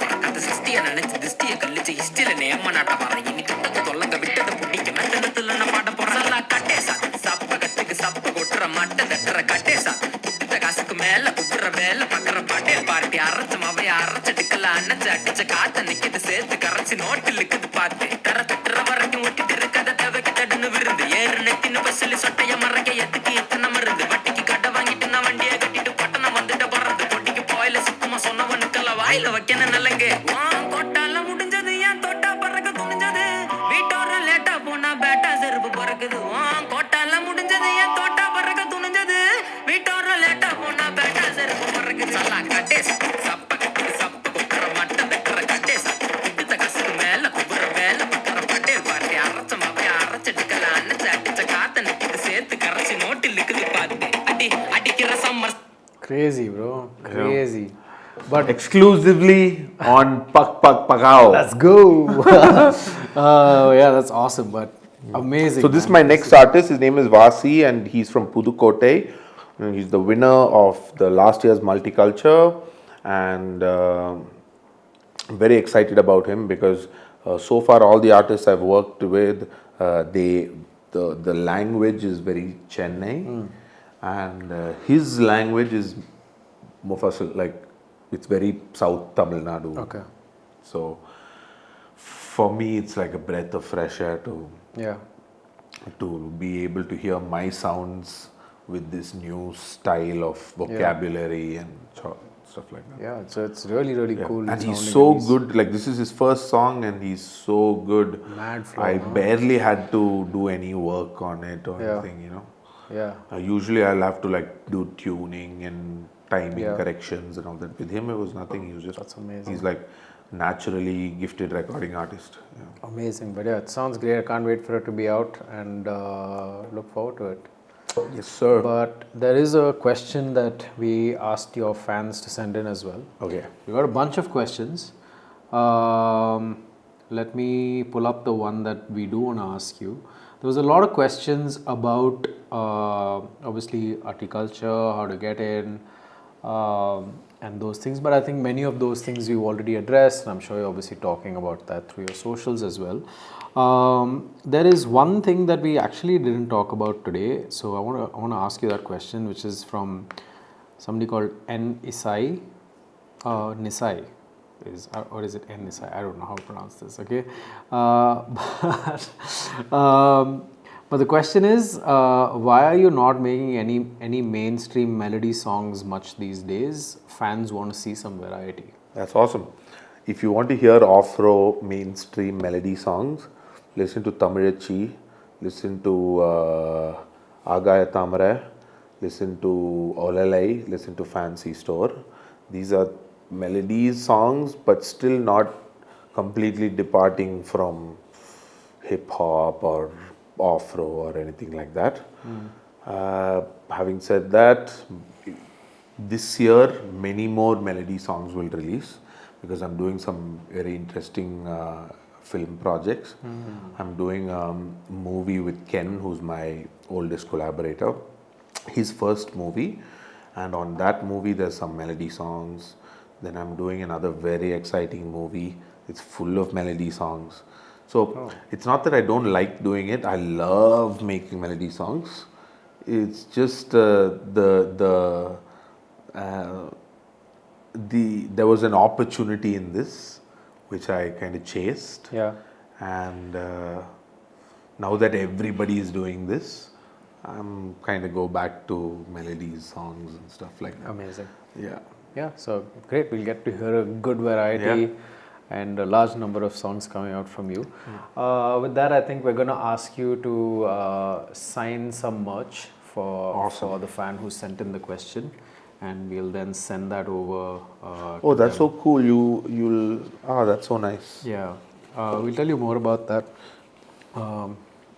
சிஸ்டிய நினைச்சு திஸ்டிய கழிச்சு ஹிஸ்டில நேம நாட்ட பாரு இனி கிட்டக்கு தொல்லங்க விட்டதை பிடிக்க மெத்தனத்துல நான் பாட போறேன் கட்டே சாத் சப்ப கட்டுக்கு சப்ப கொட்டுற மட்டை தட்டுற கட்டே சாத் குட்டித்த காசுக்கு மேல குப்புற வேலை பக்குற பட்டேல் பார்ட்டி அரைச்ச மாவைய அரைச்சடிக்கல அணைச்சு அடிச்ச காத்த நிக்குது சேர்த்து கரைச்சி நோட்டில் இருக்குது பார்த்து தர தட்டுற வரைக்கும் ஒட்டிட்டு இருக்கத தேவைக்கு தடுன்னு விருந்து ஏறு நெத்தின்னு பஸ்ஸில் சொட்டைய மறைக்க எத்துக்கு எத்தனை மருந்து வட்டிக்கு கடை வாங்கிட்டு நான் வண்டியை கட்டிட்டு பட்டணம் வந்துட்டு போறது பொட்டிக்கு போயில சுத்தமா சொன்னவனுக்கெல்லாம் வாயில வைக்கணும் நல்லங்க தொட்டால முடிஞ்சது ஏன் தொட்டா பறக்க துணிஞ்சது வீட்டோர லேட்டா போனா பேட்டா செருப்பு பறக்குது கோட்டால முடிஞ்சது ஏன் தொட்டா பறக்க துணிஞ்சது வீட்டோர லேட்டா போனா பேட்டா செருப்பு பறக்குது சல்லா கட்டே சப்ப கட்டுக்கு சப்ப கொட்டுற மட்டம் தட்டுற கட்டே குட்டித்த கசுக்கு மேல குப்புற வேலை பக்குற பட்டேல் பார்ட்டி அரைச்ச மாவைய அரைச்சடிக்கல அணைச்சு அடிச்ச காத்த நிக்குது சேர்த்து கரைச்சி நோட்டில் இருக்குது பார்த்து அடிக்கிற summer. Crazy, bro. Crazy. But exclusively on Pak Pak Pakao. let's go. Yeah, that's awesome. But amazing. So this is my next artist. His name is Vaasi, and he's from Pudukkottai. And he's the winner of the last year's multiculture, and I'm very excited about him because so far all the artists I've worked with, the language is very Chennai, and his language is Mufassal, it's very South Tamil Nadu. Okay. So for me, it's like a breath of fresh air to be able to hear my sounds with this new style of vocabulary and stuff like that. Yeah, so it's really, really cool. And he's sounding so and good. This is his first song, and he's so good. Mad flow, I huh? barely had to do any work on it or anything, Yeah. Usually I'll have to do tuning and timing Yeah. corrections and all that. With him, it was nothing. He was just. That's amazing. He's naturally gifted recording artist. Yeah. Amazing. But yeah, it sounds great. I can't wait for it to be out and look forward to it. Yes, sir. But there is a question that we asked your fans to send in as well. Okay. We got a bunch of questions. Let me pull up the one that we do want to ask you. There was a lot of questions about obviously Atti Culture, how to get in, and those things. But I think many of those things we've already addressed, and I'm sure you're obviously talking about that through your socials as well. There is one thing that we actually didn't talk about today, so I want to ask you that question, which is from somebody called N Isai, Nisai. Or is it N Nisai? I don't know how to pronounce this. Okay, but the question is, why are you not making any mainstream melody songs much these days? Fans want to see some variety. That's awesome. If you want to hear OfRo mainstream melody songs, listen to Thamizhachi, listen to Agaya Tamare, listen to Olalai, listen to Fancy Store. These are melodies songs, but still not completely departing from hip hop or OfRo or anything like that. Having said that, this year many more melody songs will release because I'm doing some very interesting film projects. I'm doing a movie with Ken, who's my oldest collaborator, his first movie, and on that movie there's some melody songs. Then I'm doing another very exciting movie. It's full of melody songs. So it's not that I don't like doing it. I love making melody songs. It's just there was an opportunity in this which I kind of chased. Yeah. And now that everybody is doing this, I'm kind of go back to melodies, songs and stuff like that. Amazing. Yeah. Yeah, so great. We'll get to hear a good variety and a large number of songs coming out from you. With that, I think we're going to ask you to sign some merch for the fan who sent in the question, and we'll then send that over. Oh, that's so cool. That's so nice. Yeah, we'll tell you more about that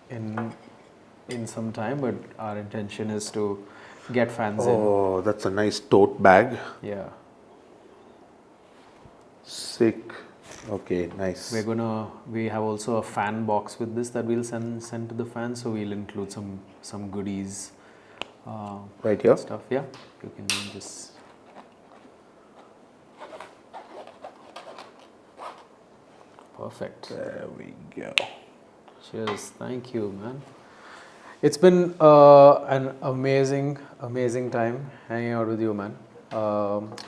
in some time, but our intention is to get fans in. Oh, that's a nice tote bag. Yeah. Sick. Okay, nice. We have also a fan box with this that we'll send to the fans, so we'll include some goodies. Right here? Stuff, yeah. You can just. Perfect. There we go. Cheers. Thank you, man. It's been an amazing time hanging out with you, man.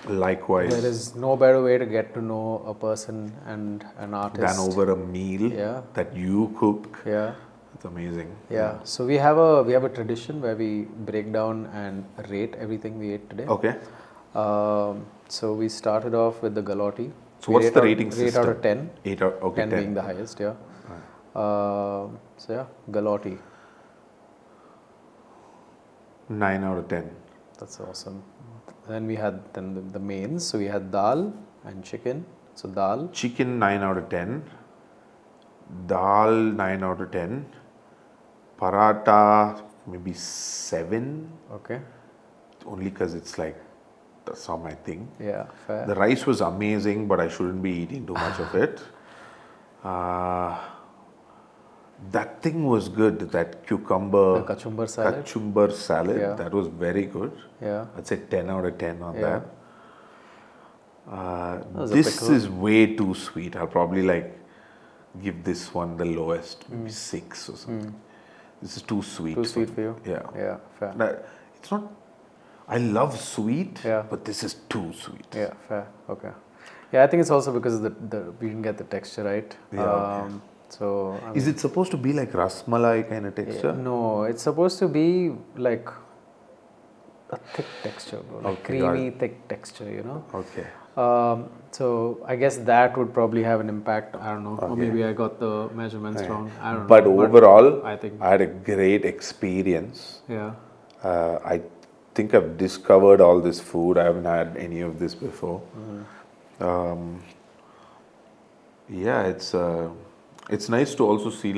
Likewise. There is no better way to get to know a person and an artist than over a meal that you cook. Yeah. It's amazing. Yeah. So we have a tradition where we break down and rate everything we ate today. Okay. So we started off with the Galouti. So what's the rating system? 8 out of 10. 8 out, okay, 10 being the highest, yeah. So yeah, Galouti. 9 out of 10. That's awesome. Then we had the mains. So we had dal and chicken. So dal. Chicken 9 out of 10. Dal 9 out of 10. Paratha maybe 7. Okay. Only because it's like that's not my thing. Yeah, fair. The rice was amazing, but I shouldn't be eating too much of it. That thing was good. That cucumber. The kachumbar salad. Kachumbar salad. Yeah. That was very good. Yeah. I'd say 10 out of 10 on Yeah. that. This is way too sweet. I'll probably give this one the lowest, maybe 6 or something. This is too sweet. Too sweet for you? Yeah. Yeah, fair. It's not. I love sweet, Yeah. but this is too sweet. Yeah, fair. Okay. Yeah, I think it's also because we didn't get the texture right. Yeah, okay. So Is it supposed to be like rasmalai kind of texture? no, it's supposed to be like a thick texture, bro. Like Okay, creamy, thick texture, you know. Okay. So I guess that would probably have an impact. I don't know, or Okay. maybe I got the measurements wrong. I don't But know. overall, I think I had a great experience. yeah, I think I've discovered all this food. I haven't had any of this before. Yeah, it's nice to also see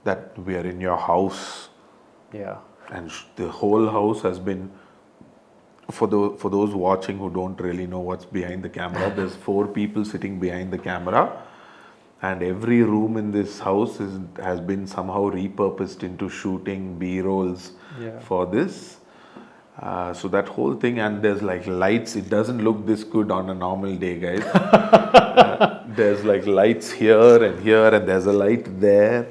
that we are in your house, yeah, and the whole house has been. For those watching who don't really know what's behind the camera, there's 4 people sitting behind the camera, and every room in this house has been somehow repurposed into shooting B-rolls Yeah. for this. So that whole thing, and there's like lights. It doesn't look this good on a normal day, guys. There's like lights here, and there's a light there.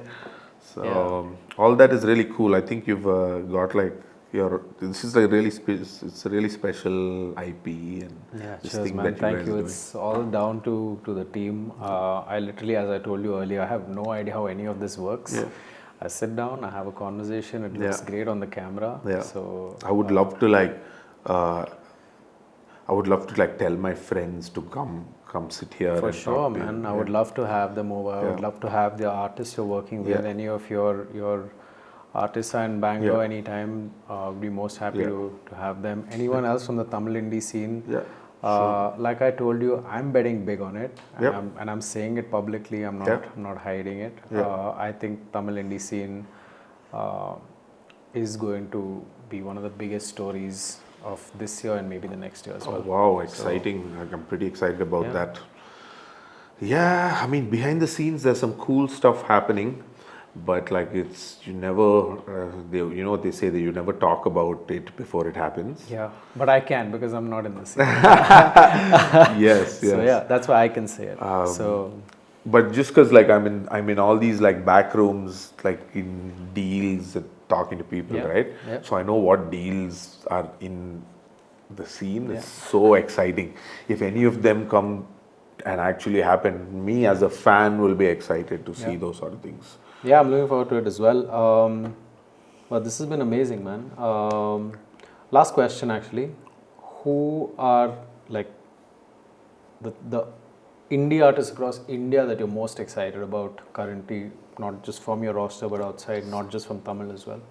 So all that is really cool. I think you've got like this is a really it's a really special IP and this cheers, thing man. that you Thank guys you. are doing. It's all down to the team. I literally, as I told you earlier, I have no idea how any of this works. Yeah. I sit down, I have a conversation. It looks great on the camera. Yeah. So I would love to like tell my friends to come sit here. for and sure, talk to man. you. I would love to have them over. I would love to have the artists you're working with. Any of your artists are in Bangalore anytime. Would be most happy to have them. Anyone else from the Tamil indie scene? Yeah. Like I told you, I'm betting big on it, and, Yep. I'm saying it publicly. I'm not hiding it. I think Tamil indie scene is going to be one of the biggest stories of this year and maybe the next year as well. Oh, wow, exciting. Like, I'm pretty excited about that. Yeah, I mean, behind the scenes, there's some cool stuff happening, but like you never, you know what they say, that you never talk about it before it happens. Yeah, but I can because I'm not in the scene. Yes, yes. So yeah, that's why I can say it. But just because like I'm in all these like back rooms, like in deals and talking to people, right? Yeah. So I know what deals are in the scene. It's so exciting. If any of them come and actually happen, me as a fan will be excited to see those sort of things. Yeah, I'm looking forward to it as well. But this has been amazing, man. Last question, actually. Who are like the indie artists across India that you're most excited about currently, not just from your roster but outside, not just from Tamil as well?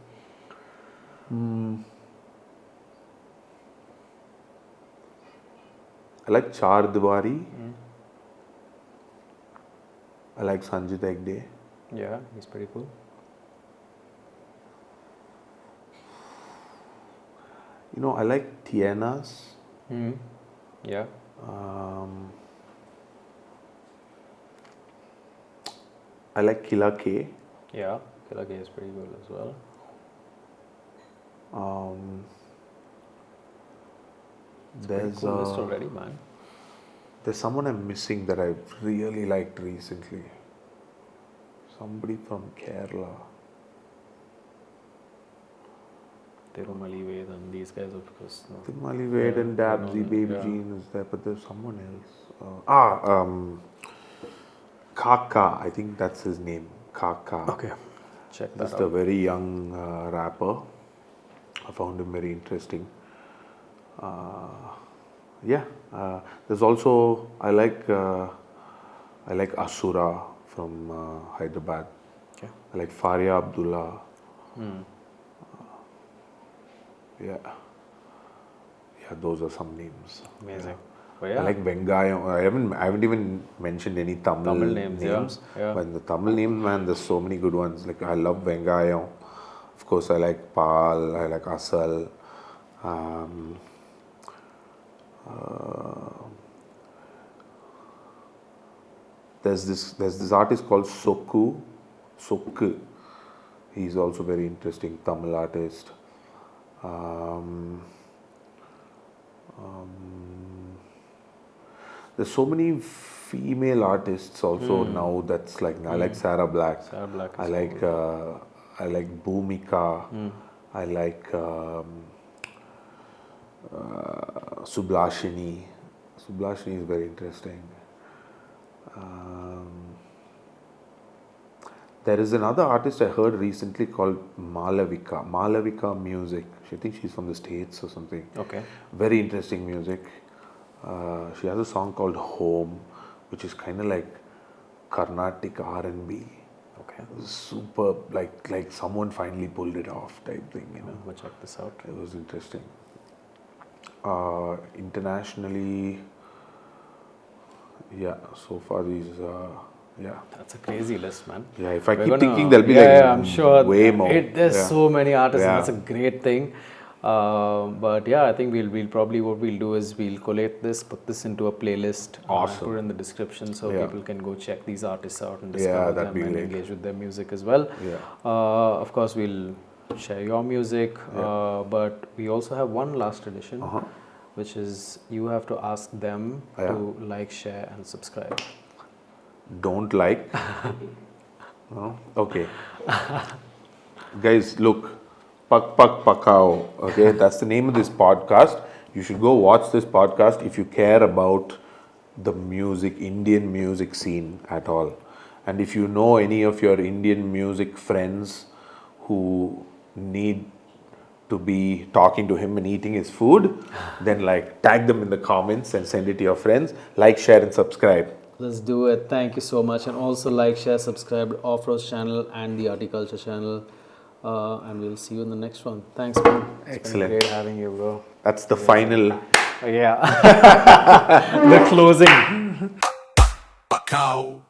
I like Char Diwari. I like Sanjit Hegde. Yeah, he's pretty cool. You know, I like Tienas. Yeah. I like Killa K. Yeah, Killer K is pretty good as well. There's Cool list already, man. there's someone I'm missing that I've really liked recently. Somebody from Kerala. Tirumali Ved and these guys, of course. No. Timali Ved and Dabsy, Baby yeah. Jean is there, but there's someone else. Kaka, I think that's his name. Kaka. Okay, check that Just out. a very young rapper. I found him very interesting. There's also I like Asura from Hyderabad. Okay. I like Faria Abdullah. Yeah, those are some names. Amazing. Yeah. But yeah, I like Vengayam. I haven't even mentioned any Tamil names, yeah. But in the Tamil names, man, there's so many good ones. Like I love Vengayam. Of course, I like Pal. I like Asal. There's this artist called Sokku. He's also very interesting Tamil artist. There's so many female artists also now. That's like I like Sarah Black. Sarah Black is I like Bhumika. I like Sublashini. Sublashini is very interesting. There is another artist I heard recently called Malavika. Malavika Music. I think she's from the States or something. okay. Very interesting music. She has a song called Home, which is kind of like Carnatic R&B. Okay. Super, like someone finally pulled it off type thing, you know. I'm gonna check this out. It was interesting. Internationally, yeah, so far these, That's a crazy list, man. Yeah, if I We're keep gonna- thinking there'll be I'm sure way more. There's Yeah. so many artists, Yeah. and that's a great thing. But yeah, I think we'll probably what we'll do is we'll collate this, put this into a playlist, Awesome. put it in the description so Yeah. people can go check these artists out and Yeah, discover that'd them be and great. engage with their music as well. Yeah. Of course, we'll share your music. But we also have one last edition, which is you have to ask them to like, share, and subscribe. Don't like. No? Okay. Guys, look. Pak Pak Pakao. Okay, that's the name of this podcast. You should go watch this podcast if you care about the music, Indian music scene at all. And if you know any of your Indian music friends who need to be talking to him and eating his food, then like tag them in the comments and send it to your friends. Like, share, and subscribe. Let's do it. Thank you so much. And also like, share, subscribe to OfRo's channel and the Atti Culture channel. And we'll see you in the next one. Thanks, man. It's been great having you, bro. That's the final. Yeah. The closing. Pakao.